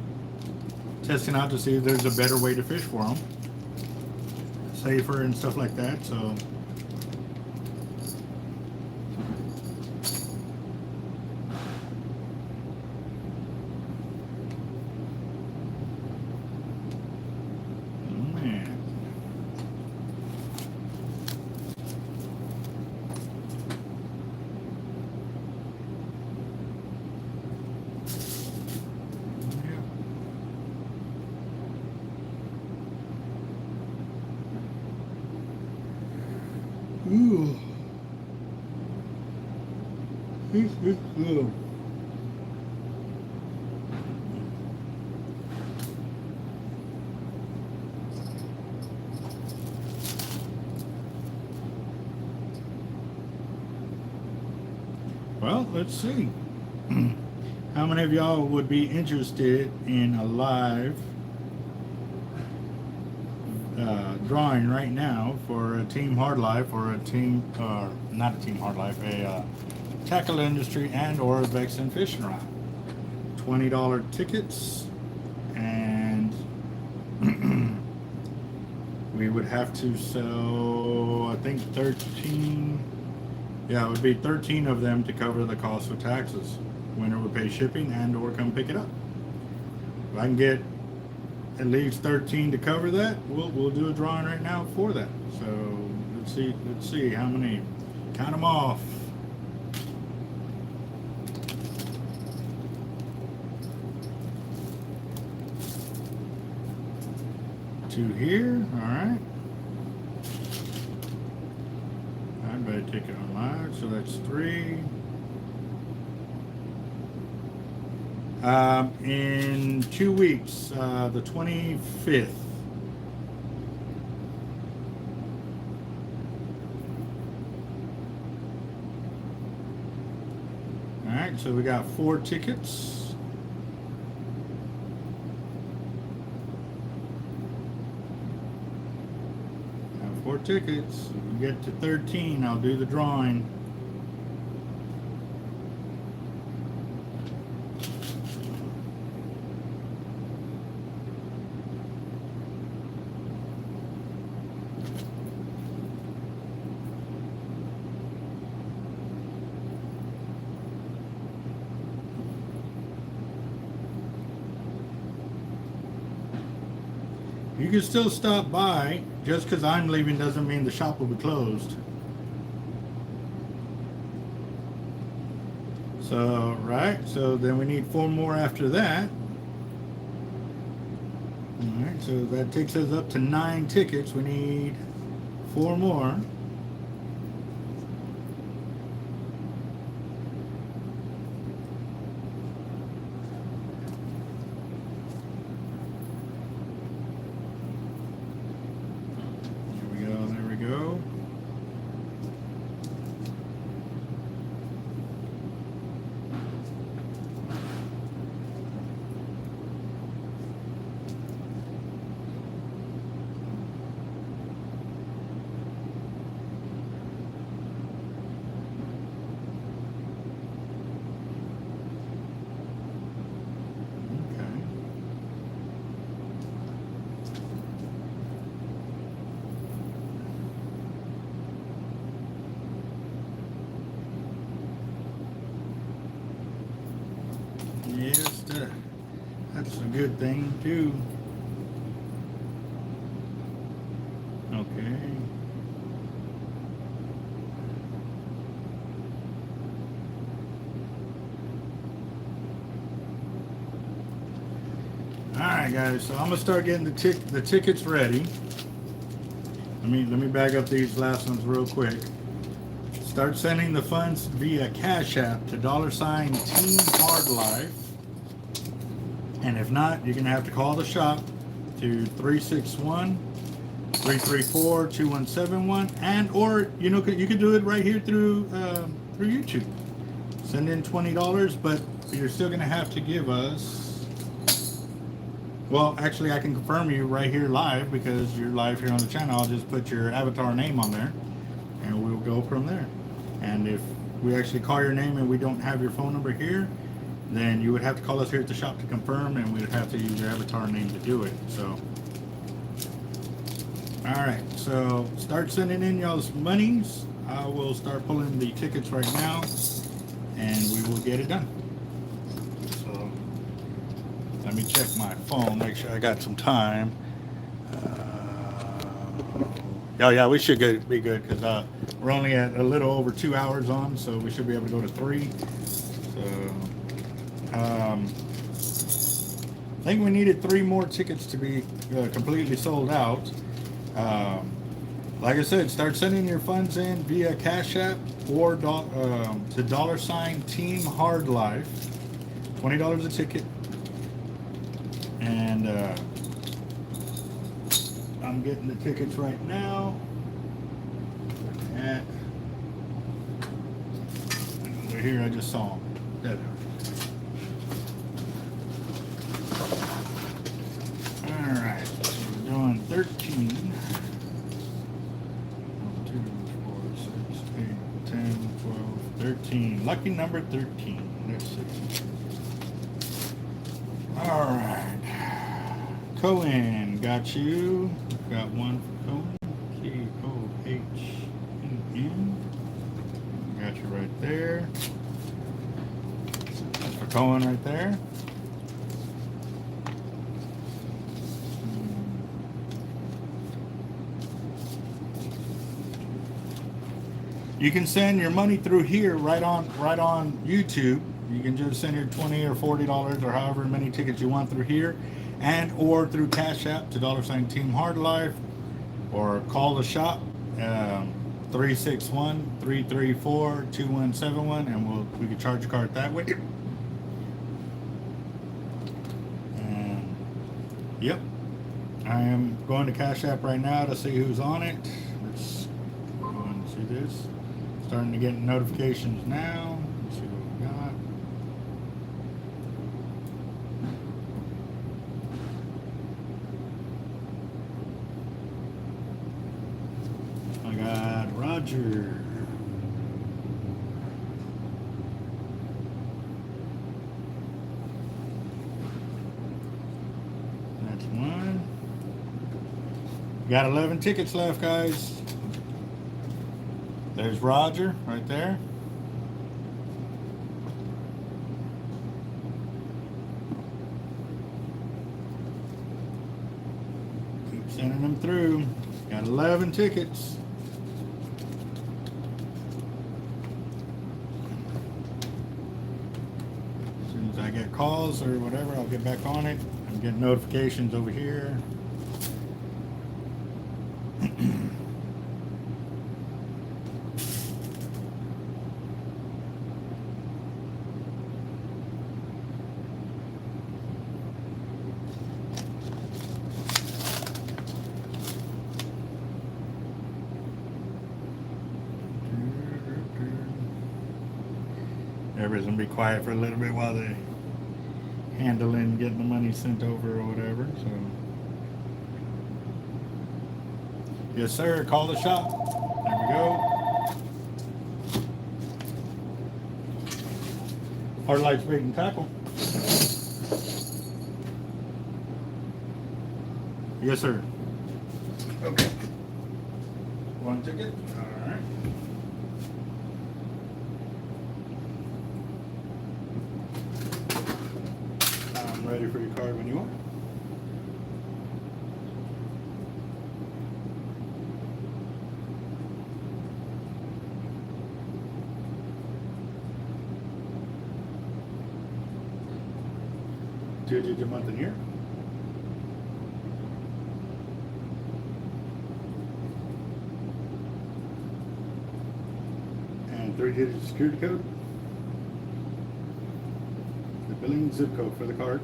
Speaker 1: testing out to see if there's a better way to fish for them, safer and stuff like that. So. Ooh. This is good. Well, let's see. How many of y'all would be interested in a live drawing right now for a Team Hard Life or a team, not a Team Hard Life, a tackle industry and or a Vexen fishing rod? $20 tickets, and we would have to sell, I think 13, yeah, it would be 13 of them to cover the cost of taxes. Winner would pay shipping and or come pick it up. If I can get at least 13 to cover that, we'll do a drawing right now for that. So let's see how many. Count them off. Two here, all right. I'd better take it on live, so that's 3. In 2 weeks, the 25th. All right, so we got 4 tickets. Got 4 tickets. When we get to 13, I'll do the drawing. You can still stop by. Just because I'm leaving doesn't mean the shop will be closed. So, right, so then we need 4 more after that. Alright, so that takes us up to 9 tickets. We need 4 more. Yes, that's a good thing too. Okay. All right, guys. So I'm gonna start getting the tickets ready. Let me back up these last ones real quick. Start sending the funds via Cash App to $Team Hard Life. And if not, you're gonna have to call the shop to 361-334-2171, and or you can do it right here through YouTube. Send in $20, but you're still gonna have to give us. Well, actually, I can confirm you right here live because you're live here on the channel. I'll just put your avatar name on there, and we'll go from there. And if we actually call your name and we don't have your phone number here, then you would have to call us here at the shop to confirm, and we'd have to use your avatar name to do it. So, all right. So start sending in y'all's monies. I will start pulling the tickets right now, and we will get it done. So let me check my phone, make sure I got some time. Yeah, we should be good because we're only at a little over 2 hours on, so we should be able to go to 3. So I think we needed 3 more tickets to be completely sold out. Like I said, start sending your funds in via Cash App or to $Team Hard Life. $20 a ticket. And I'm getting the tickets right now. Over here, I just saw them. There they are. All right, so we're doing 13. 1, 2, 4, 6, 8, 10, 12, 13. Lucky number 13. Let's see. All right. Cohen, got you. Got one for Cohen. Cohen. Got you right there. That's for Cohen right there. You can send your money through here right on YouTube. You can just send your $20 or $40 or however many tickets you want through here, and or through Cash App to $Team Hard Life, or call the shop 361-334-2171, and we can charge your card that way. And yep, I am going to Cash App right now to see who's on it. Let's go and see this. Starting to get notifications now. Let's see what we got. I got Roger. That's one. Got 11 tickets left, guys. There's Roger right there. Keep sending them through. Got 11 tickets. As soon as I get calls or whatever, I'll get back on it. I'm getting notifications over here. Everybody's gonna be quiet for a little bit while they handling getting the money sent over or whatever. So, yes, sir. Call the shop. There we go. Hard Lights Bait and Tackle. Yes, sir. Okay. One ticket. All right. ready for your card when you are. Two-digit month and year. And 3-digit security code. The billing zip code for the card.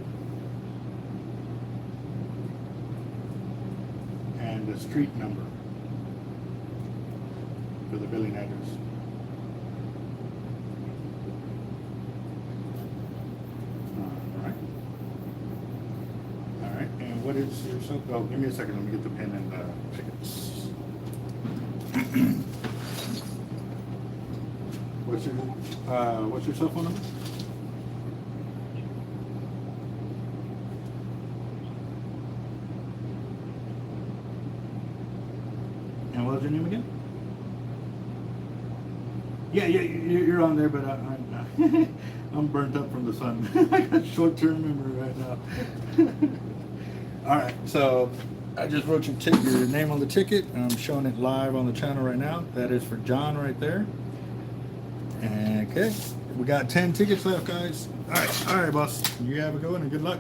Speaker 1: And the street number for the billing address. What is your cell? Oh, give me a second. Let me get the pen and tickets. What's your cell phone number? And what was your name again? Yeah, you're on there, but I'm burnt up from the sun. I got short-term memory right now. All right, so I just wrote your name on the ticket, and I'm showing it live on the channel right now. That is for John right there. Okay, we got 10 tickets left, guys. All right, boss. You have a good one and good luck.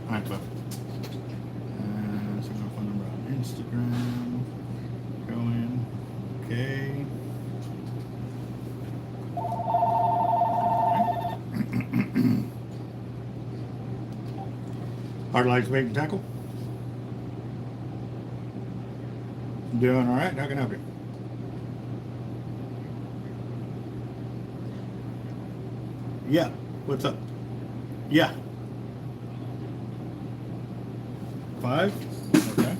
Speaker 1: All right, bud. So my phone number on Instagram. Going. Okay. Hard lights, bait, and tackle. Doing all right. How can I help you? Yeah. What's up? Yeah. 5? Okay.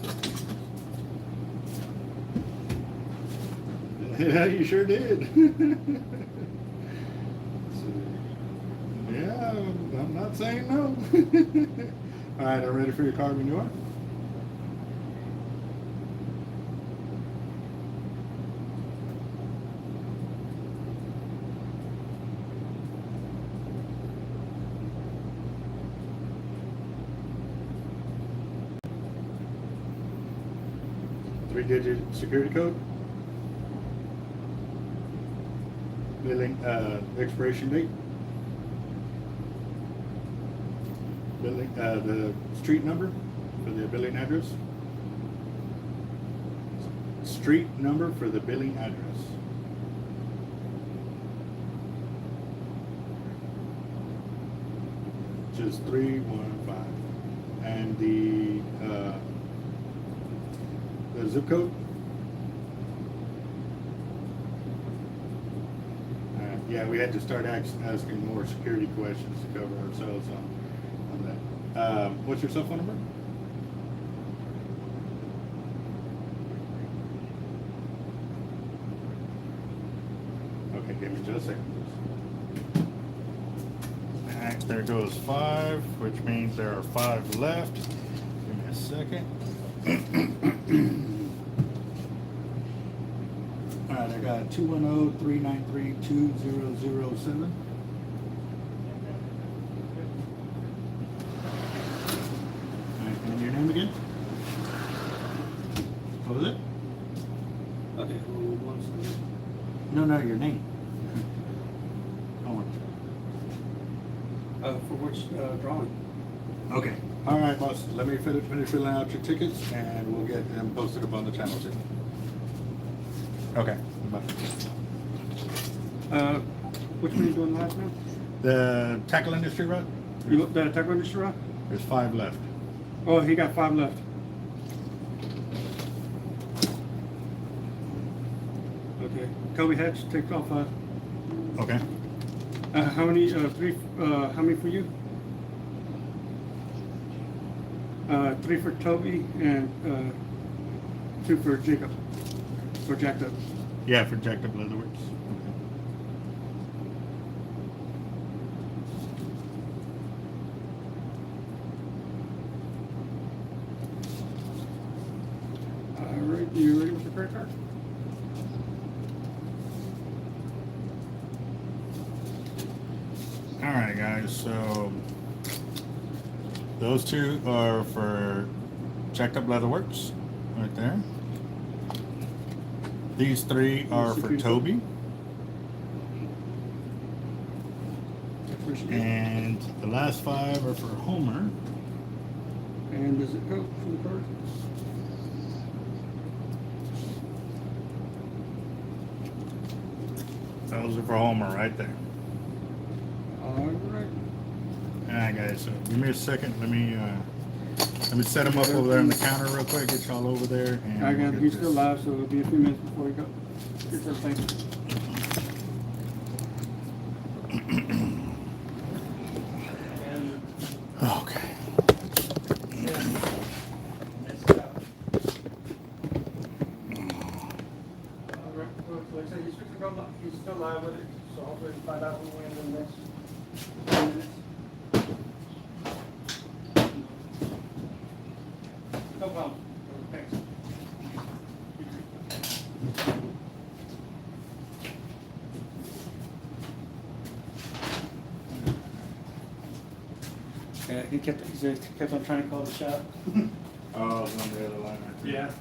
Speaker 1: Yeah, you sure did. Yeah, I'm not saying no. All right, I'm ready for your card when you are. Three-digit security code. Billing expiration date. Billing, the street number for the billing address. Street number for the billing address. Just 315. And the zip code. Yeah, we had to start asking more security questions to cover ourselves on that. What's your cell phone number? Okay, give me just a second, please. Alright, there goes 5, which means there are 5 left. Give me a second. Alright, I got 210-393-2007. And your name again? What was it?
Speaker 2: Okay, one second.
Speaker 1: No, your name.
Speaker 2: For which drawing?
Speaker 1: Okay. All right, boss. Let me finish filling out your tickets, and we'll get them posted up on the channel too. Okay. Bye.
Speaker 2: Which one are you doing last now?
Speaker 1: The tackle industry route?
Speaker 2: You looked at a tackle industry route?
Speaker 1: There's 5 left.
Speaker 2: Oh, he got 5 left. Okay. Kobe Hatch, take off.
Speaker 1: Okay.
Speaker 2: How many? 3. How many for you? 3 for Toby and 2 for Jacob. For Jacked Up.
Speaker 1: Yeah, for Jacked Up Leatherworks.
Speaker 2: All right. You ready with your credit card?
Speaker 1: All right, guys. So those two are for Checked Up Leatherworks, right there. These three are for Toby. And the last 5 are for Homer.
Speaker 2: And does it go from the card?
Speaker 1: Those are for Homer right there.
Speaker 2: All right.
Speaker 1: Alright guys, so give me a second. Let me set them up over there on the counter real quick, get y'all over there. And
Speaker 2: I
Speaker 1: we'll
Speaker 2: got
Speaker 1: get
Speaker 2: he's
Speaker 1: this.
Speaker 2: still live, so it'll be a few minutes before he goes. Here's everything.
Speaker 1: Okay.
Speaker 2: He's still live with it, so hopefully we find out who wins in the next 10 minutes. No problem. Thanks. Yeah, he kept on trying to call the shot.
Speaker 1: Oh, it's on the other line right there.
Speaker 2: Yeah.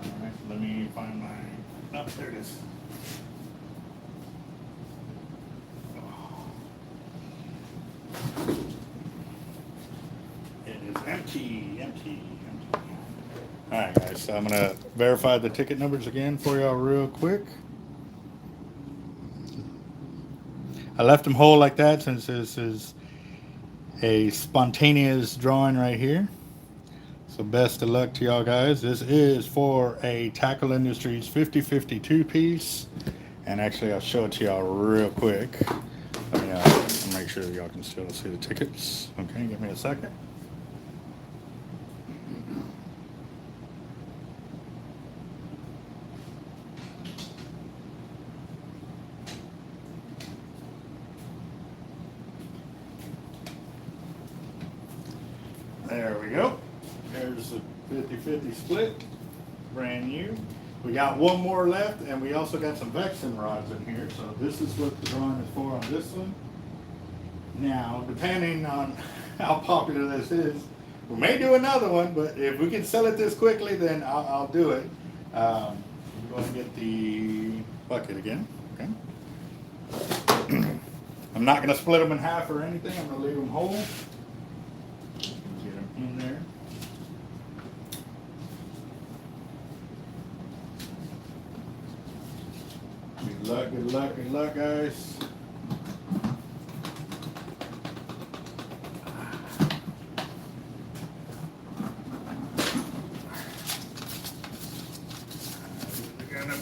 Speaker 1: Alright, let me find my. Oh, there it is. It is empty. Alright guys, so I'm gonna verify the ticket numbers again for y'all real quick. I left them whole like that since this is a spontaneous drawing right here. So best of luck to y'all guys. This is for a Tackle Industries 50/52 piece. And actually I'll show it to y'all real quick. Let me make sure y'all can still see the tickets. Okay, give me a second. There we go. There's a 50/50 split, brand new. We got one more left, and we also got some Vexen rods in here. So this is what the drawing is for on this one. Now, depending on how popular this is, we may do another one, but if we can sell it this quickly, then I'll do it. I'm going to get the bucket again. Okay. I'm not going to split them in half or anything. I'm going to leave them whole. Get them in there. Good luck, guys.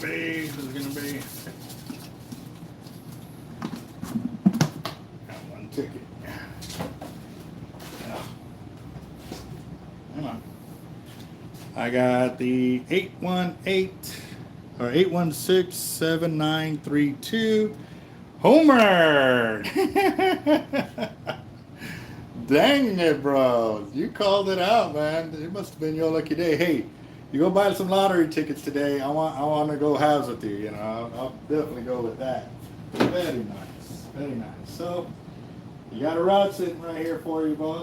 Speaker 1: This is gonna be. Got one ticket. Come on. I got the 818 or 8167932 Homer. Dang it, bro. You called it out, man. It must have been your lucky day. Hey, you go buy some lottery tickets today. I want to go halves with you. You know, I'll definitely go with that. Very nice. So, you got a rod sitting right here for you, boss.